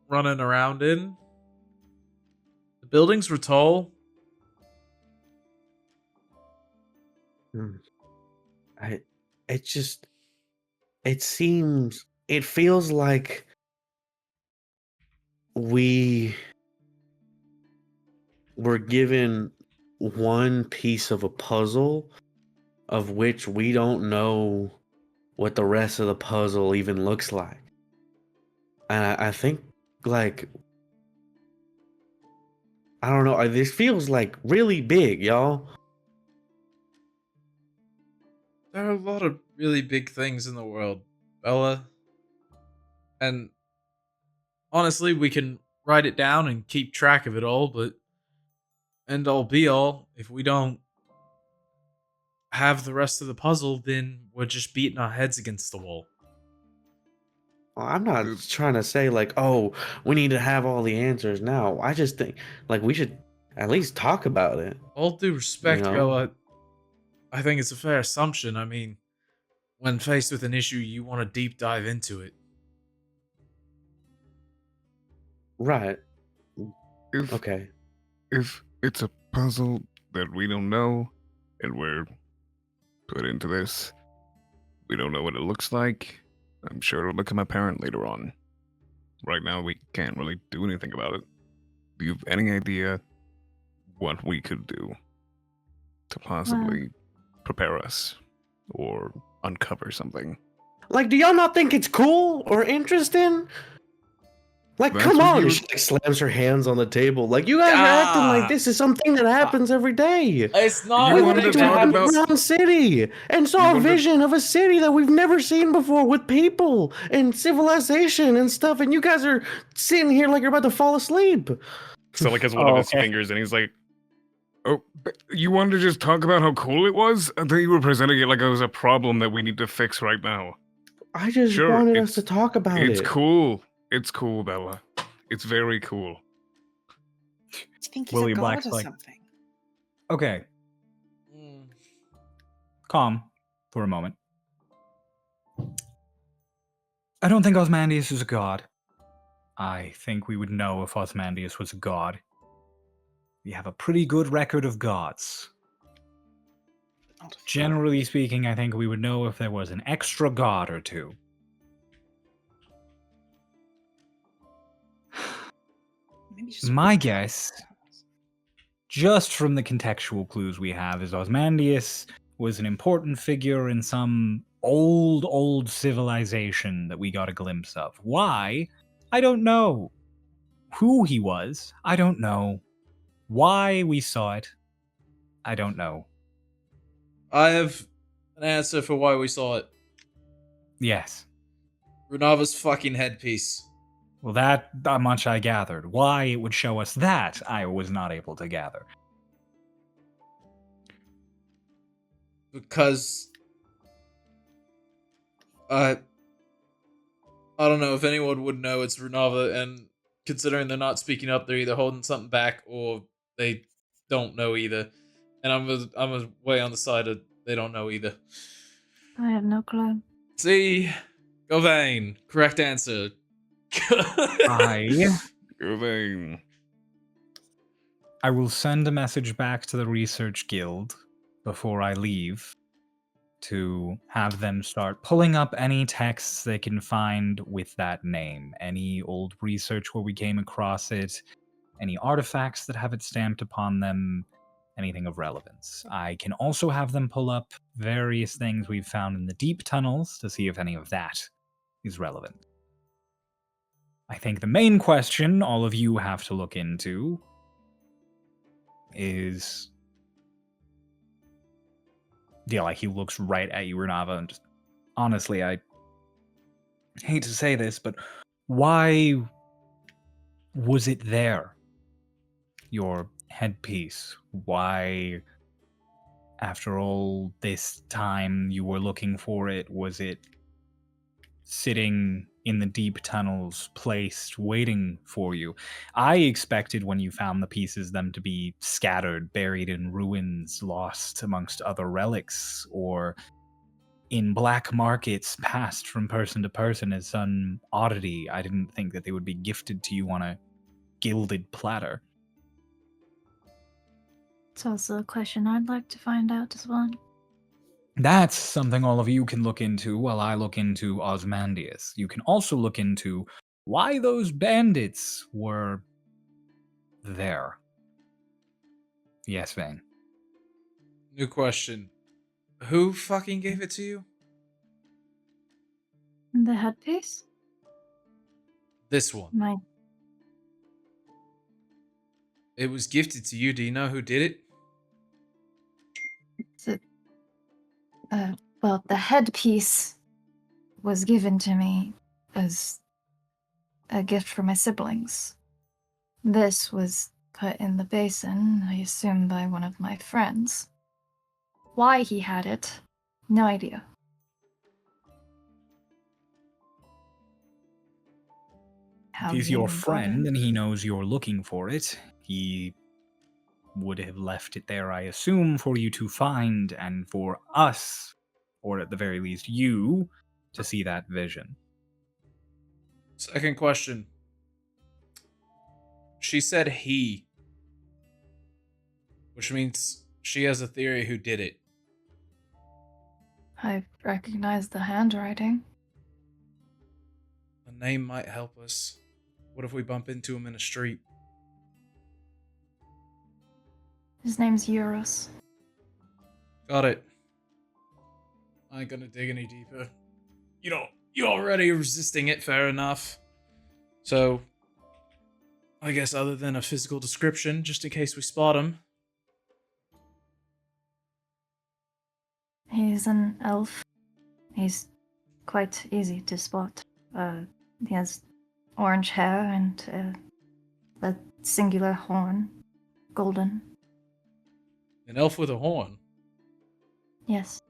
running around in. The buildings were tall. It feels like we were given one piece of a puzzle of which we don't know what the rest of the puzzle even looks like. And I think, like, I don't know, this feels like really big, y'all. There are a lot of really big things in the world, Bella. And honestly, we can write it down and keep track of it all, but end all be all, if we don't have the rest of the puzzle, then we're just beating our heads against the wall. Well, I'm not trying to say, like, oh, we need to have all the answers now. I just think, like, we should at least talk about it. All due respect, You know? Bella, I think it's a fair assumption. I mean, when faced with an issue, you want to deep dive into it. Right. If, Okay. if it's a puzzle that we don't know, and we're put into this, we don't know what it looks like, I'm sure it'll become apparent later on. Right now, we can't really do anything about it. Do you have any idea what we could do to possibly prepare us or uncover something? Like, do y'all not think it's cool or interesting? Like, That's come what on. you- She like, slams her hands on the table. Like, you guys are acting like this is something that happens every day. It's not You We wanted went to to talk an about- underground city and saw a wanted- vision of a city that we've never seen before with people and civilization and stuff. And you guys are sitting here like you're about to fall asleep. So like has one of his fingers, and he's like, "Oh, but you wanted to just talk about how cool it was? I thought you were presenting it like it was a problem that we need to fix right now." I just Sure, wanted us it's- to talk about It's it. cool. It's cool, Bella. It's very cool. I think he's William a god Black's or like- something. Okay, Mm. calm for a moment. I don't think Osmandius is a god. I think we would know if Osmandius was a god. We have a pretty good record of gods. Not a Generally speaking, I think we would know if there was an extra god or two. Maybe just My guess, just from the contextual clues we have, is Osmandius was an important figure in some old civilization that we got a glimpse of. Why? I don't know. Who he was? I don't know. Why we saw it? I don't know. I have an answer for why we saw it. Yes. Runava's fucking headpiece. Well, that much I gathered. Why it would show us that, I was not able to gather. Because I don't know if anyone would know it's Runava, and considering they're not speaking up, they're either holding something back or they don't know either. And I'm way on the side of they don't know either. I have no clue. See, Govain, correct answer. I Irving. will send a message back to the Research Guild before I leave to have them start pulling up any texts they can find with that name. Any old research where we came across it, any artifacts that have it stamped upon them, anything of relevance. I can also have them pull up various things we've found in the deep tunnels to see if any of that is relevant. I think the main question all of you have to look into is... Yeah, like he looks right at you, Renava, and just... Honestly, I hate to say this, but why was it there? Your headpiece. Why, after all this time you were looking for it, was it sitting in the deep tunnels, placed, waiting for you? I expected when you found the pieces them to be scattered, buried in ruins, lost amongst other relics, or in black markets passed from person to person as some oddity. I didn't think that they would be gifted to you on a gilded platter. It's also a question I'd like to find out as well. That's something all of you can look into while I look into Osmandius. You can also look into why those bandits were there. Yes, Vane. New question. Who fucking gave it to you? The headpiece? This one. My It was gifted to you. Do you know who did it? well, the headpiece was given to me as a gift for my siblings. This was put in the basin, I assume by one of my friends. Why he had it, no idea. How If he's he your even got friend it. and he knows you're looking for it, he would have left it there, I assume, for you to find and for us, or at the very least you, to see that vision. Second question. She said he, which means she has a theory who did it. I recognize the handwriting. A name might help us. What if we bump into him in a street? His name's Eurus. Got it. I ain't gonna dig any deeper. You're already resisting it, fair enough. So, I guess other than a physical description, just in case we spot him. He's an elf. He's quite easy to spot. He has orange hair and a singular horn, golden. An elf with a horn. Yes,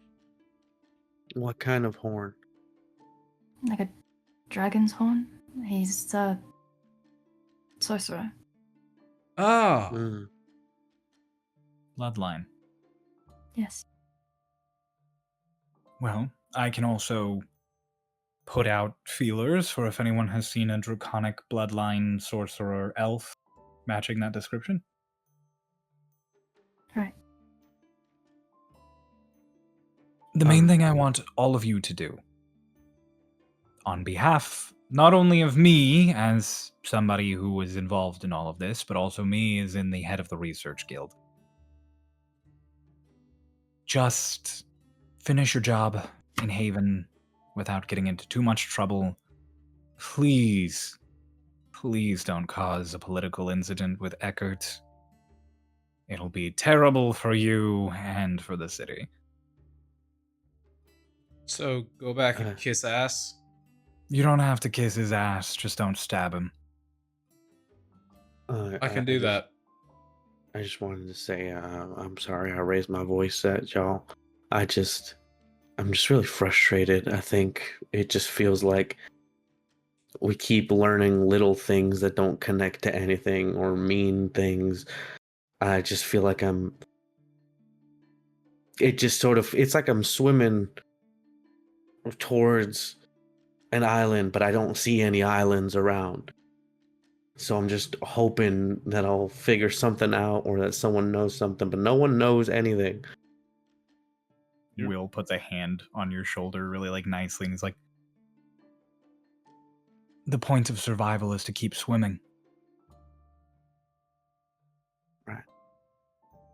What kind of horn? like a dragon's horn. He's a sorcerer. Ah! Mm. Bloodline. Yes. Well, I can also put out feelers for if anyone has seen a draconic bloodline sorcerer elf matching that description. Right. The main thing I want all of you to do, on behalf not only of me as somebody who was involved in all of this, but also me as in the head of the research guild, just finish your job in Haven without getting into too much trouble. Please, please don't cause a political incident with Eckert. It'll be terrible for you and for the city. So go back and kiss ass. You don't have to kiss his ass, just don't stab him. I can do that. I just wanted to say, I'm sorry I raised my voice at y'all. I'm just really frustrated. I think it just feels like we keep learning little things that don't connect to anything or mean things. I just feel like it's like I'm swimming towards an island, but I don't see any islands around. So I'm just hoping that I'll figure something out or that someone knows something, but no one knows anything. Will puts a hand on your shoulder really nicely and he's like, the point of survival is to keep swimming. Right.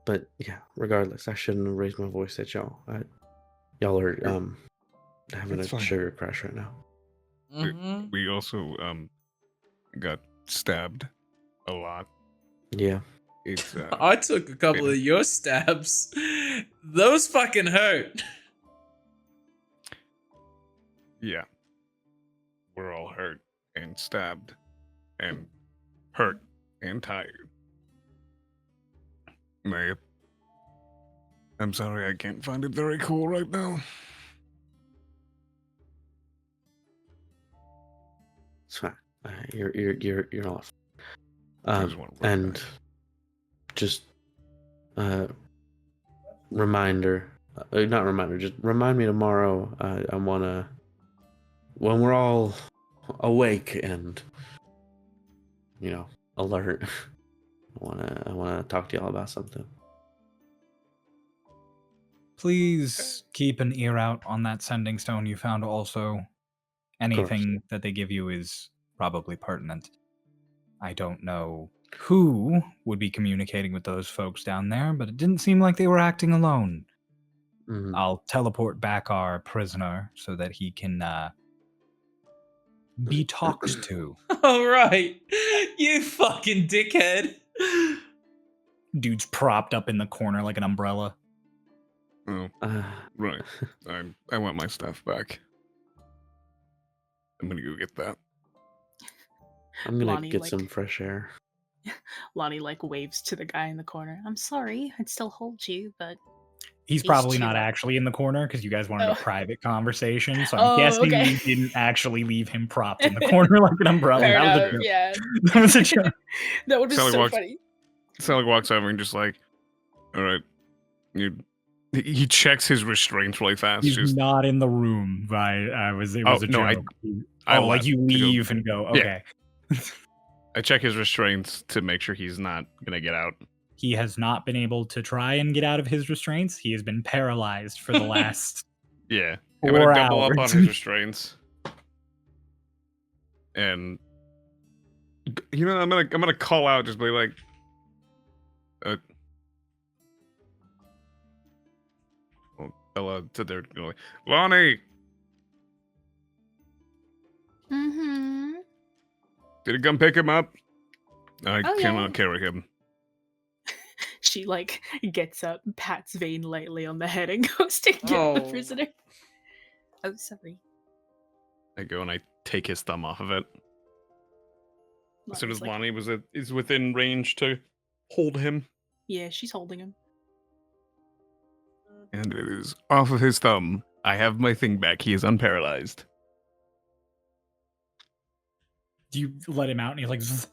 But yeah, regardless, I shouldn't have raised my voice at y'all. Y'all are having That's a fine. sugar crash right now. Mm-hmm. We also got stabbed a lot. Yeah. It's I took a couple of your stabs. Those fucking hurt. yeah. We're all hurt and stabbed and hurt and tired. I'm sorry I can't find it very cool right now. It's fine. You're off. I just want to work And back. just reminder, not reminder, just remind me tomorrow. I wanna, when we're all awake and alert. I wanna talk to y'all about something. Please keep an ear out on that sending stone you found also. Anything that they give you is probably pertinent. I don't know who would be communicating with those folks down there, but it didn't seem like they were acting alone. Mhm. I'll teleport back our prisoner so that he can be talked to. All right. You fucking dickhead. Dude's propped up in the corner like an umbrella. Oh, right. I want my stuff back. I'm gonna go get that. I'm gonna Lonnie, get some fresh air. Lonnie waves to the guy in the corner. I'm sorry, I'd still hold you, but He's He's probably not chilling. actually in the corner because you guys wanted Oh. a private conversation. So I'm Oh, guessing okay. you didn't actually leave him propped in the corner like an umbrella. Fair That was a enough, joke. yeah. That was a joke. That would be Sally so walks- funny. Sally walks over and just like, all right, he checks his restraints really fast. He's Just not in the room, right? It was a no, joke. I like left you to go- leave and go, Yeah. okay. I check his restraints to make sure he's not gonna get out. He has not been able to try and get out of his restraints. He has been paralyzed for the last Yeah, I'm 4 gonna double hours. up on his restraints, and I'm gonna call out, just be like, Ella to their Lonnie, Mm-hmm. did you come pick him up? I Oh, cannot yeah. carry him. She gets up, pats Vane lightly on the head, and goes to get the Oh. prisoner. Oh, sorry. I go and I take his thumb off of it. As soon as Lonnie's Lonnie is within range to hold him, yeah, she's holding him. and it is off of his thumb. I have my thing back. He is unparalyzed. Do you let him out and he's like, "Zzz.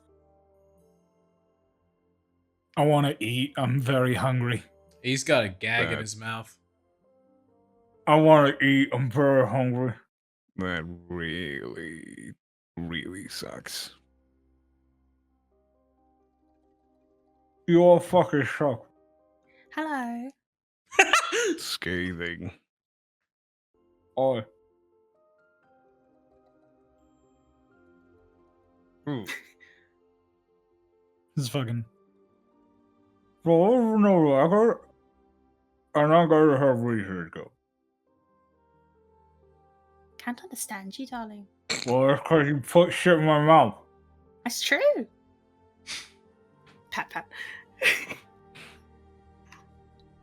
I want to eat. I'm very hungry. He's got a gag in That- his mouth. I want to eat. I'm very hungry." That really, really sucks. You all fucking suck. Hello. Scathing. Oh. Ooh. This is fucking. Oh, no, I got. And I gotta have research go. Can't understand you, darling. Well, that's because you put shit in my mouth. That's true. Pat pat.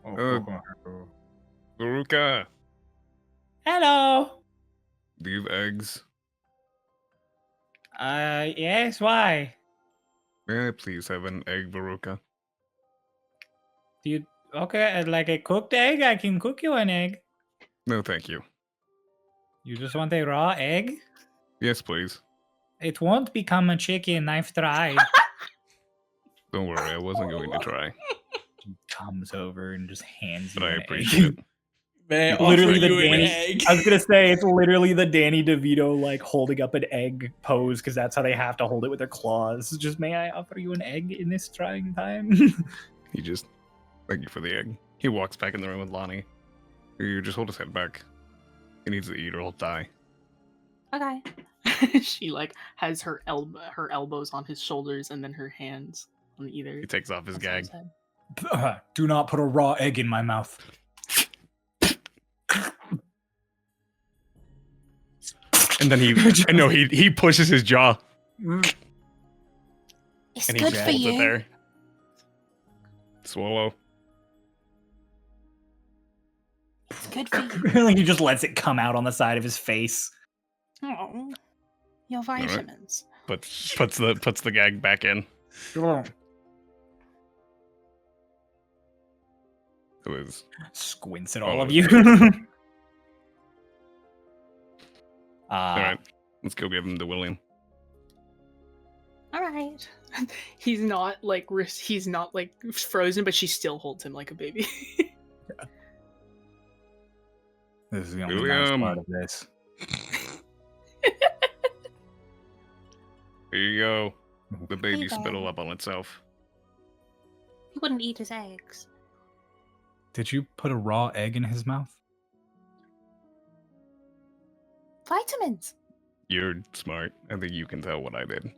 Oh, Uh, Veruca, hello. these eggs. Yes, why? May I please have an egg, Veruca? Do you. Okay, like a cooked egg? I can cook you an egg. No, thank you. You just want a raw egg? Yes, please. It won't become a chicken. I've tried. Don't worry, I wasn't going to try, He comes over and just hands but you I an appreciate egg. it. May I Literally offer the you an Danny. egg? I was gonna say it's literally the Danny DeVito like holding up an egg pose because that's how they have to hold it with their claws. Just may I offer you an egg in this trying time? He just, thank you for the egg. He walks back in the room with Lonnie. You just hold his head back. He needs to eat or he'll die. Okay. She like has her elbows on his shoulders and then her hands on either. He takes off his gag. head. Do not put a raw egg in my mouth. And then he pushes his jaw It's and he good just for holds it you. there. Swallow. It's good for you. Like he just lets it come out on the side of his face. Oh, your right. vitamins. But puts the gag back in. It was Squints at Oh, all of okay. you. all right. Let's go give him to William. All right. He's not like frozen, but she still holds him like a baby. This is the only William. nice part of this. Here you go. The baby Hey, spittle babe. up on itself. He wouldn't eat his eggs. Did you put a raw egg in his mouth? Vitamins. You're smart. I think you can tell what I did.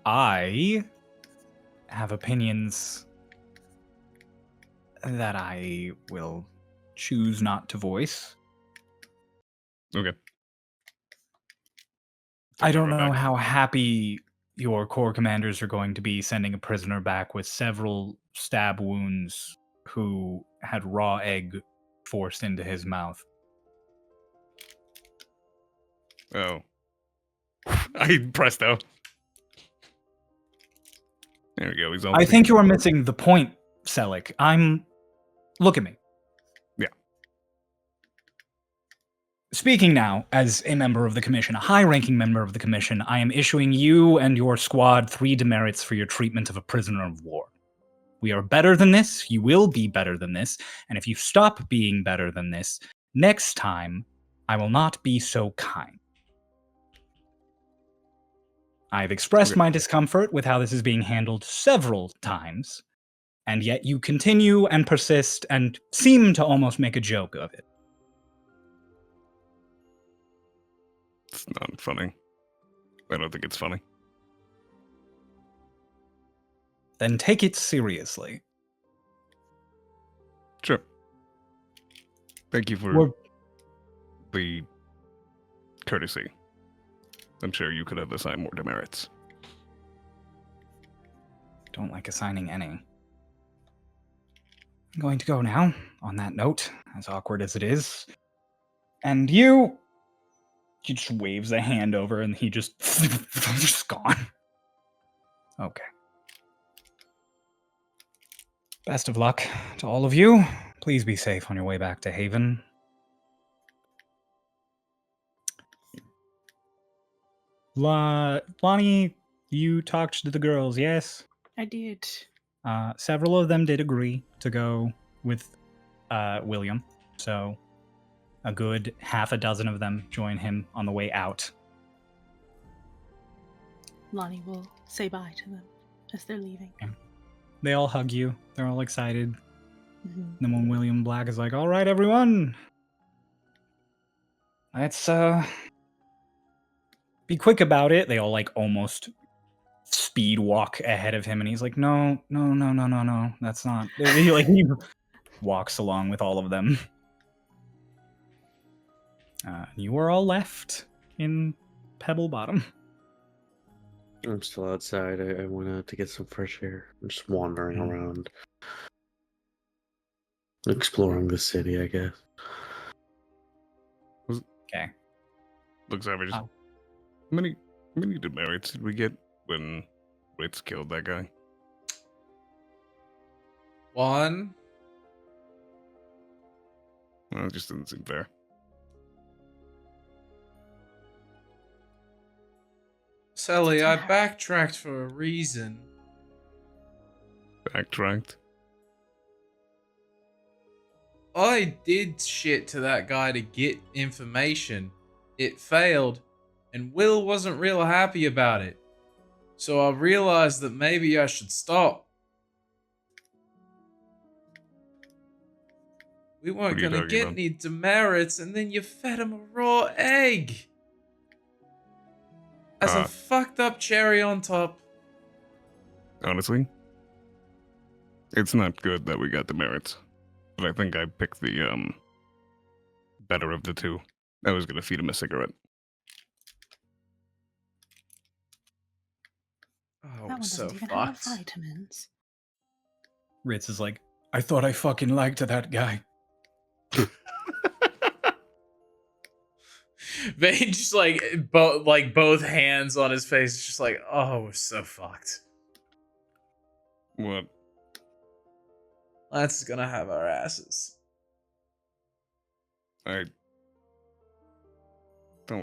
I have opinions that I will choose not to voice. Okay. I don't Take it know back. how happy your corps commanders are going to be sending a prisoner back with several stab wounds who had raw egg forced into his mouth. Oh. I presto. There we go. He's all I think you are missing the point, Selic. Look at me. Yeah. Speaking now as a member of the Commission, a high-ranking member of the Commission, I am issuing you and your squad 3 demerits for your treatment of a prisoner of war. We are better than this, you will be better than this, and if you stop being better than this, next time, I will not be so kind. I've expressed Okay. my discomfort with how this is being handled several times, and yet you continue and persist and seem to almost make a joke of it. It's not funny. I don't think it's funny. Then take it seriously. Sure. Thank you for We're- the courtesy. I'm sure you could have assigned more demerits. Don't like assigning any. I'm going to go now, on that note, as awkward as it is. And you... He just waves a hand over and he just... just gone. Okay. Best of luck to all of you. Please be safe on your way back to Haven. Lonnie, you talked to the girls, yes? I did. Several of them did agree to go with William, so a good half a dozen of them join him on the way out. Lonnie will say bye to them as they're leaving. They all hug you. They're all excited. Mhm. then when William Black is like, all right, everyone, let's be quick about it. They all like almost speed walk ahead of him, and he's like, no, that's not. He walks along with all of them. You are all left in Pebble Bottom. I'm still outside. I went out to get some fresh air. I'm just wandering around, exploring the city, I guess. Okay. Looks average. Oh. How many demerits did we get when Ritz killed that guy? 1. Well, it just didn't seem fair. Sally, I backtracked for a reason. Backtracked. I did shit to that guy to get information. It failed, and Will wasn't real happy about it. So I realized that maybe I should stop. We weren't What are you gonna talking get about? any demerits, and then you fed him a raw egg. As a fucked up cherry on top. Honestly, it's not good that we got demerits. But I think I picked the better of the two. I was gonna feed him a cigarette. Oh, That one so doesn't even have fucked. vitamins. Ritz is like, I thought I fucking liked that guy. Vane just both hands on his face, just like, oh, we're so fucked. What? That's gonna have our asses. Don't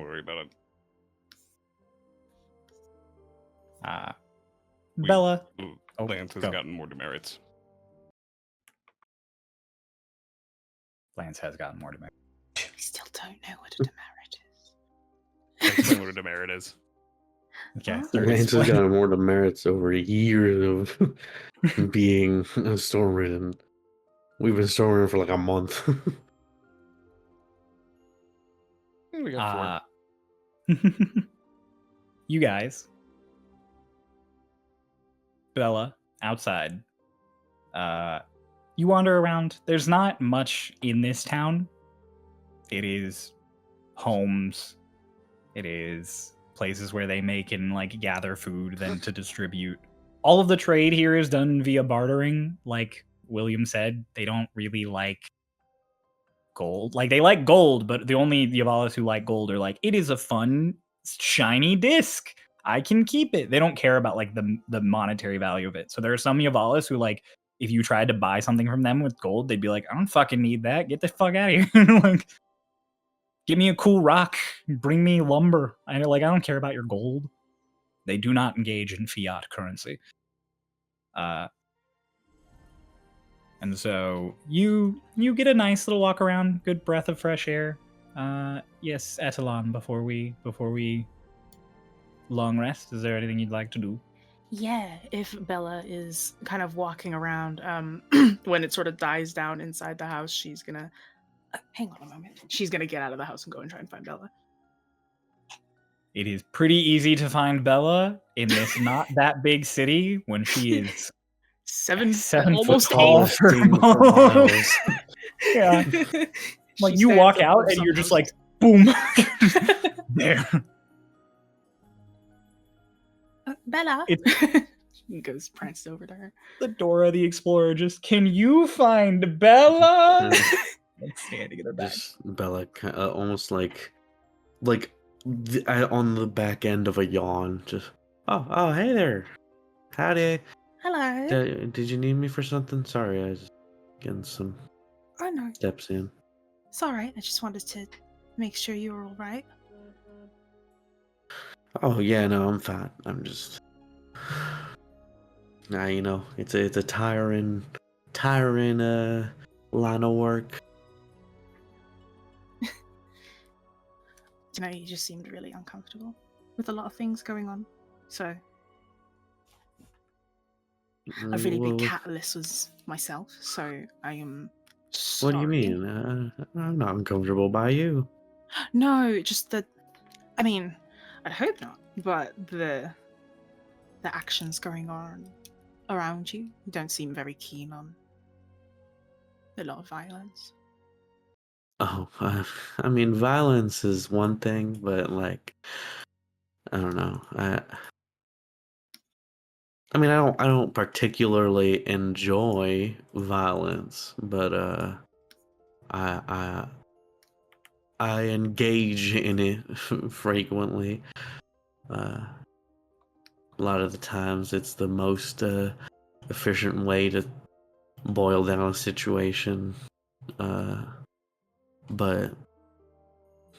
worry about it. Bella. Lance has go. gotten more demerits. Lance has gotten more demerit. We still don't know what a demerit is. Explain what a demerit is. Okay. Huh? third Lance has explain. gotten more demerits over years of being a Stormridden. We've been Stormridden for like a month. We got 4. You guys, Bella, outside. You wander around. There's not much in this town. It is homes. It is places where they make and like gather food then to distribute. All of the trade here is done via bartering. Like William said, they don't really like gold. Like they like gold, but the only Yavalis who like gold are like, it is a fun shiny disc. I can keep it. They don't care about like the monetary value of it. So there are some Yavalis who like, if you tried to buy something from them with gold, they'd be like, I don't fucking need that. Get the fuck out of here. Like, give me a cool rock. Bring me lumber. I don't care about your gold. They do not engage in fiat currency. And so you get a nice little walk around, good breath of fresh air. Yes, Etalon, before we long rest, is there anything you'd like to do? Yeah, if Bella is kind of walking around, when it sort of dies down inside the house, she's gonna hang on a moment. She's gonna get out of the house and go and try and find Bella. It is pretty easy to find Bella in this not that big city when she is 7 foot almost tall 8. for Thing for miles. Yeah. Like She you stands walk above out and some you're just houses. like, boom. There. Bella? He goes pranced over to her. The Dora the Explorer just, can you find Bella? Like standing in her back. Just Bella, almost like on the back end of a yawn. Just oh, hey there. Howdy. Hello. Did you need me for something? Sorry, I was getting some Oh no, steps in. it's alright. I just wanted to make sure you were alright. Oh yeah, no, I'm fine. I'm just it's a tiring line of work. You just seemed really uncomfortable with a lot of things going on. So a really big Well, catalyst was myself, so I am what do you sorry. mean? I'm not uncomfortable by you. No, just that. I mean, I'd hope not, but the actions going on around you don't seem very keen on a lot of violence. Oh, I mean, violence is one thing, but like, I don't know. I mean, I don't particularly enjoy violence, but I I I engage in it frequently. A lot of the times, it's the most efficient way to boil down a situation. But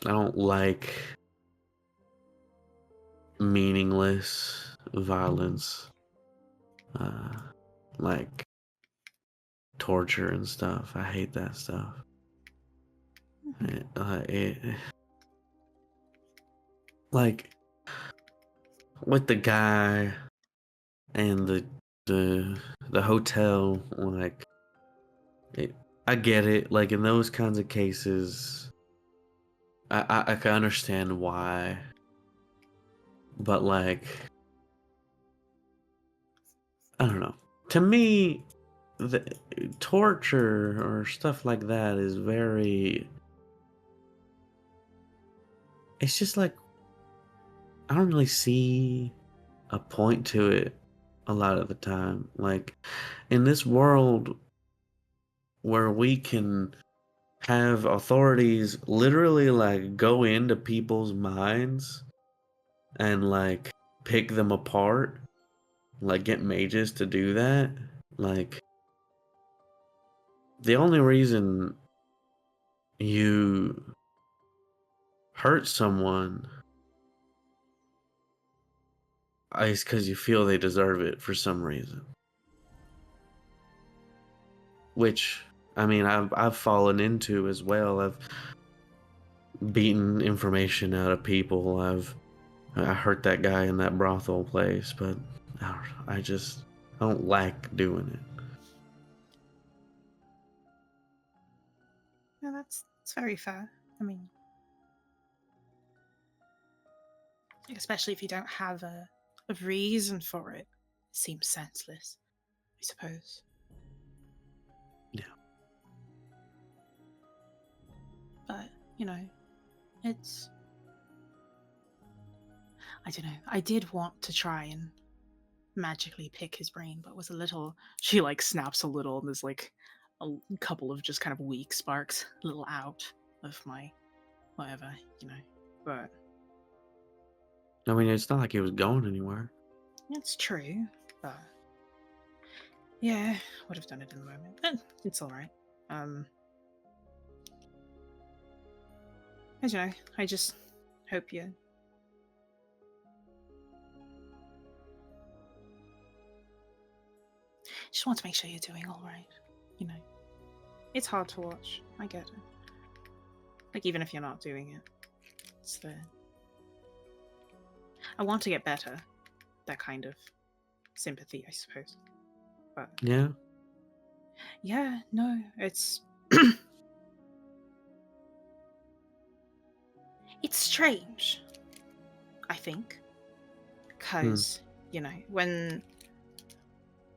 I don't like meaningless violence, like torture and stuff. I hate that stuff. Like with the guy and the hotel, like I get it. Like in those kinds of cases, I can understand why, but like I don't know. To me, the torture or stuff like that is very. It's just like I don't really see a point to it a lot of the time. Like in this world where we can have authorities literally like go into people's minds and like pick them apart, like get mages to do that, like the only reason you hurt someone is because you feel they deserve it for some reason. Which I mean, I've fallen into as well. I've beaten information out of people. I hurt that guy in that brothel place, but I don't like doing it. No, that's very fair. I mean, especially if you don't have a reason for it, it seems senseless, I suppose. Yeah. But, it's... I don't know. I did want to try and magically pick his brain, but was a little... She, like, snaps a little, and there's, like, a couple of just kind of weak sparks a little out of my whatever, But... I mean, it's not like he was going anywhere. It's true, but... Yeah, would have done it in the moment. But it's alright. I don't know. I just hope you... Just want to make sure you're doing alright. It's hard to watch. I get it. Like, even if you're not doing it, it's there. I want to get better. That kind of sympathy, I suppose. But Yeah. yeah, no, it's it's strange, I think, because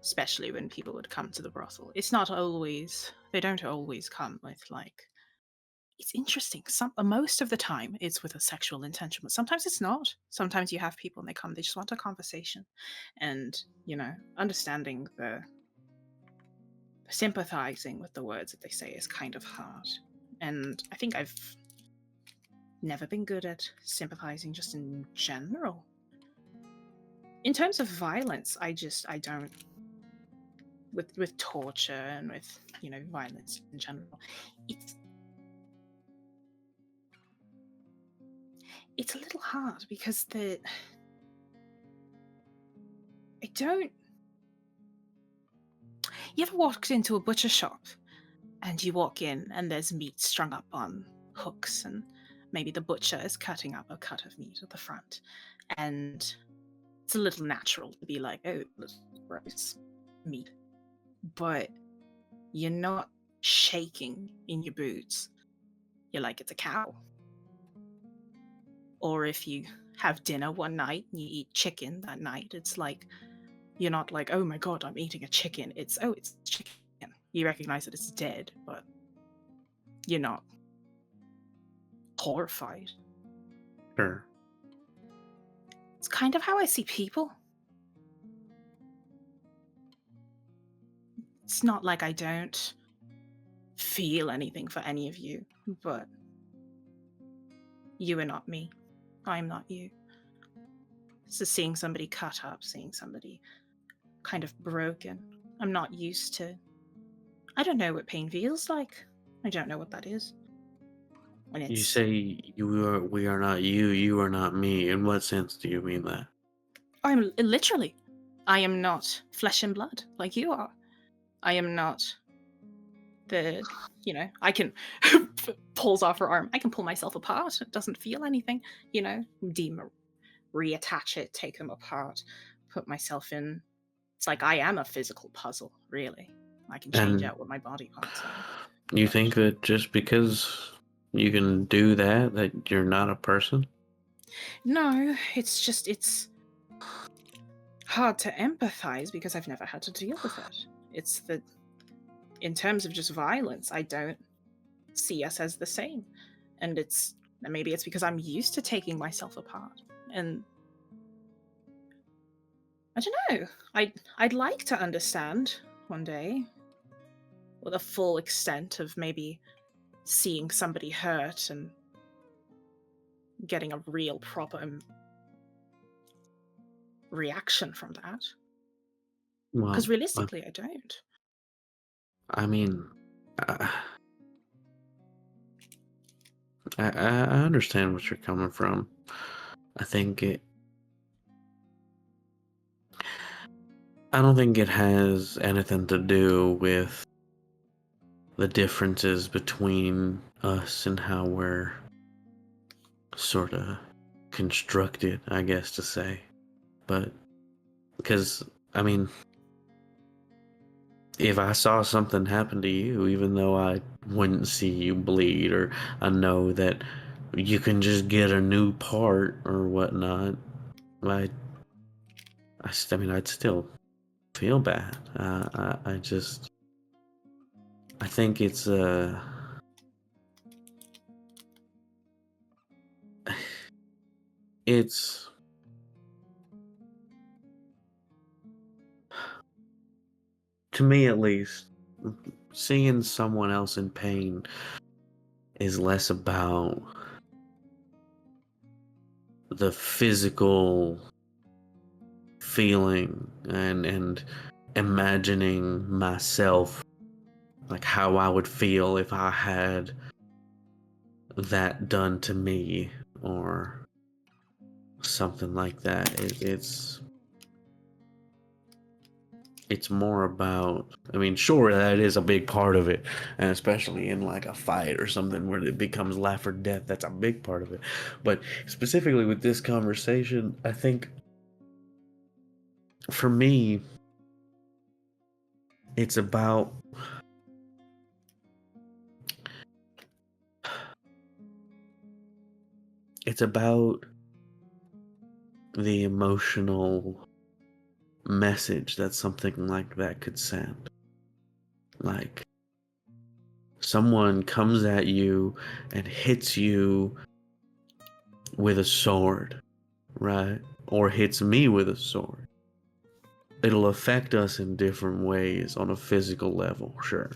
especially when people would come to the brothel, they don't always come with like, it's interesting. Most of the time it's with a sexual intention, but sometimes it's not. Sometimes you have people and they just want a conversation, and understanding the sympathizing with the words that they say is kind of hard. And I think I've never been good at sympathizing just in general. In terms of violence, I don't, with torture and with violence in general, it's a little hard because you ever walked into a butcher shop and you walk in and there's meat strung up on hooks, and maybe the butcher is cutting up a cut of meat at the front, and it's a little natural to be like, oh, that's gross. meat, but you're not shaking in your boots. You're like, it's a cow. Or if you have dinner one night and you eat chicken that night, it's like, you're not like, oh my god, I'm eating a chicken. It's, oh, it's chicken. You recognize that it's dead, but you're not horrified. Sure. It's kind of how I see people. It's not like I don't feel anything for any of you, but you are not me. I'm not you. So seeing somebody cut up, seeing somebody kind of broken, I'm not used to. I don't know what pain feels like. I don't know what that is. When You it's, say we are not you, you are not me. In what sense do you mean that? I'm literally, I am not flesh and blood like you are. I am not the, I can, pulls off her arm. I can pull myself apart. It doesn't feel anything, reattach it, take them apart, put myself in. It's like I am a physical puzzle, really. I can change And out what my body parts are. you But think that just because you can do that, that you're not a person? no, it's hard to empathize because I've never had to deal with it. It's that in terms of just violence, I don't see us as the same. And maybe it's because I'm used to taking myself apart. And I don't know. I'd like to understand one day with the full extent of maybe seeing somebody hurt and getting a real proper reaction from that. Well, Because realistically, I don't. I mean, I understand what you're coming from. I don't think it has anything to do with the differences between us and how we're sort of constructed, I guess to say. But because, I mean, if I saw something happen to you, even though I wouldn't see you bleed, or I know that you can just get a new part or whatnot, I mean, I'd still feel bad. I think it's to me at least, seeing someone else in pain is less about the physical feeling and imagining myself, like how I would feel if I had that done to me or something like that. It's more about, I mean, sure, that is a big part of it, and especially in like a fight or something where it becomes life or death, that's a big part of it. But specifically with this conversation, I think for me, it's about the emotional message that something like that could send. Like, someone comes at you and hits you with a sword, right? Or hits me with a sword. It'll affect us in different ways on a physical level, sure.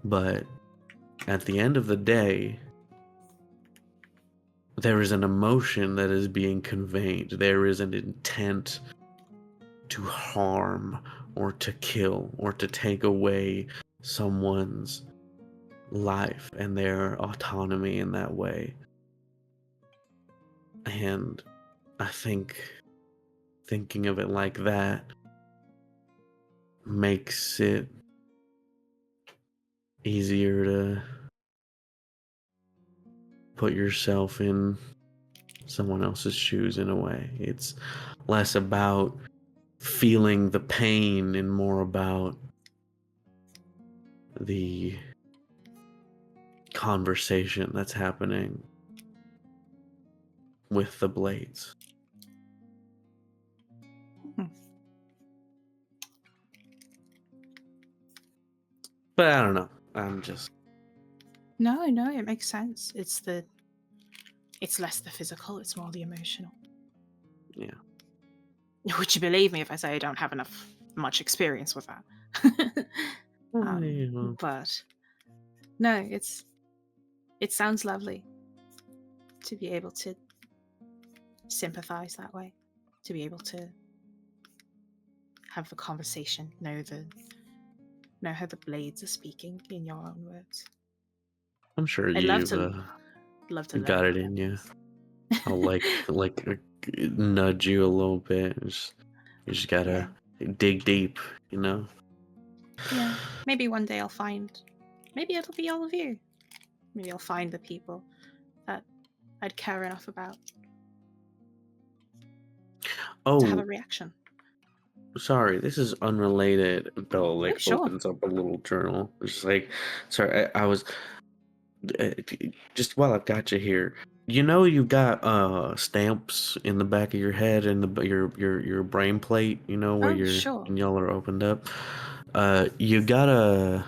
But at the end of the day, there is an emotion that is being conveyed. There is an intent to harm or to kill or to take away someone's life and their autonomy in that way. And I think thinking of it like that makes it easier to put yourself in someone else's shoes in a way. It's less about feeling the pain and more about the conversation that's happening with the blades. But I don't know. I'm just No, it makes sense. It's less the physical, it's more the emotional. yeah. Would you believe me if I say I don't have much experience with that? Yeah. But no, it sounds lovely to be able to sympathize that way, to be able to have the conversation, know how the blades are speaking in your own words. I'm sure I'd love you've to learn got it from in it. you. I'll nudge you a little bit. You just gotta dig deep, you know. Yeah, maybe one day I'll find. Maybe it'll be all of you. Maybe I'll find the people that I'd care enough about to have Oh, a reaction. sorry, this is unrelated. Bella like sure. opens up a little journal. It's like, sorry, I was just while I've got you here. You know, you've got stamps in the back of your head and your brain plate. You know where Sure. y'all are opened up. You got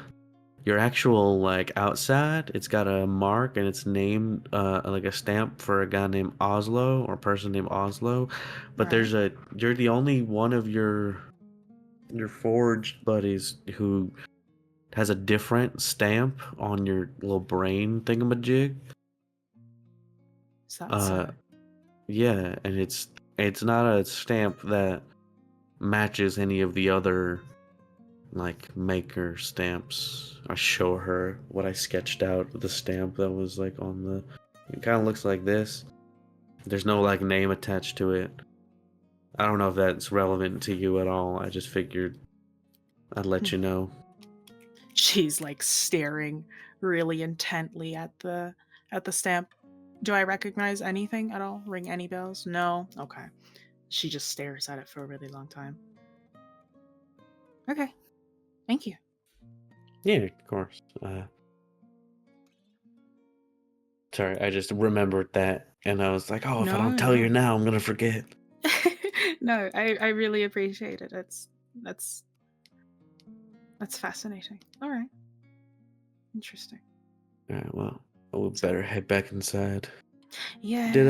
your actual like outside. It's got a mark and it's named like a stamp for a guy named Oslo or a person named Oslo. But Right. you're the only one of your forged buddies who has a different stamp on your little brain thingamajig. Is that so? Yeah, and it's not a stamp that matches any of the other like maker stamps. I show her what I sketched out with the stamp that was like on the. It kind of looks like this. There's no like name attached to it. I don't know if that's relevant to you at all. I just figured I'd let you know. She's like staring really intently at the stamp. Do I recognize anything at all? Ring any bells? No? Okay. She just stares at it for a really long time. Okay. Thank you. Yeah, of course. Sorry, I just remembered that, and I was like, "Oh, if I don't tell you now, I'm gonna forget." No, I really appreciate it. That's fascinating. All right. Interesting. All right, well, we better head back inside. Yeah. Did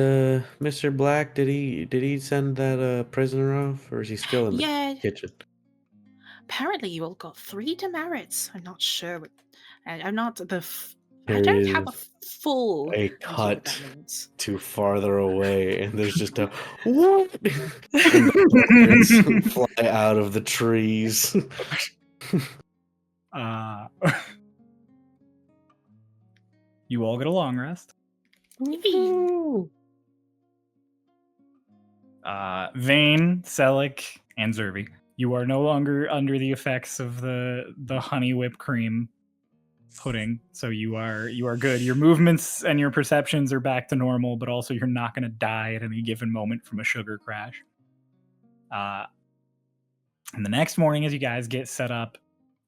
Mr. Black did he send that prisoner off, or is he still in the kitchen? Apparently, you all got 3 demerits. I'm not sure. I'm not the. There I don't have a is full a idea what that cut means. to farther away, and there's just a what? And the birds fly out of the trees. You all get a long rest. Vane, Selic, and Zervi. You are no longer under the effects of the honey whipped cream pudding, so you are good. Your movements and your perceptions are back to normal, but also you're not going to die at any given moment from a sugar crash. And the next morning, as you guys get set up,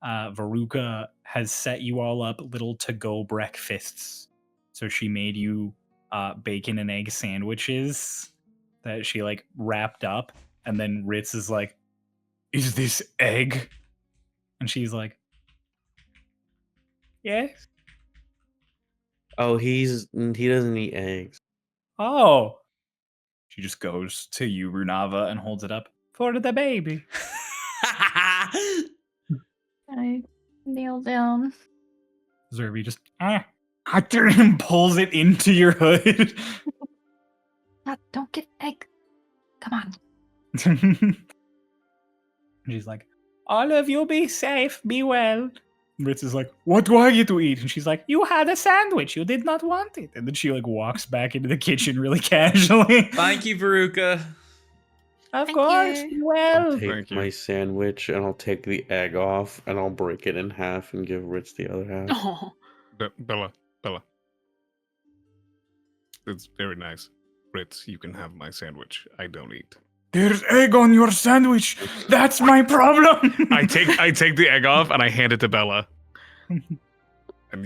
Veruca has set you all up little to-go breakfasts. So she made you bacon and egg sandwiches that she like wrapped up, and then Ritz is like, "Is this egg?" And she's like, "Yes." Oh, he doesn't eat eggs. Oh. She just goes to you, Runava, and holds it up for the baby. I kneel down. Zerby just and pulls it into your hood. Don't get egg. Come on. She's like, "All of you be safe, be well." Ritz is like, "What do I get to eat?" And she's like, "You had a sandwich. You did not want it." And then she like walks back into the kitchen really casually. Thank you, Veruca. Of Thank course, you. be well. I'll take Thank you. my sandwich and I'll take the egg off and I'll break it in half and give Ritz the other half. Oh, Bella. It's very nice. Ritz, you can have my sandwich. I don't eat. There's egg on your sandwich. That's my problem. I take the egg off and I hand it to Bella. And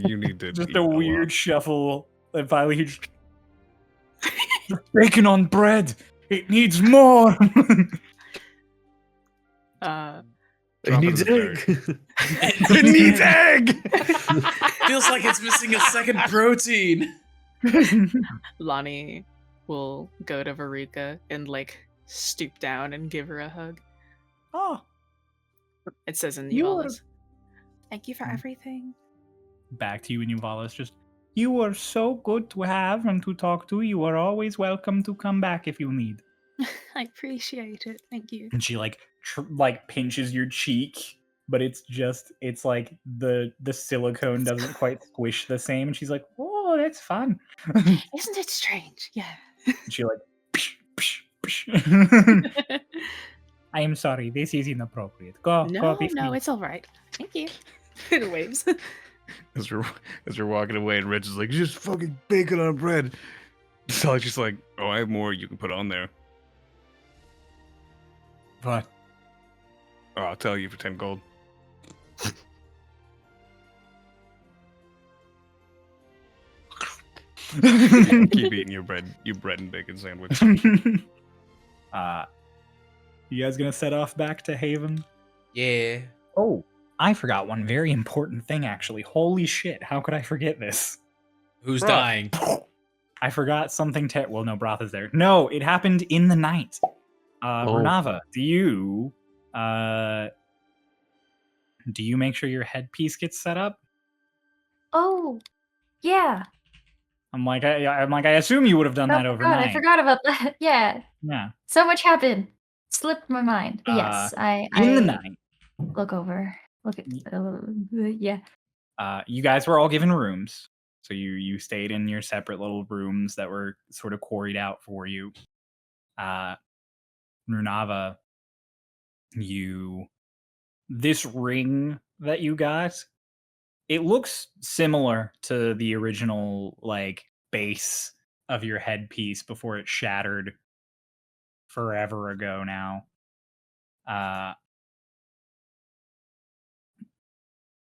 you need to just eat a lot. weird shuffle. And finally, he just bacon on bread. It needs more. It Drop needs in the dirt. egg. It needs egg. Feels like it's missing a second protein. Lonnie will go to Veruca and like stoop down and give her a hug. Oh, It says in You are- Yuvalis, "Thank you for everything." back to you and Yuvalis. Just, you are so good to have and to talk to. You are always welcome to come back if you need. I appreciate it. Thank you. And she like pinches your cheek, but it's like the silicone doesn't quite squish the same. And she's like, "Oh, that's fun." Isn't it strange? Yeah. And she like, psh, psh, psh. I am sorry, this is inappropriate. Go, No, be no, free. it's all right. Thank you. It waves. As you're walking away, and Rich is like, just fucking bacon on bread. So I just like, oh, I have more you can put on there. But Oh, I'll tell you for 10 gold. Keep eating your bread and bacon sandwich. You guys gonna set off back to Haven? Yeah. Oh, I forgot one very important thing actually. Holy shit, how could I forget this? Who's Bruh. dying? I forgot something well, no, Broth is there. No, it happened in the night. Rava, do you make sure your headpiece gets set up? Oh, yeah. I assume you would have done that overnight. I forgot about that. Yeah. Yeah. So much happened. Slipped my mind. But yes, In the night, look over. Look at yeah. you guys were all given rooms. So you stayed in your separate little rooms that were sort of quarried out for you. Runava, this ring that you got, it looks similar to the original like base of your headpiece before it shattered forever ago now.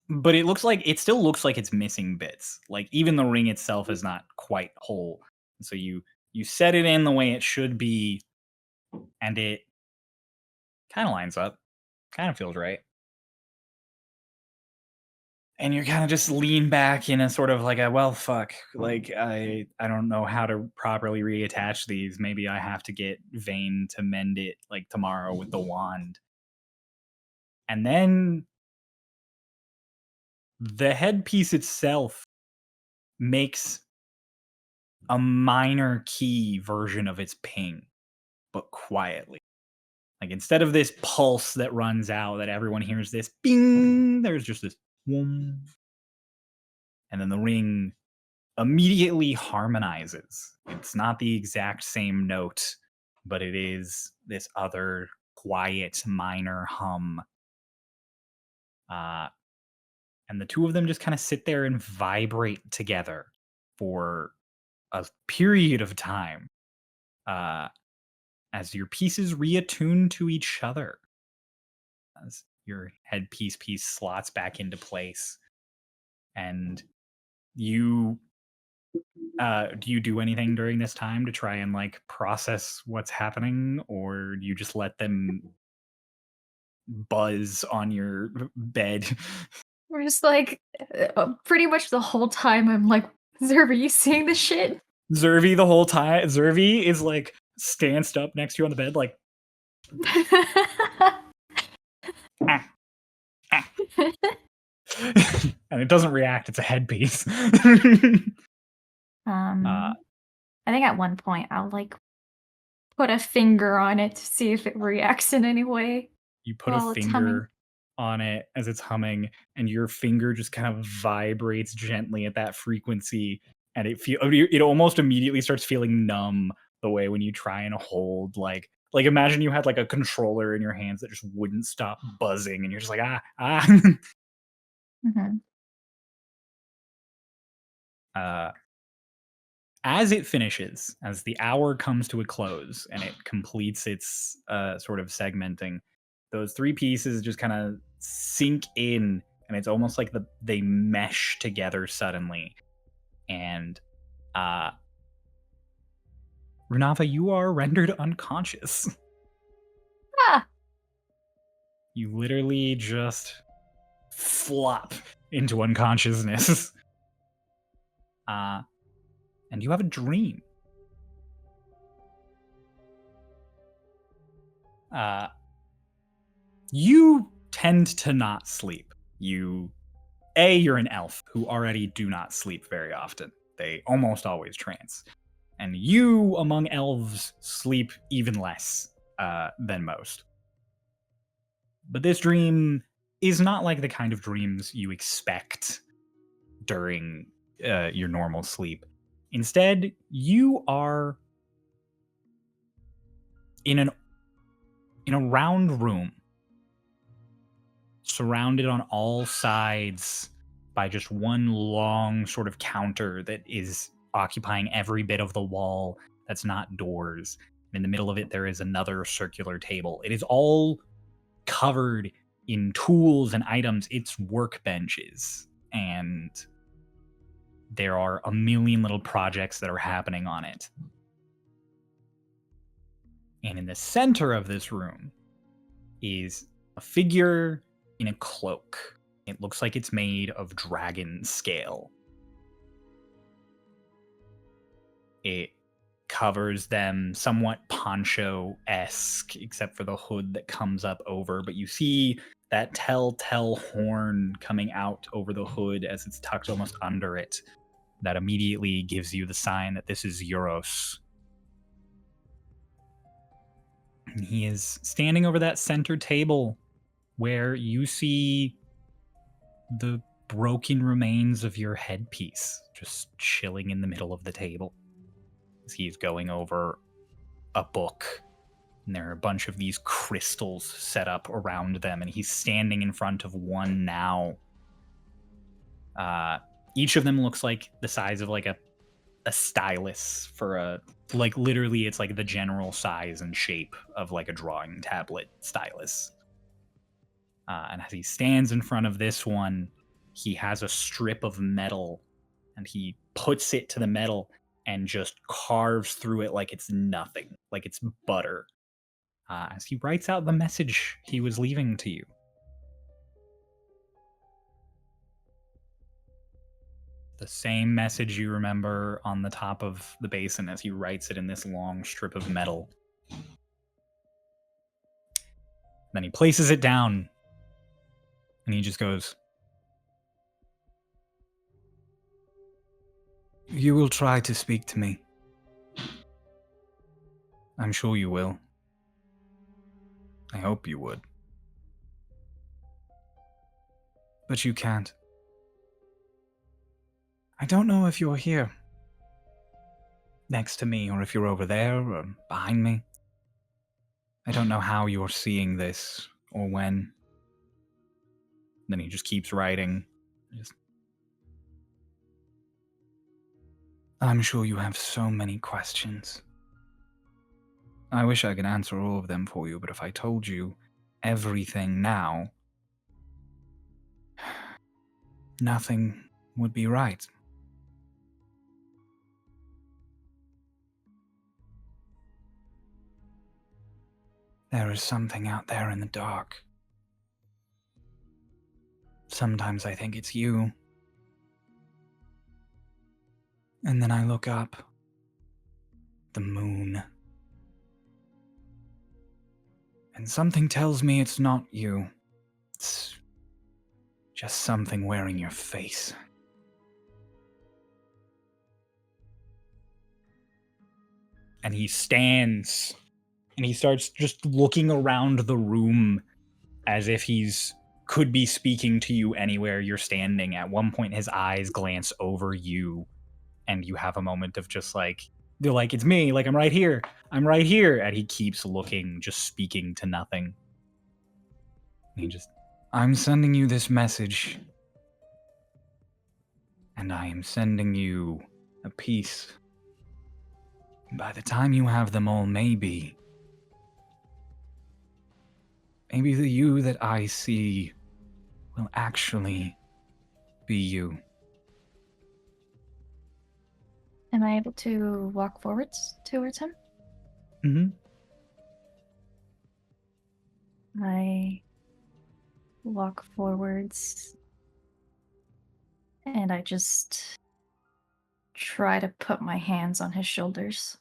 But it still looks like it's missing bits. Like even the ring itself is not quite whole. So you set it in the way it should be, and it kind of lines up. Kind of feels right. And you're kind of just lean back in a sort of like a, well, fuck. Like I don't know how to properly reattach these. Maybe I have to get Vane to mend it like tomorrow with the wand. And then the headpiece itself makes a minor key version of its ping, but quietly. Like instead of this pulse that runs out that everyone hears this bing, there's just this whoom. And then the ring immediately harmonizes. It's not the exact same note, but it is this other quiet minor hum. And the two of them just kind of sit there and vibrate together for a period of time as your pieces reattune to each other, as your headpiece piece slots back into place. And you do you do anything during this time to try and like process what's happening, or do you just let them buzz on your bed? We're just like pretty much the whole time I'm like, Zerv, are you seeing this shit? Zervi the whole time. Zervi is like stanced up next to you on the bed, like and it doesn't react. It's a headpiece. I think at one point I'll like put a finger on it to see if it reacts in any way. You put while a it's humming. finger on it as it's humming, and your finger just kind of vibrates gently at that frequency, and it almost immediately starts feeling numb, the way when you try and hold like imagine you had like a controller in your hands that just wouldn't stop buzzing, and you're just like Mhm. As it finishes, as the hour comes to a close and it completes its sort of segmenting, those three pieces just kind of sink in, and it's almost like they mesh together suddenly. And Runava, you are rendered unconscious. Ah, You literally just flop into unconsciousness. And you have a dream. You tend to not sleep. You're an elf who already do not sleep very often. They almost always trance. And you, among elves, sleep even less than most. But this dream is not like the kind of dreams you expect during your normal sleep. Instead, you are in a round room, surrounded on all sides by just one long sort of counter that is occupying every bit of the wall that's not doors. And in the middle of it, there is another circular table. It is all covered in tools and items. It's workbenches, and there are a million little projects that are happening on it. And in the center of this room is a figure in a cloak. It looks like it's made of dragon scale. It covers them somewhat poncho-esque, except for the hood that comes up over. But you see that telltale horn coming out over the hood as it's tucked almost under it. That immediately gives you the sign that this is Euros. And he is standing over that center table where you see the broken remains of your headpiece just chilling in the middle of the table. As he's going over a book, and there are a bunch of these crystals set up around them, and he's standing in front of one now. Each of them looks like the size of like a stylus for literally it's like the general size and shape of like a drawing tablet stylus. And as he stands in front of this one, he has a strip of metal, and he puts it to the metal and just carves through it like it's nothing, like it's butter, as he writes out the message he was leaving to you. The same message you remember on the top of the basin as he writes it in this long strip of metal. Then he places it down, and he just goes, "You will try to speak to me. I'm sure you will. I hope you would. But you can't. I don't know if you're here, next to me, or if you're over there, or behind me. I don't know how you're seeing this, or when." Then he just keeps writing. "I'm sure you have so many questions. I wish I could answer all of them for you, but if I told you everything now, nothing would be right. There is something out there in the dark. Sometimes I think it's you. And then I look up. The moon. And something tells me it's not you. It's just something wearing your face." And he stands, and he starts just looking around the room as if could be speaking to you anywhere you're standing. At one point, his eyes glance over you, and you have a moment of just like, they're like, "It's me, like I'm right here, and he keeps looking, just speaking to nothing. And "I'm sending you this message, and I am sending you a piece By the time you have them all, maybe the you that I see will actually be you. Am I able to walk forwards towards him? Mm-hmm. I walk forwards and I just try to put my hands on his shoulders.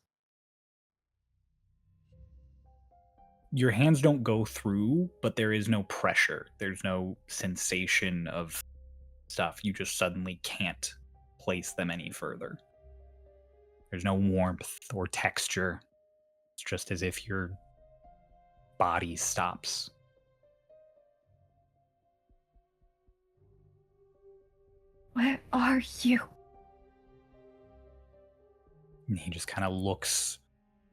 Your hands don't go through, but there is no pressure. There's no sensation of stuff. You just suddenly can't place them any further. There's no warmth or texture. It's just as if your body stops. Where are you? And he just kind of looks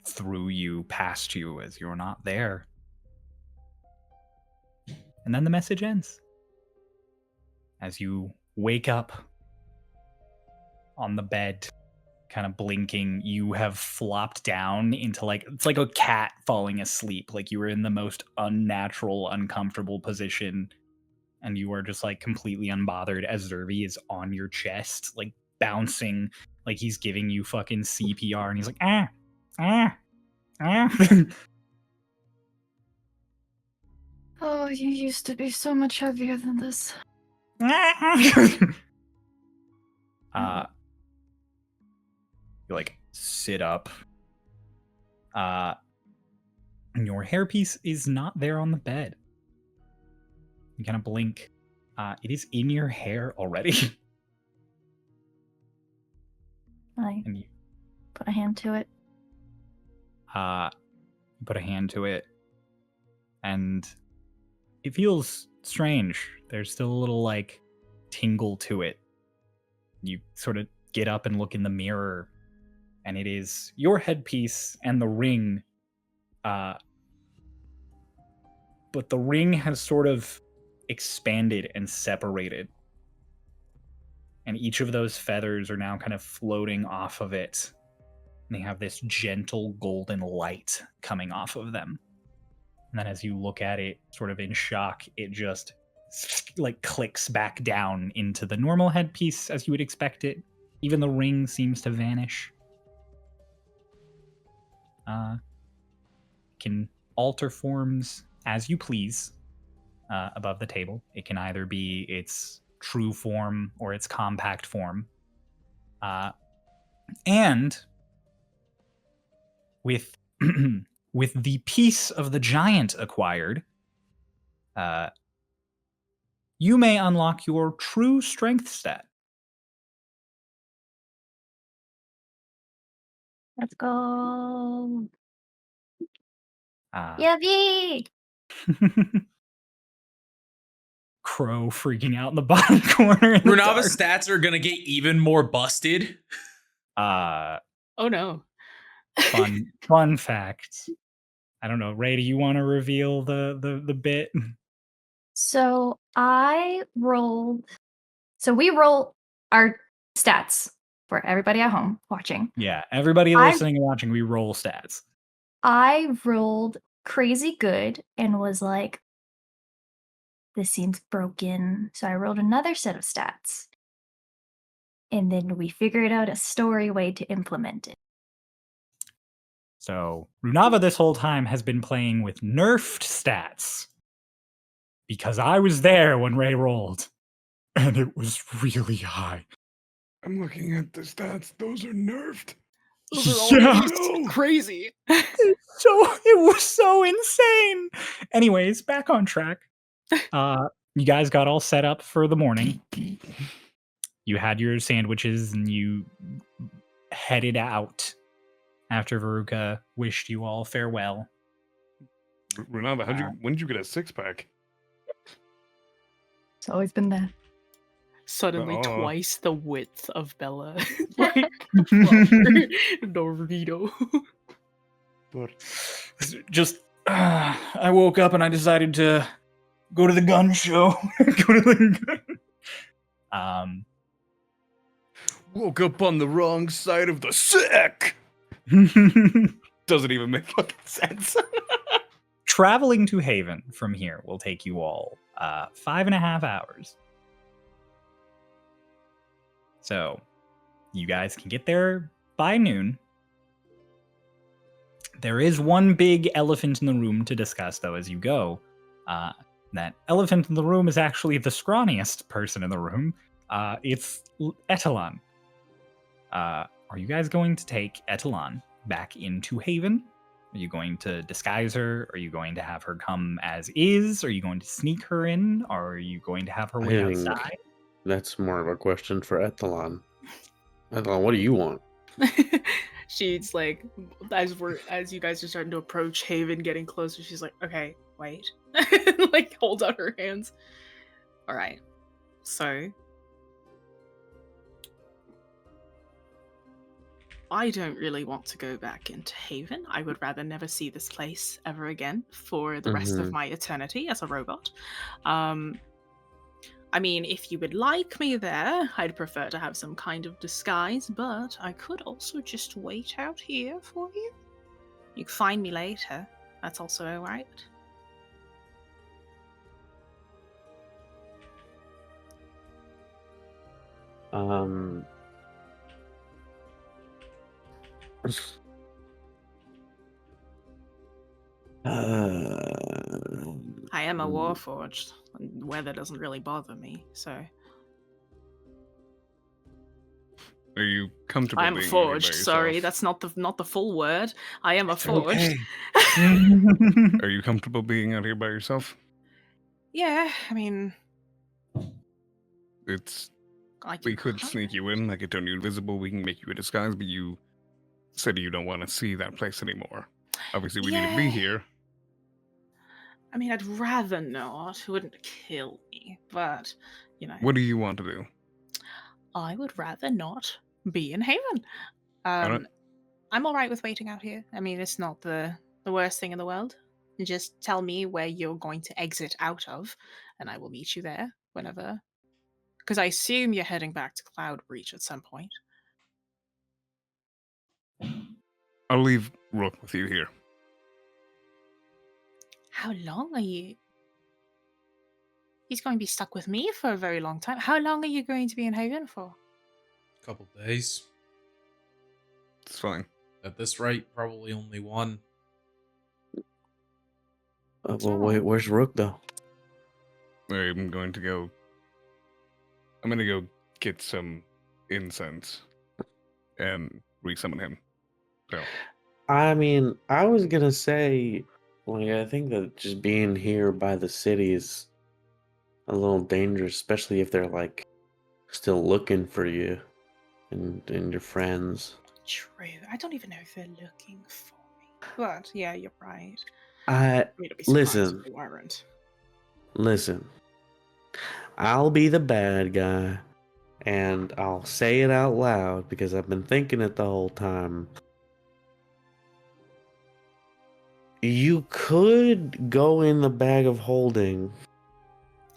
through you, past you, as you're not there. And then the message ends. As you wake up on the bed, kind of blinking, you have flopped down into it's like a cat falling asleep. Like you were in the most unnatural, uncomfortable position, and you are just completely unbothered as Zervi is on your chest, bouncing, like he's giving you fucking CPR, and he's like, ah, ah, ah. Oh, you used to be so much heavier than this. You sit up. And your hairpiece is not there on the bed. You kind of blink. It is in your hair already. I And you put a hand to it. put a hand to it, and it feels strange. There's still a little tingle to it. You sort of get up and look in the mirror, and it is your headpiece and the ring. But the ring has sort of expanded and separated. And each of those feathers are now kind of floating off of it. And they have this gentle golden light coming off of them. And then as you look at it, sort of in shock, it just clicks back down into the normal headpiece as you would expect it. Even the ring seems to vanish. Can alter forms as you please above the table. It can either be its true form or its compact form. And with with the piece of the giant acquired, you may unlock your true strength stat. Let's go. Uh, Yippee! Crow freaking out in the bottom corner. In the Runava's dark. stats are gonna get even more busted. Oh no. Fun fact. I don't know, Ray, do you want to reveal the bit? So I rolled. So we roll our stats for everybody at home watching. Yeah, everybody listening and watching, we roll stats. I rolled crazy good and was like, this seems broken. So I rolled another set of stats. And then we figured out a story way to implement it. So Runava this whole time has been playing with nerfed stats. Because I was there when Ray rolled. And it was really high. I'm looking at the stats. Those are nerfed. Those are Yeah. all crazy. It was so insane. Anyways, back on track. You guys got all set up for the morning. You had your sandwiches and you headed out after Veruca wished you all farewell. Renava, when did you get a six-pack? It's always been there. Suddenly Oh. twice the width of Bella. Dorito. But Just, I woke up and I decided to go to the gun show. woke up on the wrong side of the sack. Doesn't even make fucking sense. Traveling to Haven from here will take you all 5.5 hours. So you guys can get there by noon. There is one big elephant in the room to discuss, though, as you go. That elephant in the room is actually the scrawniest person in the room. It's Etalon. Are you guys going to take Etalon back into Haven? Are you going to disguise her? Are you going to have her come as is? Are you going to sneak her in? Or are you going to have her wait outside? That's more of a question for Ethelon. Ethelon, what do you want? She's like, as you guys are starting to approach Haven, getting closer, she's like, okay, wait. Like, hold out her hands. All right. So, I don't really want to go back into Haven. I would rather never see this place ever again for the rest of my eternity as a robot. I mean, if you would like me there, I'd prefer to have some kind of disguise, but I could also just wait out here for you. You can find me later. That's also alright. I am a warforged. Weather doesn't really bother me, so. Are you comfortable? I am being forged. by Sorry, yourself? that's not the full word. I am a forged. Okay. Are you comfortable being out here by yourself? Yeah, I mean, It's I we could sneak you in, I could turn you invisible, we can make you a disguise, but you said you don't want to see that place anymore. Obviously, we need to be Yeah. here. I mean, I'd rather not. It wouldn't kill me, but you know. What do you want to do? I would rather not be in Haven. Alright. I'm all right with waiting out here. I mean, it's not the worst thing in the world. Just tell me where you're going to exit out of, and I will meet you there whenever. Because I assume you're heading back to Cloud Breach at some point. I'll leave Rook with you here. How long are you? He's going to be stuck with me for a very long time. How long are you going to be in Haven for? Couple days. It's fine. At this rate, probably only one. Well, wait, where's Rook though? I'm going to go get some incense and resummon him. So I mean, I was gonna say, like, I think that just being here by the city is a little dangerous, especially if they're like still looking for you and your friends. True. I don't even know if they're looking for me. But yeah, you're right. I mean, I'd be surprised listen. if they weren't. Listen. I'll be the bad guy, and I'll say it out loud because I've been thinking it the whole time. You could go in the bag of holding.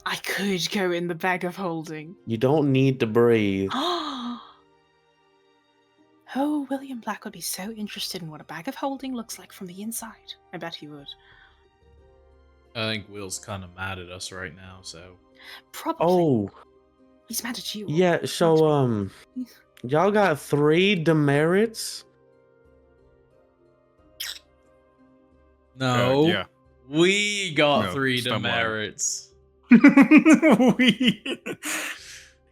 I could go in the bag of holding. You don't need to breathe. Oh, William Black would be so interested in what a bag of holding looks like from the inside. I bet he would. I think Will's kind of mad at us right now, so. Probably. Oh, He's mad at you. yeah, so, y'all got 3 demerits? No. yeah. We got No, 3 stop lying. demerits.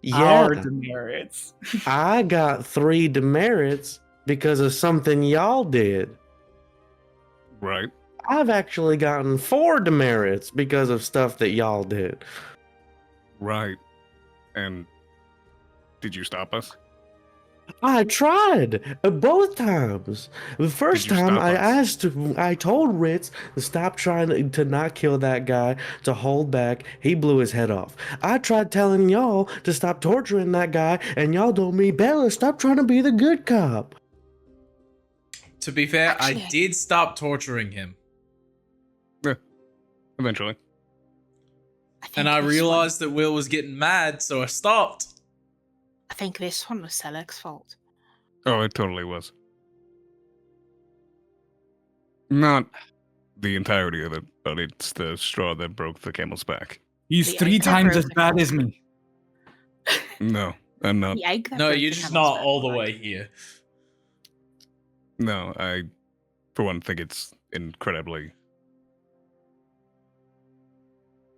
Yeah, Our demerits. I got 3 demerits because of something y'all did. Right. I've actually gotten 4 demerits because of stuff that y'all did. Right. And did you stop us? I tried both times. The first you time stop I told Ritz to stop trying to not kill that guy, to hold back. He blew his head off. I tried telling y'all to stop torturing that guy, and y'all told me, Bella, stop trying to be the good cop. To be fair, Actually, I did stop torturing him. Yeah. Eventually. And I realized that Will was getting mad, so I stopped. I think this one was Selek's fault. Oh, it totally was. Not the entirety of it, but it's the straw that broke the camel's back. He's The 3 egg that times broke as the bad camel's as me. No, I'm not. The egg that No, broke you're the just camel's not back, all the Mark. way here. No, I, for one, think it's incredibly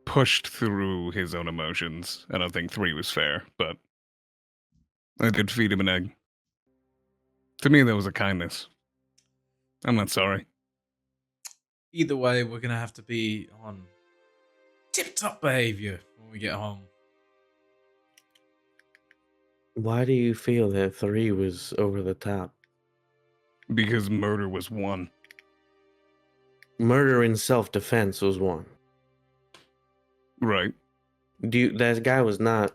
pushed through his own emotions. I don't think 3 was fair, but I did feed him an egg. To me, that was a kindness. I'm not sorry. Either way, we're gonna have to be on tip-top behavior when we get home. Why do you feel that 3 was over the top? Because murder was 1. Murder in self-defense was 1. Right. That guy was not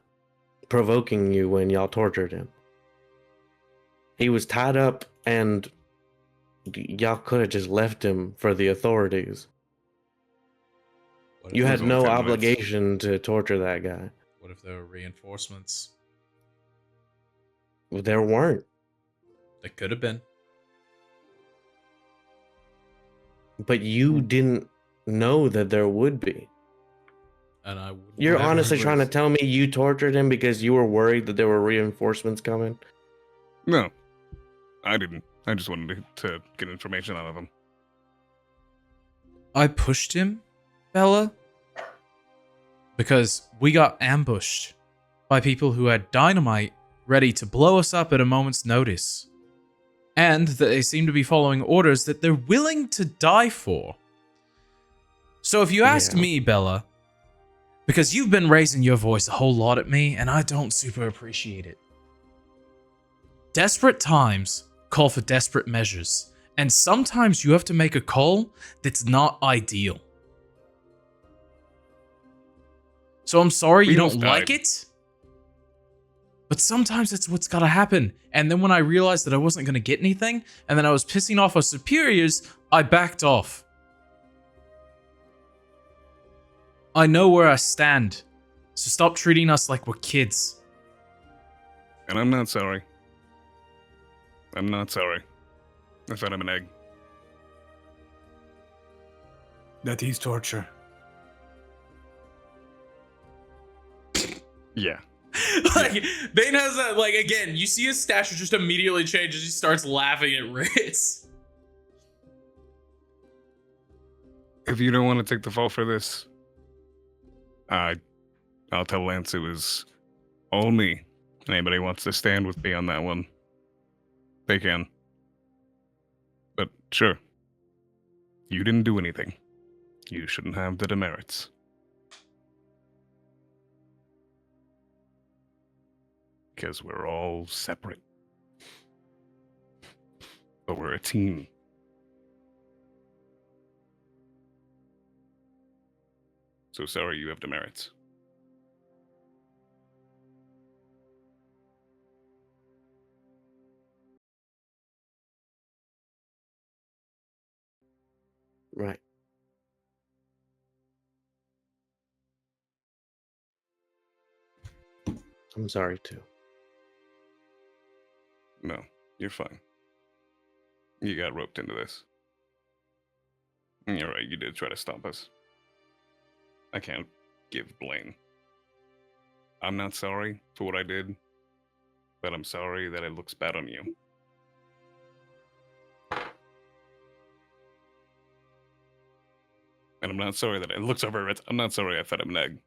provoking you when y'all tortured him. He was tied up, and y'all could have just left him for the authorities. What if You there had was no only 10 minutes. obligation to torture that guy. What if there were reinforcements? There weren't. There could have been. But you didn't know that there would be. And I wouldn't. You're whatever honestly it trying to was. tell me you tortured him because you were worried that there were reinforcements coming? No, I didn't. I just wanted to get information out of him. I pushed him, Bella, because we got ambushed by people who had dynamite ready to blow us up at a moment's notice. And that they seem to be following orders that they're willing to die for. So if you ask Yeah. me, Bella, because you've been raising your voice a whole lot at me, and I don't super appreciate it. Desperate times call for desperate measures, and sometimes you have to make a call that's not ideal. So I'm sorry We you almost don't like died. it, but sometimes that's what's gotta happen. And then when I realized that I wasn't gonna get anything, and then I was pissing off our superiors, I backed off. I know where I stand, so stop treating us like we're kids. And I'm not sorry. I'm not sorry. I fed him an egg. That is torture. Yeah. Like, Bane has that, like, again, you see his stature just immediately changes. He starts laughing at Ritz. If you don't want to take the fall for this, I'll tell Lance it was all me. Anybody wants to stand with me on that one, they can. But sure, you didn't do anything. You shouldn't have the demerits. Because we're all separate. But we're a team. So sorry you have demerits. Right. I'm sorry too. No, you're fine. You got roped into this. You're right, you did try to stop us. I can't give blame. I'm not sorry for what I did, but I'm sorry that it looks bad on you. And I'm not sorry that it looks over it. I'm not sorry I fed him an egg.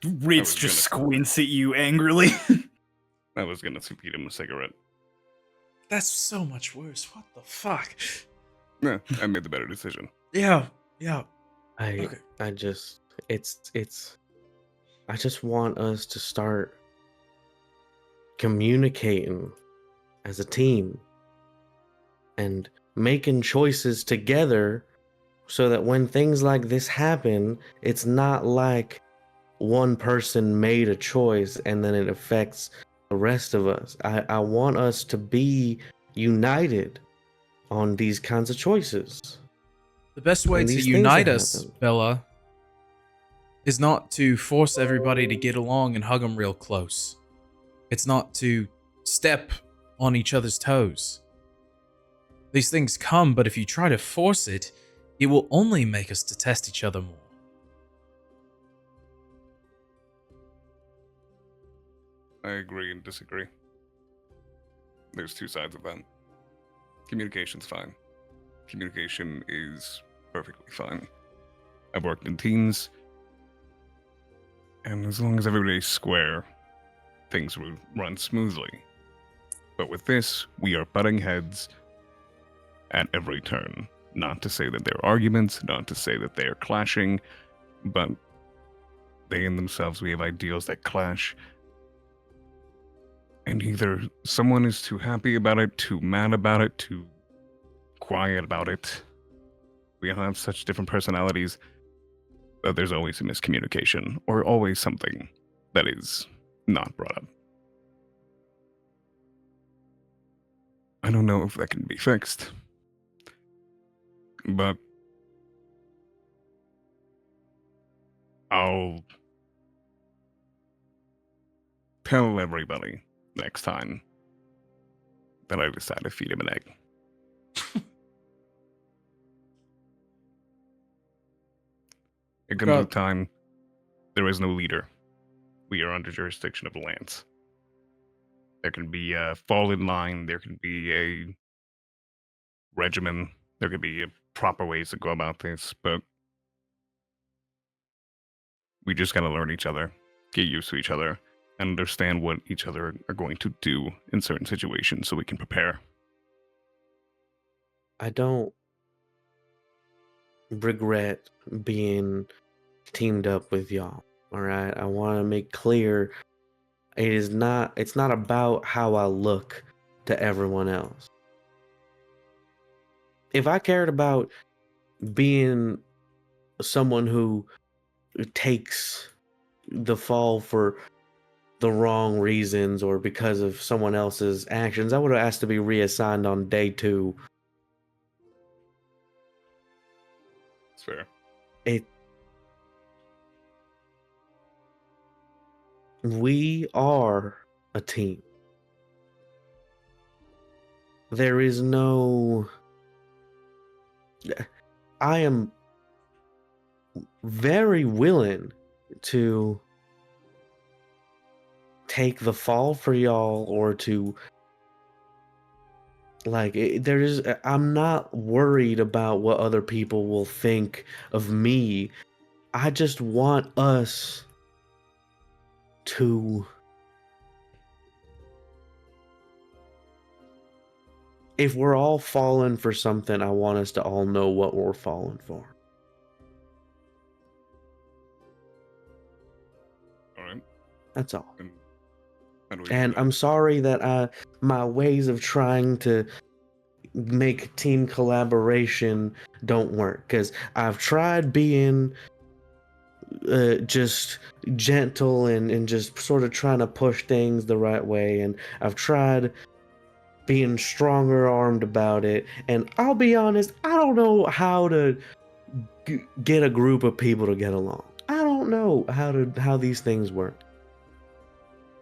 Ritz just squints at you angrily. I was gonna feed him a cigarette. That's so much worse. What the fuck? Yeah, I made the better decision. Yeah. I just I just want us to start communicating as a team and making choices together so that when things like this happen, it's not like one person made a choice and then it affects the rest of us. I want us to be united on these kinds of choices. The best way And to these things unite that us, happen. Bella, is not to force everybody to get along and hug them real close. It's not to step on each other's toes. These things come, but if you try to force it, it will only make us detest each other more. I agree and disagree. There's two sides of that. Communication's fine. Communication is perfectly fine. I've worked in teams, and as long as everybody's square, things will run smoothly. But with this, we are butting heads at every turn. Not to say that they're arguments, not to say that they're clashing, but they in themselves, we have ideals that clash. And either someone is too happy about it, too mad about it, too quiet about it. We all have such different personalities that there's always a miscommunication, or always something that is not brought up. I don't know if that can be fixed, but I'll tell everybody next time that I decide to feed him an egg. It comes with time. There is no leader. We are under jurisdiction of the lands. There can be a fall in line. There can be a regimen. There could be proper ways to go about this, but we just gotta learn each other, get used to each other, and understand what each other are going to do in certain situations so we can prepare. I don't regret being teamed up with y'all. All right, I want to make clear it's not about how I look to everyone else. If I cared about being someone who takes the fall for the wrong reasons or because of someone else's actions, I would have asked to be reassigned on day 2. It's fair. We are a team. There is no... I am very willing to take the fall for y'all, or to I'm not worried about what other people will think of me. I just want us to, if we're all falling for something, I want us to all know what we're falling for. All right. That's all. How do we And do that? I'm sorry that my ways of trying to make team collaboration don't work, because I've tried being just gentle and just sort of trying to push things the right way, and I've tried being stronger armed about it, and I'll be honest, I don't know how to get a group of people to get along. I don't know how these things work.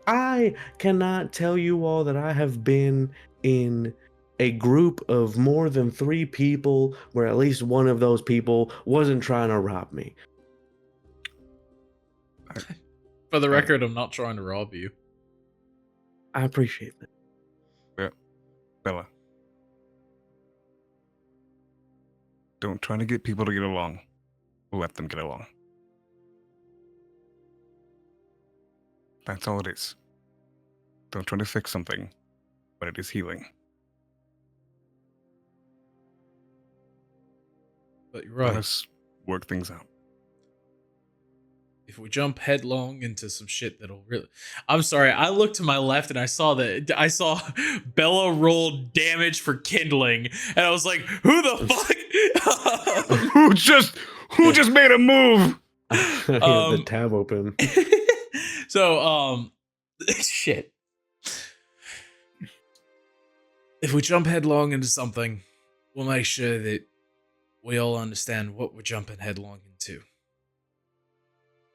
I cannot tell you all that I have been in a group of more than 3 people where at least one of those people wasn't trying to rob me. For the record, I'm not trying to rob you. I appreciate that. Yeah. Bella. Don't try to get people to get along. Let them get along. That's all it is. Don't try to fix something, but it is healing. But you're Let right. us work things out. If we jump headlong into some shit that'll really... I'm sorry, I looked to my left and I saw Bella rolled damage for kindling, and I was like, who the fuck? Who just made a move? I have the tab open. So, shit. If we jump headlong into something, we'll make sure that we all understand what we're jumping headlong into.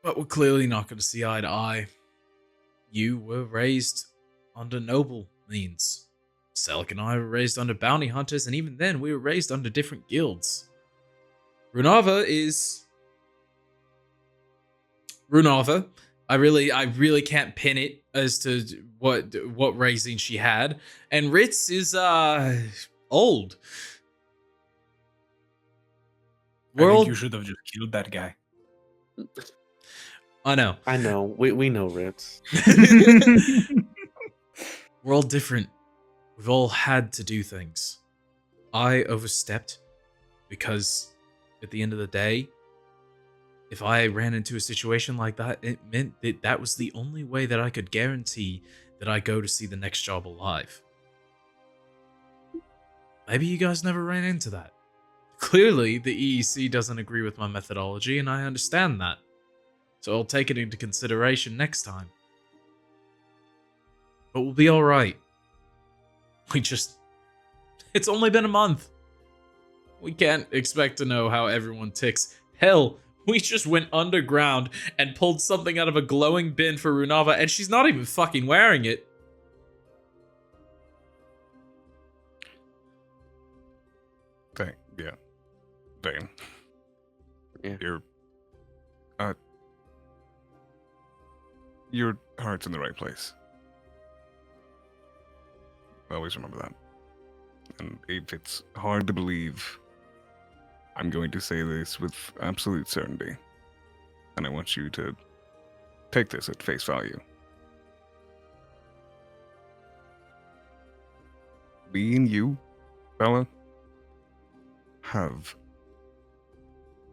But we're clearly not going to see eye to eye. You were raised under noble means Selk and I were raised under bounty hunters, and even then, we were raised under different guilds. Runava is Runava. I really can't pin it as to what raising she had. And Ritz is old. I think World, you should have just killed that guy. I know. I know. We know Ritz. We're all different. We've all had to do things. I overstepped because at the end of the day, if I ran into a situation like that, it meant that that was the only way that I could guarantee that I go to see the next job alive. Maybe you guys never ran into that. Clearly, the EEC doesn't agree with my methodology, and I understand that. So I'll take it into consideration next time. But we'll be alright. It's only been a month. We can't expect to know how everyone ticks. Hell, we just went underground and pulled something out of a glowing bin for Runava, and she's not even fucking wearing it. Yeah. Dane. Yeah. Your heart's in the right place. Always remember that. And if it's hard to believe, I'm going to say this with absolute certainty. And I want you to take this at face value. Me and you, Bella, have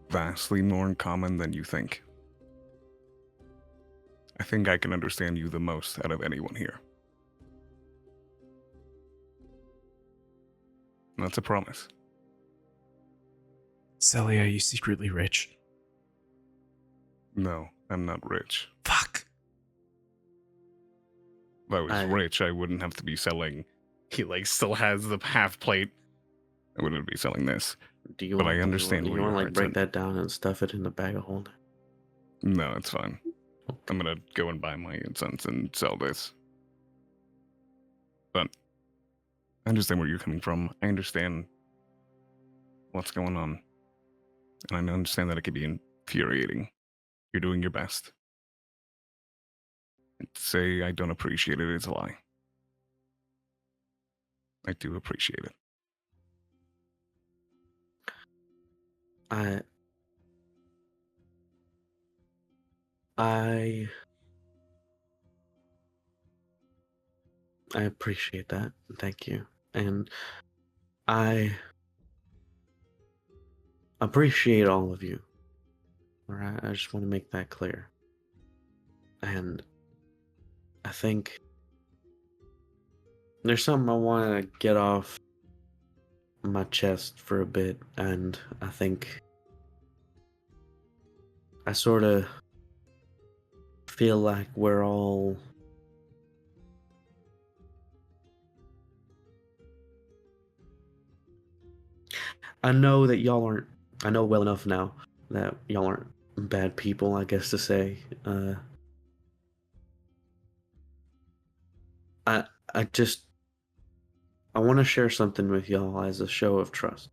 vastly more in common than you think. I think I can understand you the most out of anyone here. That's a promise. Sally, are you secretly rich? No, I'm not rich. Fuck. If I was rich, I wouldn't have to be selling. He still has the half plate. I wouldn't be selling this. Do you But want, I understand Do where you want your to heart's break at. that down and stuff it in the bag of holding? No, it's fine. I'm gonna go and buy my incense and sell this. But I understand where you're coming from. I understand what's going on. And I understand that it can be infuriating. You're doing your best. And to say I don't appreciate it is a lie. I do appreciate it. I appreciate that. Thank you. And I appreciate all of you. All right, I just want to make that clear. And I think there's something I want to get off my chest for a bit, and I think I sort of feel like we're all I know that y'all aren't. I know well enough now that y'all aren't bad people, I guess to say. I want to share something with y'all as a show of trust.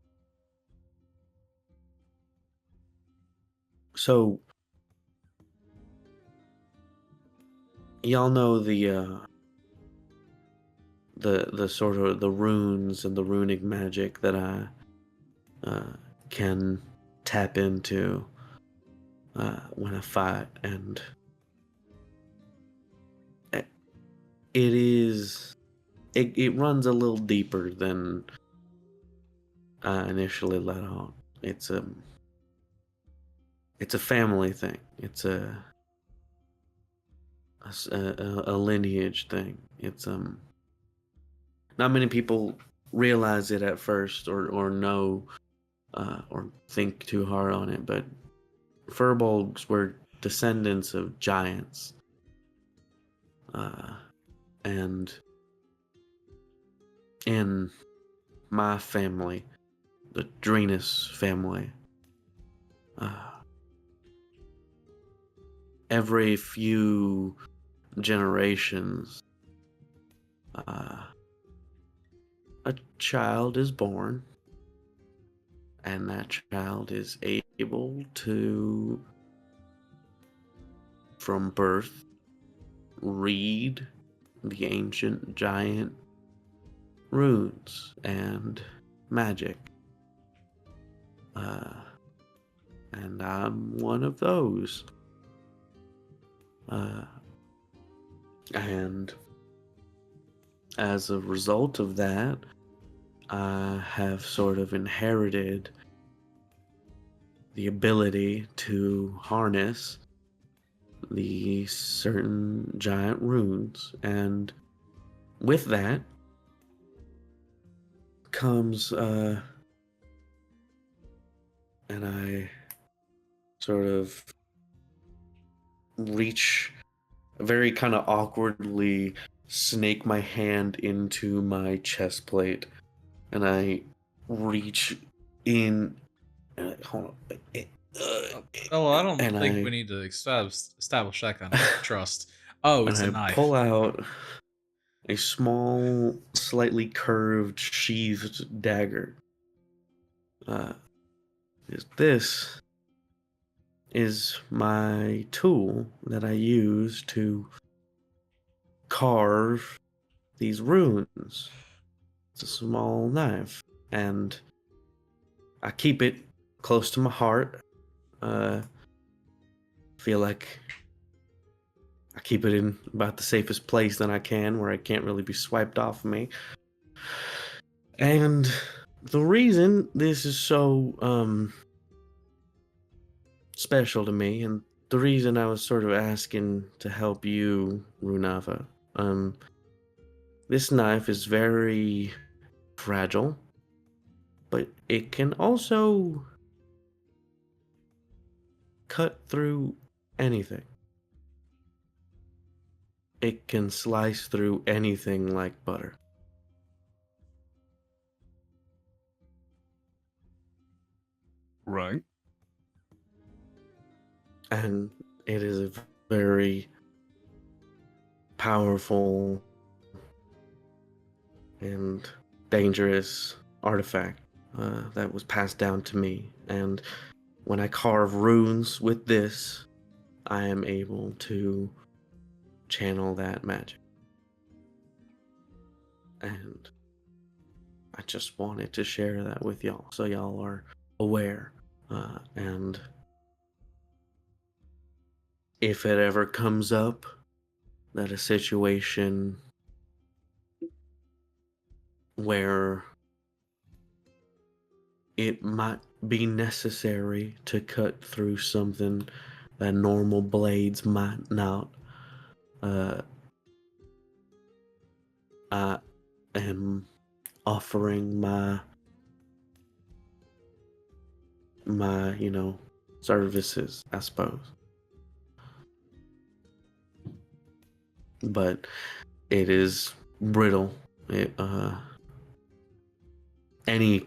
So, y'all know the sort of the runes and the runic magic that I can tap into when I fight, and it runs a little deeper than I initially let on. It's a family thing. It's a lineage thing. It's not many people realize it at first or know or think too hard on it, but furbolgs were descendants of giants, and in my family, the Drenus family, every few generations, a child is born, and that child is able to, from birth, read the ancient giant runes and magic. And I'm one of those. And as a result of that, I have sort of inherited the ability to harness the certain giant runes, and with that comes and I sort of reach, very kind of awkwardly snake my hand into my chest plate, and I reach in. Hold on. Well, I don't And think I- we need to establish that kind of trust. Oh, it's a and I knife. pull out a small, slightly curved, sheathed dagger. This is my tool that I use to carve these runes. It's a small knife, and I keep it close to my heart. Feel like I keep it in about the safest place that I can, where it can't really be swiped off of me. And the reason this is so special to me, and the reason I was sort of asking to help you, Runava, this knife is very fragile, but it can also cut through anything. It can slice through anything like butter. Right. And it is a very powerful and dangerous artifact that was passed down to me. And when I carve runes with this, I am able to channel that magic. And I just wanted to share that with y'all, so y'all are aware. And if it ever comes up that a situation where it might be necessary to cut through something that normal blades might not, I am offering my services, I suppose. But it is brittle. It any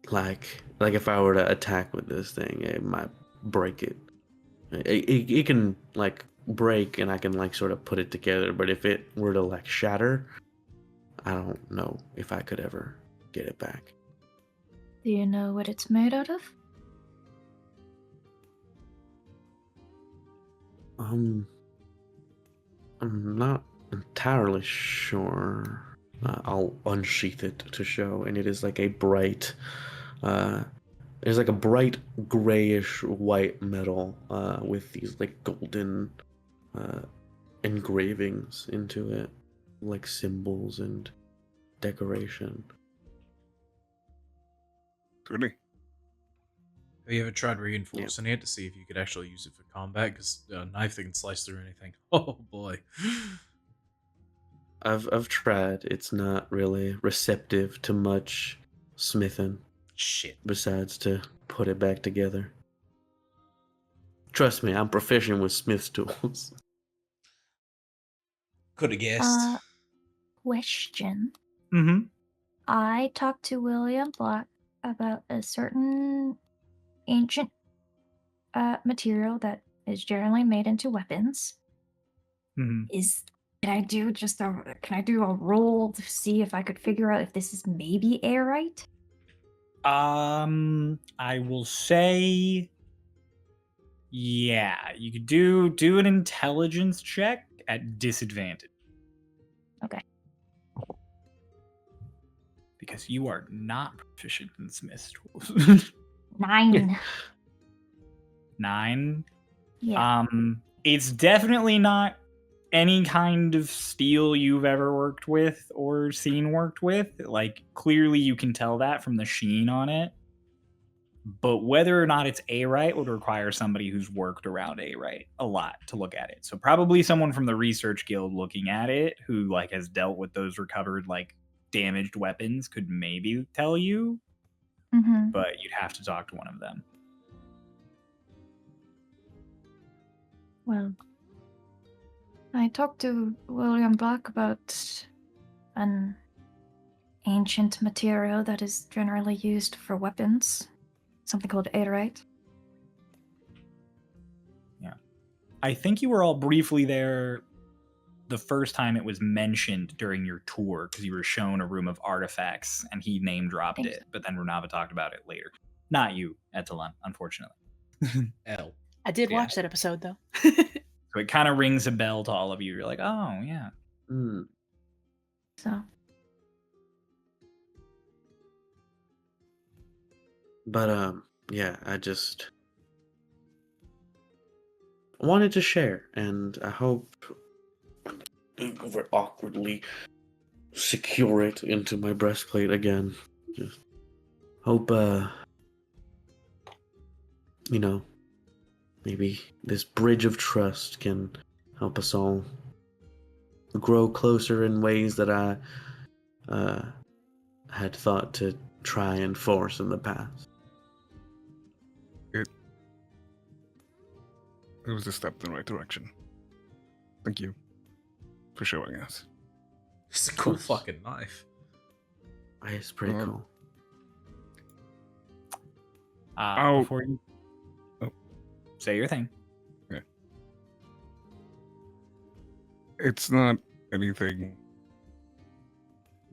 like if I were to attack with this thing, it might break it. It can like break, and I can like sort of put it together. But if it were to like shatter, I don't know if I could ever get it back. Do you know what it's made out of? I'm not entirely sure. I'll unsheath it to show, and it is like a bright, it's like a bright grayish white metal with these like golden engravings into it, like symbols and decoration. Really? Have you ever tried reinforcing it to see if you could actually use it for combat? Because a knife that can slice through anything. Oh boy. I've tried. It's not really receptive to much smithing. Shit. Besides to put it back together. Trust me, I'm proficient with smith's tools. Could have guessed. Question. Mm-hmm. I talked to William Black about a certain ancient material that is generally made into weapons. Mm-hmm. Is Can I do a roll to see if I could figure out if this is maybe airite? I will say, yeah, you could do an intelligence check at disadvantage. Okay. Because you are not proficient in Smith's tools. 9. 9. Yeah. It's definitely not any kind of steel you've ever worked with or seen worked with. Like, clearly you can tell that from the sheen on it. But whether or not it's airite would require somebody who's worked around airite a lot to look at it. So probably someone from the research guild looking at it who like has dealt with those recovered like damaged weapons could maybe tell you, Mm-hmm. but you'd have to talk to one of them. Well, I talked to William Black about an ancient material that is generally used for weapons, something called airite. Yeah. I think you were all briefly there the first time it was mentioned during your tour because you were shown a room of artifacts and he name dropped it, but then Renava talked about it later. Not you, Etalon, unfortunately. L. I did Yeah. watch that episode though. So it kind of rings a bell to all of you. You're like, oh, yeah. Hmm. So, But yeah, I wanted to share, and I hope over awkwardly secure it into my breastplate again. Just hope maybe this bridge of trust can help us all grow closer in ways that I had thought to try and force in the past. It was a step in the right direction. Thank you for showing us. It's a cool fucking knife. It's pretty cool. Before you say your thing. Okay. It's not anything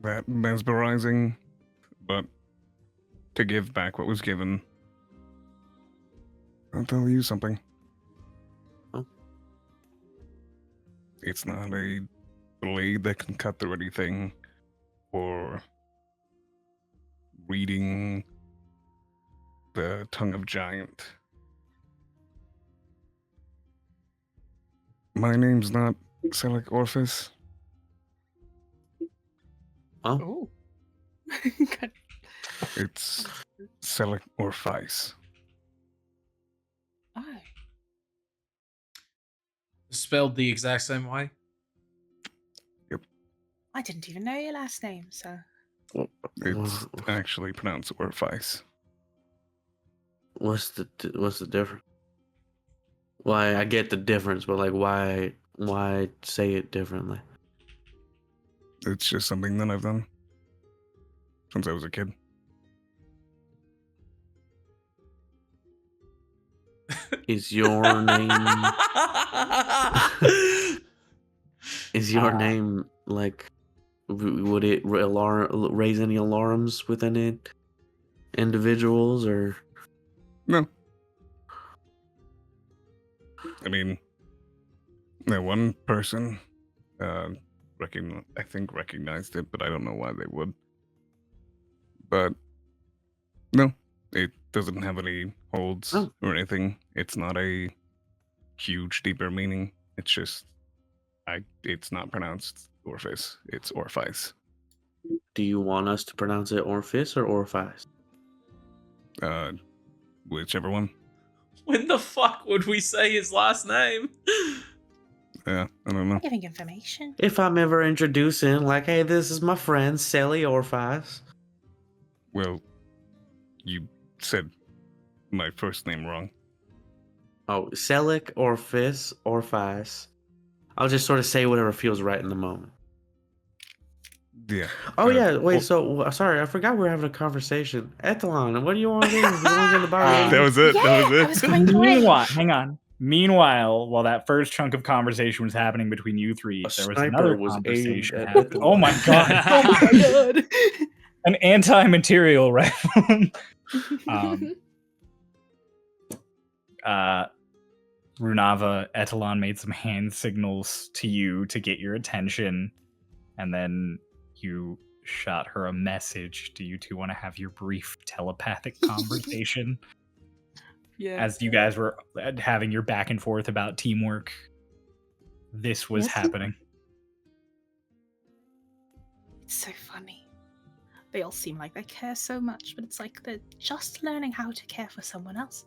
that mesmerizing, but to give back what was given, I'll tell you something. Oh. It's not a blade that can cut through anything, or reading the tongue of giant. My name's not Selic Orphis. Oh, Oh. God. It's Selic Orpheus. Oh. Spelled the exact same way. I didn't even know your last name, so It's actually pronounced Orpheus. what's the difference? Why I get the difference, but like why say it differently? It's just something that I've done since I was a kid. Is your name name like would it raise any alarms within it individuals or No. I mean, that one person I think recognized it, but I don't know why they would. But no, it doesn't have any holds or anything. It's not a huge, deeper meaning. It's just, it's not pronounced Orpheus. It's Orpheus. do you want us to pronounce it Orpheus or Orpheus? Whichever one. When the fuck would we say his last name? Yeah, I don't know. giving information. If I'm ever introducing, like, hey, this is my friend Sally Orpheus. Well, you said my first name wrong. Oh, Selic, Orpheus, Orpheus. I'll just sort of say whatever feels right in the moment. Yeah. Oh yeah, wait. So sorry, I forgot we were having a conversation. Etalon, what do you want to do? You want to get in the bar? That was it. Yeah, That was it. I was going to wait. What? Hang on. Meanwhile, while that first chunk of conversation was happening between you three, A there was sniper another was aimed conversation at happening. the Oh my god! Oh my god. An anti-material rifle. Runava, Etalon made some hand signals to you to get your attention, and then you shot her a message. Do you two want to have your brief telepathic conversation? Yeah. As you guys were having your back and forth about teamwork, this was Yes. happening. It's so funny. They all seem like they care so much, but it's like they're just learning how to care for someone else.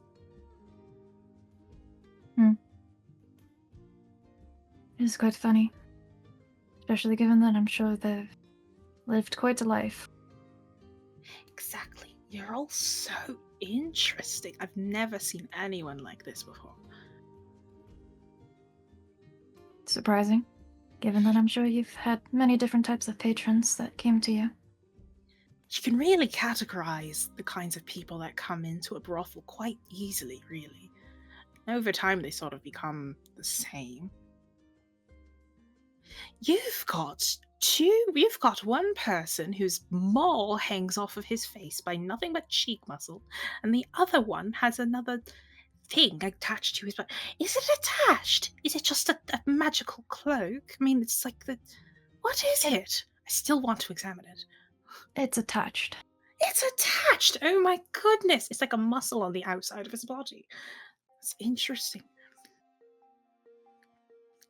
It is quite funny. Especially given that I'm sure they've lived quite a life. Exactly. You're all so interesting. I've never seen anyone like this before. Surprising, given that I'm sure you've had many different types of patrons that came to you. You can really categorize the kinds of people that come into a brothel quite easily, really. Over time, they sort of become the same. You've got one person whose mole hangs off of his face by nothing but cheek muscle, and the other one has another thing attached to his back. Is it attached? Is it just a magical cloak? I mean, it's like the... What is it? I still want to examine it. It's attached. It's attached! Oh my goodness! It's like a muscle on the outside of his body. It's interesting.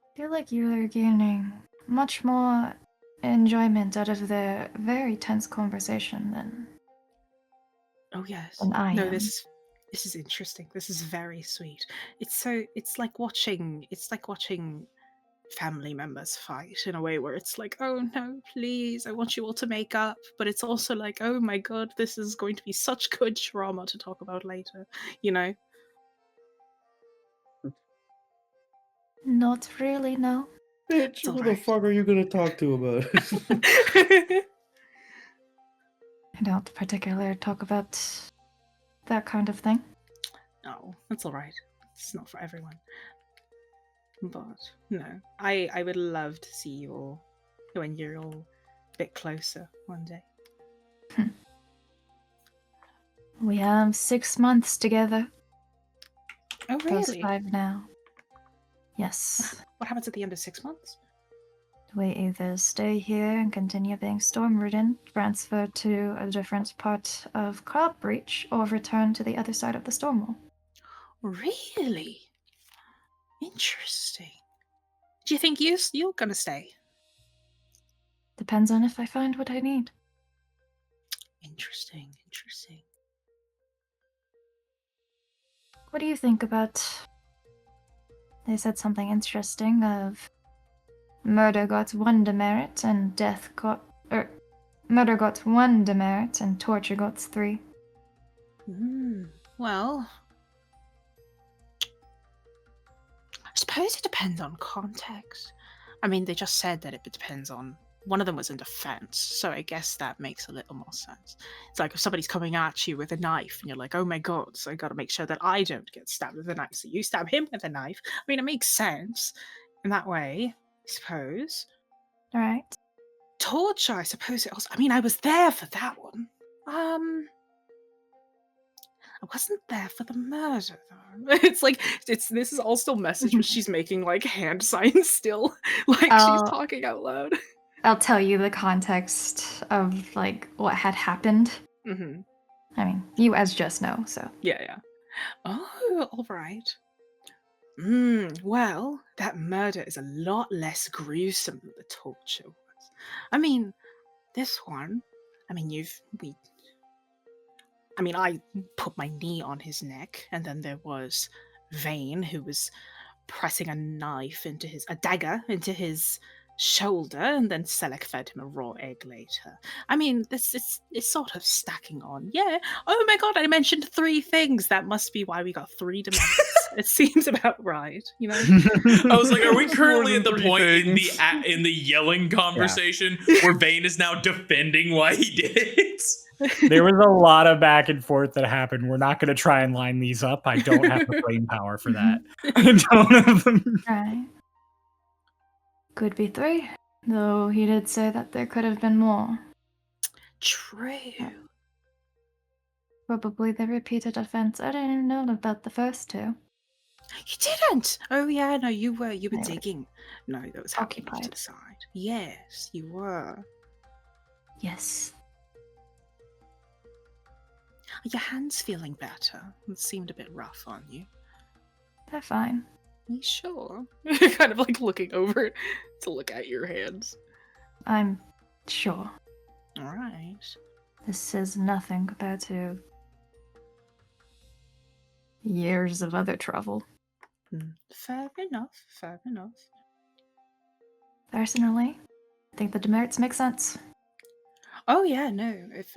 I feel like you are gaining much more enjoyment out of the very tense conversation than Oh yes. I No, am. this is interesting. This is very sweet. It's like watching family members fight in a way where it's like, oh no, please, I want you all to make up. But it's also like, oh my god, this is going to be such good drama to talk about later, you know? Not really, no. Bitch, It's who the alright. fuck are you gonna talk to about it? I don't particularly talk about that kind of thing. No, that's alright. It's not for everyone. But no, I would love to see you all when you're all a bit closer one day. We have 6 months together. Oh Plus really? 5 now. Yes. What happens at the end of 6 months? We either stay here and continue being Stormridden, transfer to a different part of Cloud Breach, or return to the other side of the Stormwall. Really? Interesting. Do you think you're gonna stay? Depends on if I find what I need. Interesting. What do you think about... They said something interesting of... Murder got 1 demerit and death got... Murder got 1 demerit and torture got 3. Well, I suppose it depends on context. I mean, they just said that it depends on... One of them was in defense, so I guess that makes a little more sense. It's like if somebody's coming at you with a knife and you're like, oh my god, so I gotta make sure that I don't get stabbed with a knife, so you stab him with a knife. I mean, it makes sense in that way, I suppose. Right? Torture, I suppose it also... I mean, I was there for that one. I wasn't there for the murder, though. This is all still message, but she's making, like, hand signs still. Like, she's talking out loud. I'll tell you the context of, like, what had happened. Mm-hmm. I mean, you as just know, so. Yeah. Oh, alright. Well, that murder is a lot less gruesome than the torture was. I mean, this one, I put my knee on his neck, and then there was Vane, who was pressing a dagger into his shoulder, and then Selec fed him a raw egg later. I mean, this is sort of stacking on. Yeah. Oh my god, I mentioned 3 things. That must be why we got 3 demerits. It seems about right, you know. I was like, are we currently at the More than point three in the yelling conversation where Vane is now defending why he did it? There was a lot of back and forth that happened. We're not going to try and line these up. I don't have the brain power for that. I don't have them. Right. Could be 3, though he did say that there could have been more. True. Probably the repeated offense. I didn't even know about the first 2. You didn't. Oh yeah, no, you were I was digging. No, that was happening to occupied. the side. Yes, you were. Yes. Are your hands feeling better? It seemed a bit rough on you. They're fine. Are you sure? Kind of like looking over to look at your hands. I'm sure. All right. This is nothing compared to years of other trouble. Fair enough. Fair enough. Personally, I think the demerits make sense. Oh yeah, no. If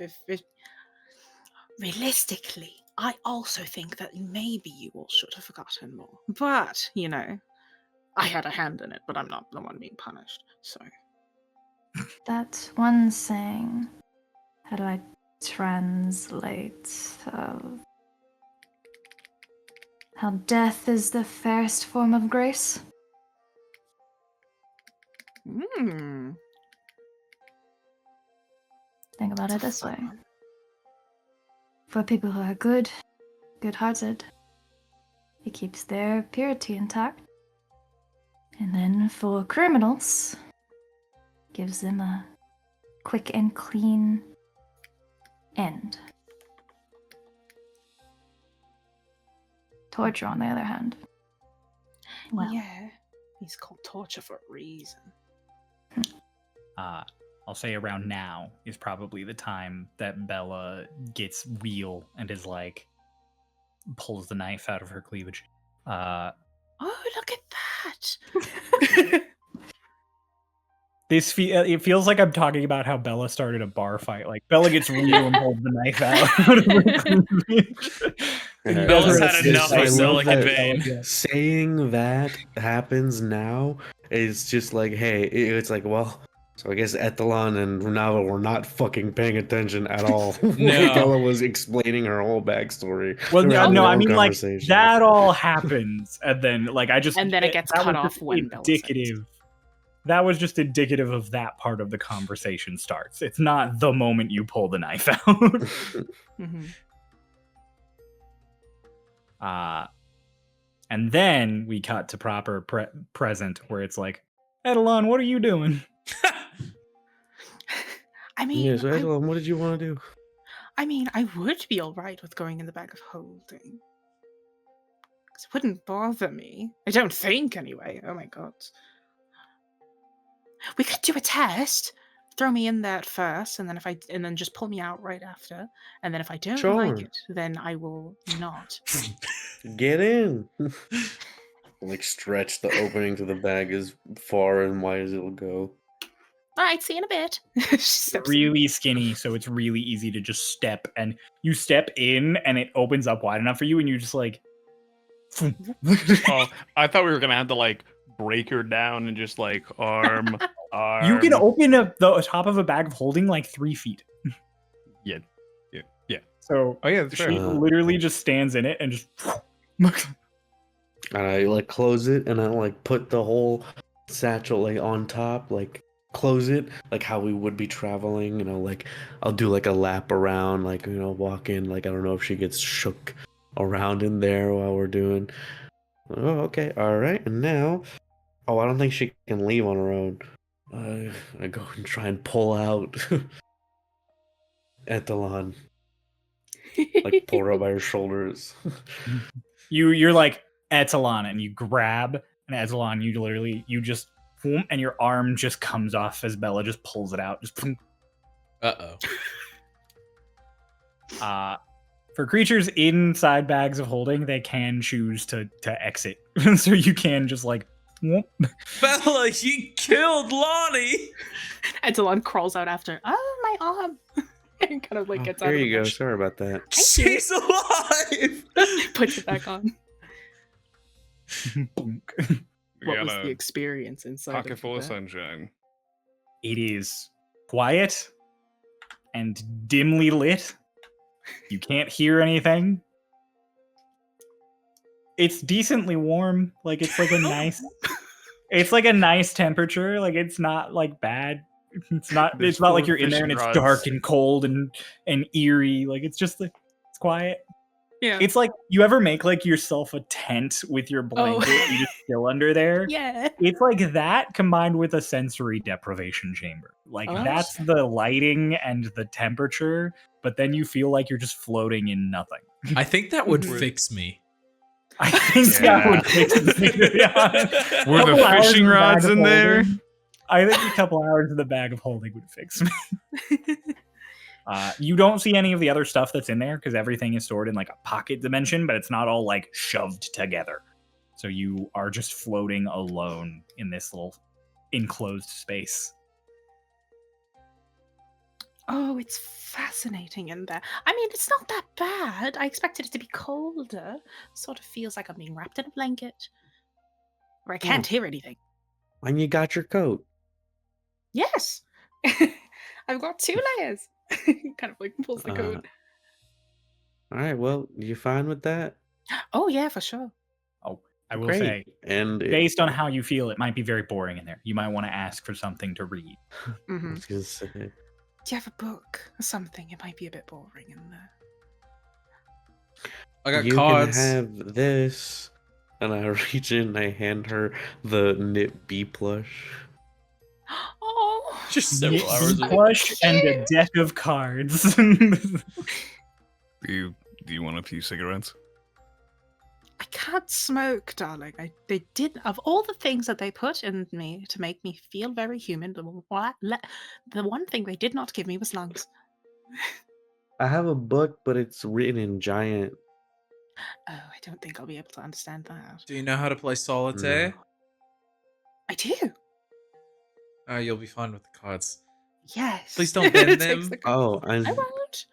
realistically, I also think that maybe you all should have forgotten more. But you know, I had a hand in it, but I'm not the one being punished. So That one saying, how do I translate? How death is the fairest form of grace? Think about it this way. For people who are good-hearted, it keeps their purity intact. And then for criminals, gives them a quick and clean end. Torture, on the other hand. Well, yeah, he's called torture for a reason. I'll say around now is probably the time that Bella gets real and is like, pulls the knife out of her cleavage. Oh, look at that! It feels like I'm talking about how Bella started a bar fight. Like Bella gets real and pulls the knife out of her cleavage. And you guys Bella's are had just enough like, of Celic and Vane. Yeah. Saying that happens now is just like, hey, it's like, well, so I guess Ethelon and Runava were not fucking paying attention at all. No. Bella was explaining her whole backstory. Well, They were having no, their I own mean, like, conversation. that all happens, and then, like, And then it gets that cut was off just when Bella says it. indicative. That was just indicative of that part of the conversation starts. It's not the moment you pull the knife out. Mm-hmm. And then we cut to proper present, where it's like, Edelon, what are you doing? I mean, Yeah, so Ethelon, what did you want to do? I mean, I would be alright with going in the bag of holding. 'Cause it wouldn't bother me. I don't think, anyway. Oh my god. We could do a test. Throw me in there at first, and then just pull me out right after. And then if I don't like Sure. it, then I will not. Get in. Like stretch the opening to the bag as far and wide as it'll go. Alright, see you in a bit. She steps in. Really skinny, so it's really easy to just step, and you step in, and it opens up wide enough for you, and you're just like, Oh, I thought we were gonna have to like break her down and just like arm. you can open up the top of a bag of holding like 3 feet. Yeah. So Oh yeah, that's she fair. literally just stands in it and just. And I like close it and I like put the whole satchel like on top, like close it like how we would be traveling, like I'll do like a lap around, like walk in, like I don't know if she gets shook around in there while we're doing. Oh, okay, all right. And now, I don't think she can leave on her own. I go and try and pull out Ethelon, like pull her up by her shoulders. You're like Etalon, and you grab an Etalon. You just boom, and your arm just comes off as Bella just pulls it out. Just boom. For creatures inside bags of holding, they can choose to exit, so you can just like. Whoop. Bella, you killed Lonnie. Edelon crawls out after. Oh, my arm! And kind of like gets out There of the you go. bush. Sorry about that. She's alive. Puts it back on. We What got was the a experience inside? pocket full of that? sunshine. It is quiet and dimly lit. You can't hear anything. It's decently warm. Like it's like a nice it's like a nice temperature. Like it's not like bad. It's not There's it's not like 4 you're in there and fishing it's rods. dark and cold and eerie. Like it's just like it's quiet. Yeah. It's like you ever make like yourself a tent with your blanket, you just chill under there. Yeah. It's like that combined with a sensory deprivation chamber. Like Oh, that's the lighting and the temperature, but then you feel like you're just floating in nothing. I think that would We're- fix me. I think that would fix me, to be honest. Were the Couple hours fishing in the bag rods of in there? holding- I think a couple hours in the bag of holding would fix me. You don't see any of the other stuff that's in there because everything is stored in like a pocket dimension, but it's not all like shoved together. So you are just floating alone in this little enclosed space. Oh, it's fascinating in there. I mean, it's not that bad. I expected it to be colder. Sort of feels like I'm being wrapped in a blanket. Or I can't hear anything. And you got your coat. Yes. I've got 2 layers. Kind of like pulls the coat. All right, well, you fine with that? Oh yeah, for sure. I will Great. say, And based on how you feel, it might be very boring in there. You might want to ask for something to read. I Hmm. was gonna say, Do you have a book or something? It might be a bit boring in there. I got you cards. can have this, and I reach in and I hand her the knit bee plush. Oh, Just several hours of Plush and a deck of cards. Do you want a few cigarettes? I can't smoke, darling. They did, of all the things that they put in me to make me feel very human, the one thing they did not give me was lungs. I have a book, but it's written in giant. Oh, I don't think I'll be able to understand that. Do you know how to play solitaire? I do. You'll be fine with the cards. Yes. Please don't bend Takes them. the- Oh, I and won't.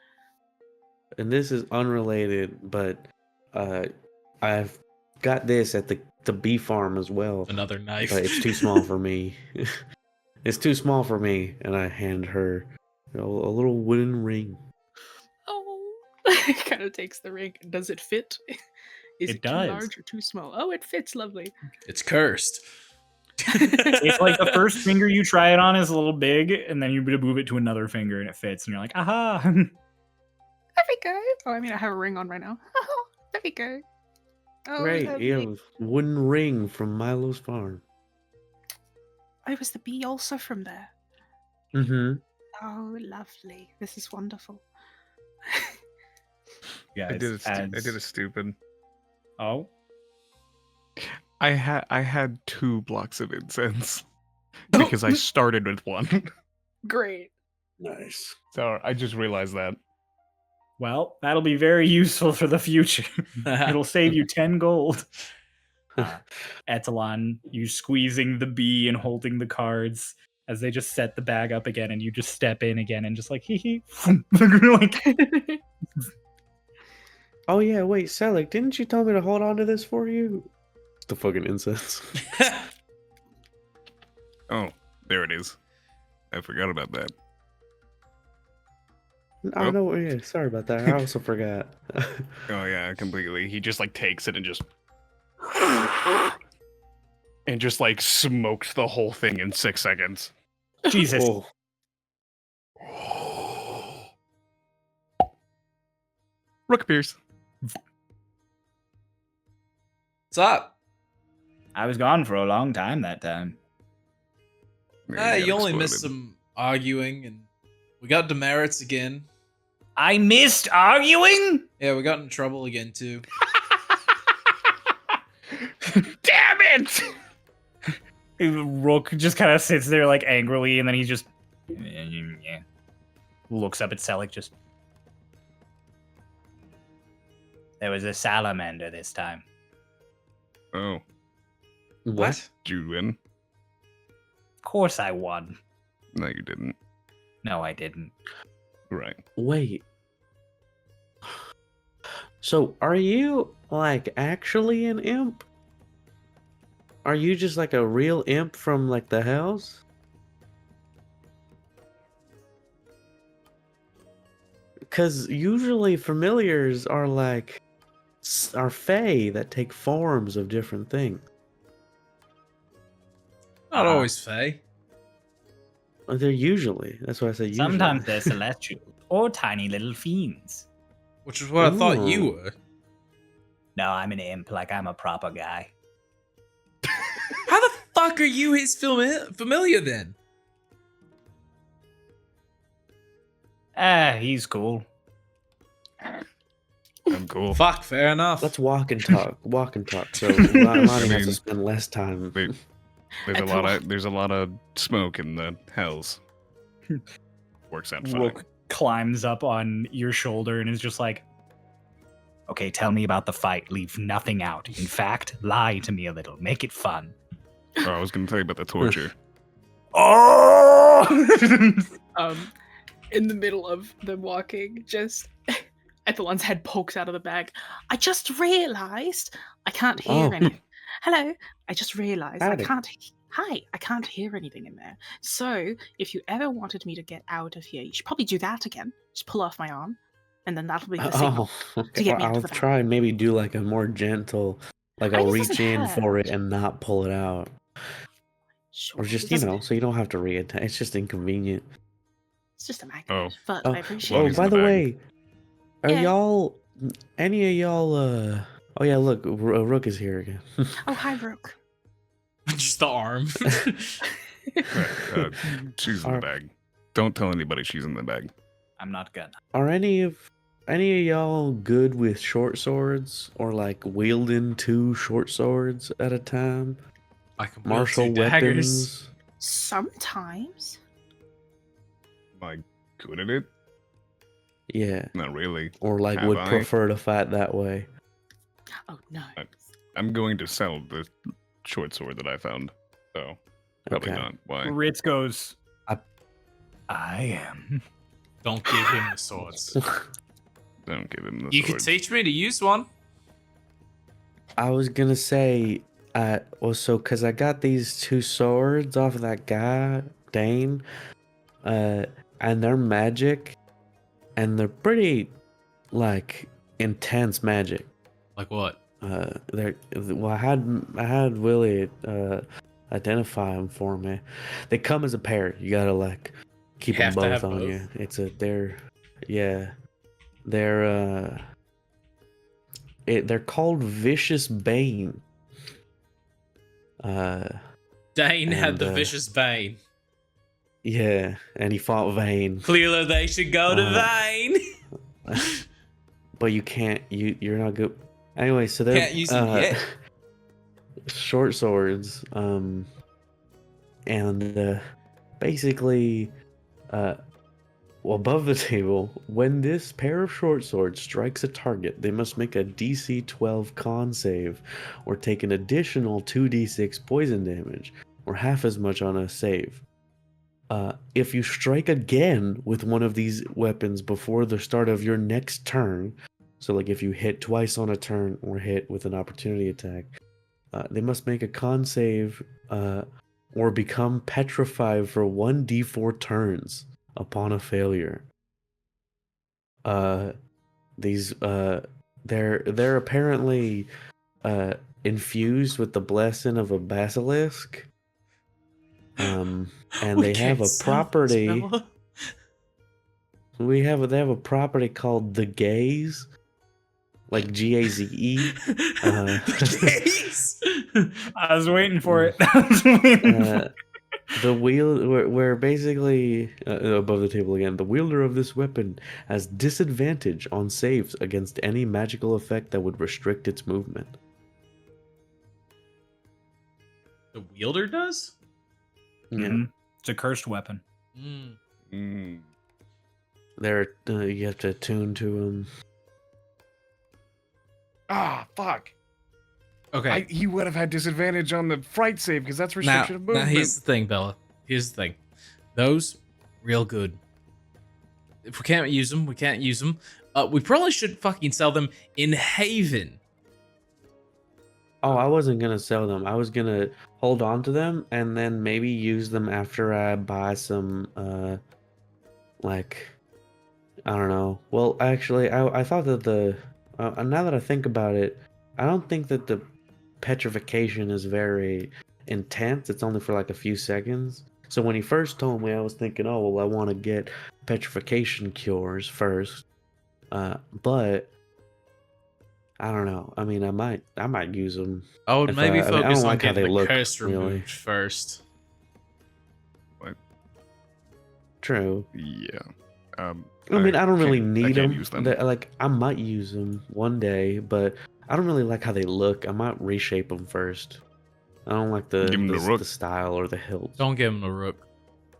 this is unrelated, but I've got this at the bee farm as well. Another knife. But it's too small for me. It's too small for me, and I hand her a little wooden ring. Oh, it kind of takes the ring. Does it fit? Is It it too does. large or too small? Oh, it fits lovely. It's cursed. It's like the first finger you try it on is a little big, and then you move it to another finger and it fits, and you're like, aha! There we go. Oh, I mean, I have a ring on right now. There we go. Oh, Great, lovely. you have a wooden ring from Milo's farm. Oh, was the bee also from there? Mm-hmm. Oh, lovely. This is wonderful. Guys, I did a stupid. Oh, I had 2 blocks of incense because I started with 1. Great. Nice. So I just realized that. well, that'll be very useful for the future. It'll save you 10 gold. Etalon, you squeezing the bee and holding the cards as they just set the bag up again, and you just step in again and just like hee hee. Like, Oh yeah, wait, Selig, didn't you tell me to hold on to this for you? The fucking incense. Oh, there it is. I forgot about that. Oh no, yeah, sorry about that. I also forgot. Oh yeah, completely. He just like takes it and just like smokes the whole thing in 6 seconds. Jesus. Oh, Rook appears. What's up? I was gone for a long time that time. Yeah, he You got only missed exploded. some arguing, and we got demerits again. I missed arguing? Yeah, we got in trouble again too. Damn it! Rook just kind of sits there like angrily, and then he just looks up at Selig. Just there was a salamander this time. Oh, what? did you win? Of course, I won. No, you didn't. No, I didn't. Right. Wait. So, are you like actually an imp? Are you just like a real imp from like the hells? Because usually familiars are like are fae that take forms of different things. Not always Faye. They're usually. That's why I say usually. Sometimes they're celestial or tiny little fiends. Which is what I thought you Ooh. were. No, I'm an imp, like I'm a proper guy. How the fuck are you his familiar then? He's cool. I'm cool. Fuck, fair enough. Let's walk and talk. Walk and talk. So Lonnie has to spend less time. There's a lot of smoke in the hells. Works out fine. Rook climbs up on your shoulder and is just like, okay, tell me about the fight. Leave nothing out. In fact, lie to me a little. Make it fun. Oh, I was going to tell you about the torture. Oh! In the middle of them walking, just Ethelon's head pokes out of the bag. I just realized I can't hear anything. Hello, I just realized Howdy. I can't hear anything in there. So if you ever wanted me to get out of here, you should probably do that again. Just pull off my arm, and then that'll be the signal. Okay. get me I'll into the try and maybe do like a more gentle, like I I'll guess it reach doesn't in for it hurt. and not pull it out. Sure, Or just, it doesn't- so you don't have to reattach. It's just inconvenient. It's just a magnet, Oh. but Oh, I appreciate oh, Lonnie's it. in by the the bag. way, are Yeah. y'all, any of y'all, oh yeah, look, Rook is here again. Oh, hi, Rook. Just the arm. She's in the bag. Don't tell anybody she's in the bag. I'm not gonna. Are any of y'all good with short swords or like wielding 2 short swords at a time? I can wield Martial 2 daggers. weapons? Sometimes. Am I good at it? Yeah. Not really. Or like Have would I? prefer to fight that way. Oh no. I'm going to sell the short sword that I found. So, probably Okay. not. Why? Ritz goes, I am. Don't give him the swords. Don't give him the You sword. could teach me to use one. I was gonna say, so because I got these 2 swords off of that guy, Dane, and they're magic, and they're pretty, like, intense magic. Like what? Well, I had Willie identify them for me. They come as a pair. You gotta like keep You them have to both have on both? you. They're called Vicious Bane. Dane had And, the vicious bane. Yeah, and he fought Vane. Clearly, they should go to Vane. But you can't. You're not good. Anyway, so they're Can't use them yet. short swords. And basically, above the table, when this pair of short swords strikes a target, they must make a DC 12 con save, or take an additional 2d6 poison damage, or half as much on a save. If you strike again with one of these weapons before the start of your next turn, so like if you hit twice on a turn or hit with an opportunity attack, they must make a con save or become petrified for 1d4 turns upon a failure. They're apparently infused with the blessing of a basilisk. And they have a property. They have a property called the Gaze, like Gaze. Gaze? I was waiting for it. The wheel, where basically above the table again, the wielder of this weapon has disadvantage on saves against any magical effect that would restrict its movement. The wielder does? Yeah, Mhm. It's a cursed weapon. you have to attune to them. Ah, fuck. Okay. He would have had disadvantage on the fright save because that's Now, restriction of movement. here's the thing, Bella. Here's the thing. Those, real good. If we can't use them, we can't use them. We probably should fucking sell them in Haven. Oh, I wasn't gonna sell them. I was gonna hold on to them and then maybe use them after I buy some, like, I don't know. Well, actually, I thought that now that I think about it, I don't think that the petrification is very intense. It's only for like a few seconds. So when he first told me, I was thinking, oh, well, I want to get petrification cures first. But I don't know. I mean, I might use them. I would maybe I focus don't on like how getting they the look, curse really. removed first. True. Yeah. I mean, I don't really need can't them. use them. Like, I might use them one day, but I don't really like how they look. I might reshape them first. I don't like Give 'em the rook. the style or the hilts. Don't give him the rook.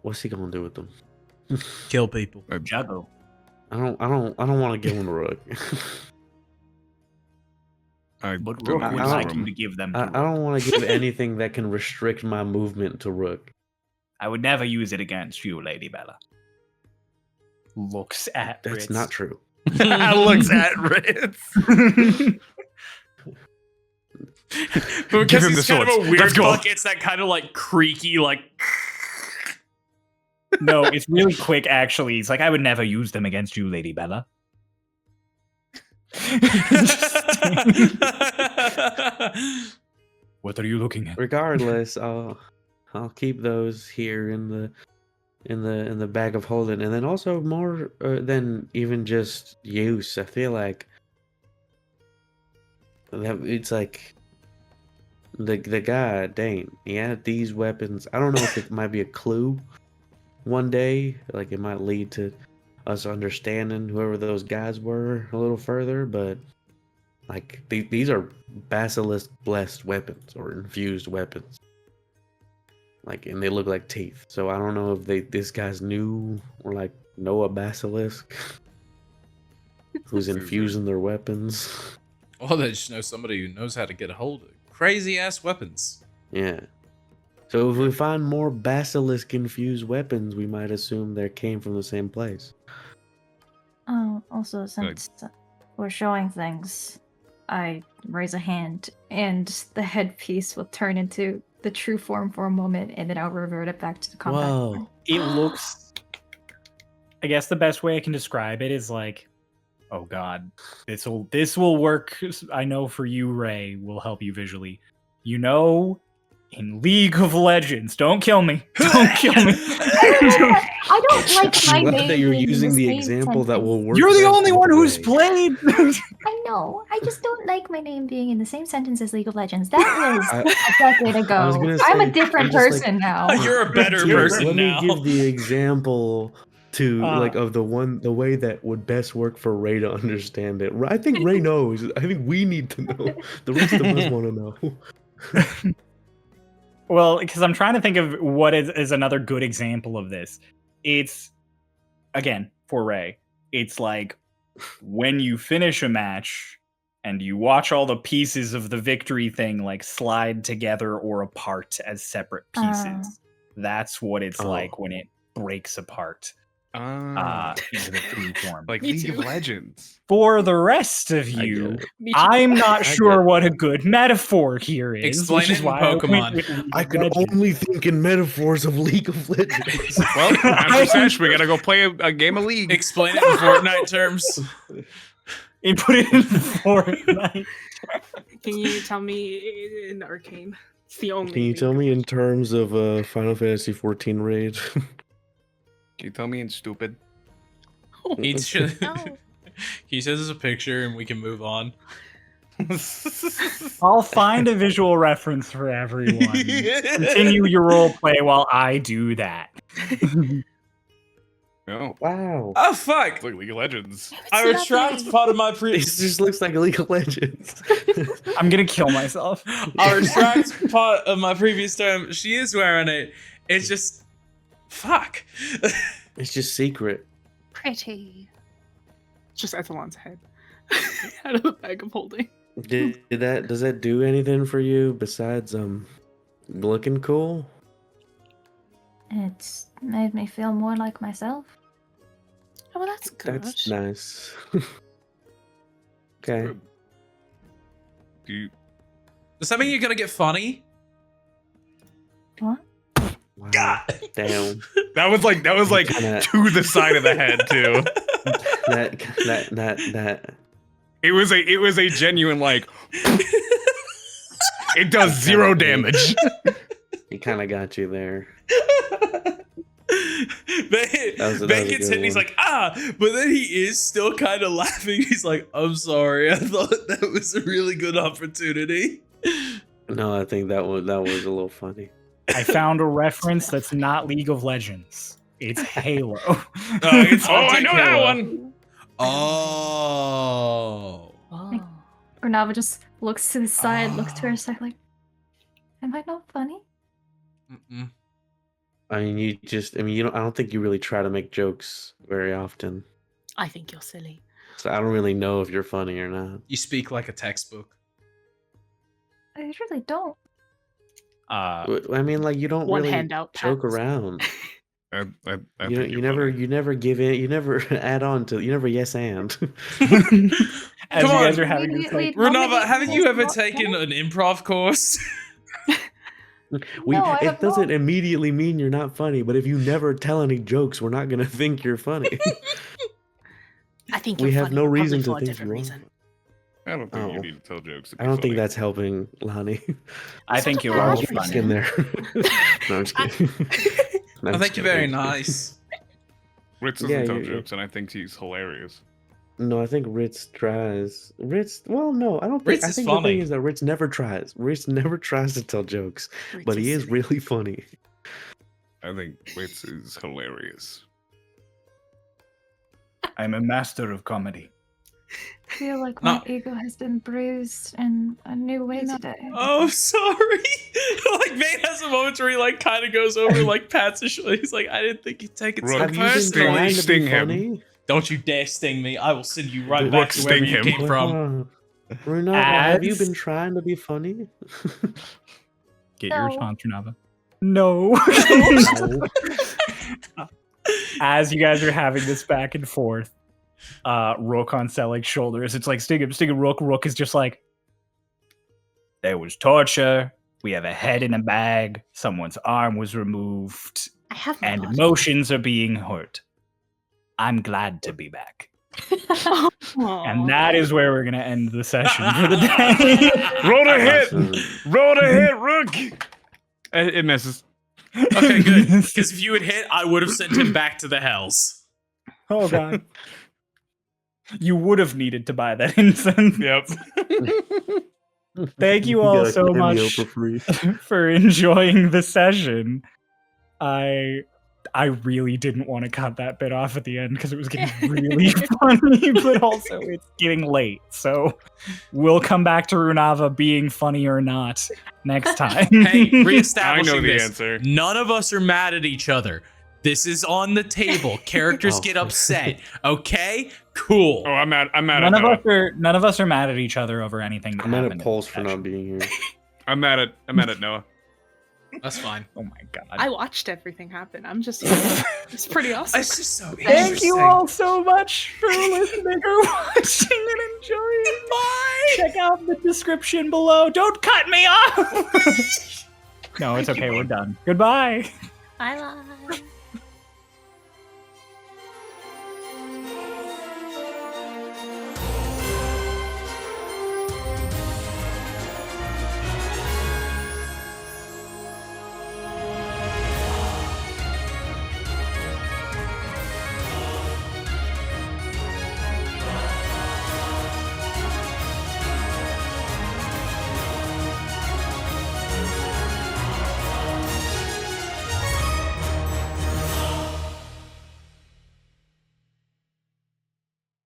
What's he gonna do with them? Kill people. Juggle. I don't want to give him the rook. But don't Rook know would use like them. you to give them to I Rook. don't want to give anything that can restrict my movement to rook. I would never use it against you, Lady Bella. Looks at That's Ritz. not true. Looks at Ritz. But Give because him he's the kind of swords. a weird Let's go. buck, it's that kind of like creaky, like. No, it's really quick, actually. It's like, I would never use them against you, Lady Bella. What are you looking at? Regardless, I'll keep those here in the bag of holding, and then also more than even just use. I feel like it's like the guy Dane. He had these weapons. I don't know if it might be a clue. One day, like it might lead to us understanding whoever those guys were a little further, but like these are basilisk blessed weapons or infused weapons. Like, and they look like teeth. So I don't know if this guy's new or like know a basilisk who's infusing their weapons. Oh, they just know somebody who knows how to get a hold of crazy ass weapons. Yeah. So if we find more basilisk infused weapons, we might assume they came from the same place. Oh, also, since we're showing things, I raise a hand, and the headpiece will turn into the true form for a moment, and then I'll revert it back to the compact Whoa. form. It looks... I guess the best way I can describe it is like, oh god, this will work. I know for you, Ray, will help you visually. You know, in League of Legends, don't kill me. Don't kill me. I don't like my I'm glad name that you're being in using the same example that sentence. will work. You're the best only with one who's Ray. played. I know. I just don't like my name being in the same sentence as League of Legends. That was I- a decade ago. I was gonna I'm say, a different I'm just like- person now. You're a better Here, person let now. me give the example to Uh, of the way that would best work for Ray to understand it. I think Ray knows. I think we need to know. The rest of us want to know. Well, because I'm trying to think of what is another good example of this. It's, again, for Ray, it's like when you finish a match and you watch all the pieces of the victory thing like slide together or apart as separate pieces. That's what it's like when it breaks apart into the true form. Like Me League too. of Legends. For the rest of I get you, it. Me too. I'm not I sure get what a good metaphor here is. Explain which it is in why I went Pokemon. with League I of can Legends. only think in metaphors of League of Legends. Well, Master Sesh, we gotta go play a game of League. Explain it in Fortnite terms. And put it in Fortnite. Can you tell me in Arcane? It's the only. Can you League tell of me in Legends. terms of Final Fantasy 14 raid? Can you tell me in stupid? He should. No. He says it's a picture and we can move on. I'll find a visual reference for everyone. Continue your role play while I do that. No. Wow. Oh fuck! It's like League of Legends. I retract part of my It previous. just looks like League of Legends. I'm gonna kill myself. I retract part of my previous term. She is wearing it. It's just fuck. It's just secret. Pretty. It's just Ethelon's head out of the bag of holding. Does that do anything for you besides looking cool? It's made me feel more like myself. Oh, well, that's good. That's nice. Okay. Do you, Does that mean you're gonna get funny? What? Wow. Damn. That was like Kinda- to the side of the head too. That. It was a genuine like. It does zero damage. He kind of got you there. Ben was a gets good hit and he's one. like, but then he is still kind of laughing. He's like, I'm sorry. I thought that was a really good opportunity. No, I think that was a little funny. I found a reference that's not League of Legends. It's Halo. It's I know that Halo. one. Oh. Oh. Renava just looks to the side, looks to her side, like, am I not funny? Mm-mm. I mean, you don't. I don't think you really try to make jokes very often. I think you're silly. So I don't really know if you're funny or not. You speak like a textbook. I really don't. I mean, like you don't One really handout joke pass. around. I You think you you're never give in. You never add on to. You never yes and. As Come you guys on. are having this, like, Renava, haven't you ever not taken an improv course? No, I it have doesn't not. immediately mean you're not funny, but if you never tell any jokes, we're not gonna think you're funny. I think We you're have funny, no probably reason to for a think different you are. reason. I don't think Oh. you need to tell jokes. to I be don't think funny. that's helping, Lonnie. I think you're Yeah, all I'll Just funny. in there. No, I'm just kidding. No, I'm I think just you're very kidding. nice. Ritz doesn't Yeah, tell you- jokes, and I think he's hilarious. No, I think Ritz tries. Well, no, I don't think. Ritz I is think the funny. thing is that Ritz never tries. Ritz never tries to tell jokes, but he is silly. really funny. I think Ritz is hilarious. I'm a master of comedy. I feel like No. my ego has been bruised in a new way today. Oh, sorry. Like, Vane has a moment where he, like, kind of goes over, like, pats his shoulder. He's like, I didn't think you'd take it so Rook, Have you been personally. trying to Sting be him. funny? Don't you dare sting me. I will send you right Rook, back to wherever sting you him. came Wait, from. hold on. Renata, have you As- been trying to be funny? Get your No. response, Renava. No. No. As you guys are having this back and forth, Rook on Selig's shoulders, it's like Sting him, Rook. Rook is just like, there was torture. We have a head in a bag. Someone's arm was removed. I have my And body. emotions are being hurt. I'm glad to be back. And that is where we're going to end the session for the day. Roll a hit! Awesome. Roll a hit, Rook! It misses. Okay, good. Because if you had hit, I would have sent him back to the hells. Oh, God. You would have needed to buy that incense. Yep. Thank you all got a so cameo much for free. for enjoying the session. I really didn't want to cut that bit off at the end because it was getting really funny, but also it's getting late. So we'll come back to Runava being funny or not next time. Hey, I reestablishing know the this. answer. None of us are mad at each other. This is on the table. Characters Oh. get upset. Okay? Cool. Oh, I'm mad at none Noah. of us are mad at each other over anything that I'm mad happened. at in Pulse the for session. not being here. I'm mad at Noah. That's fine. Oh my god. I watched everything happen. I'm just it's pretty awesome. It's just so interesting. Thank you all so much for listening or watching and enjoying. Bye. Check out the description below. Don't cut me off. No, it's okay. We're done. Goodbye. Bye bye.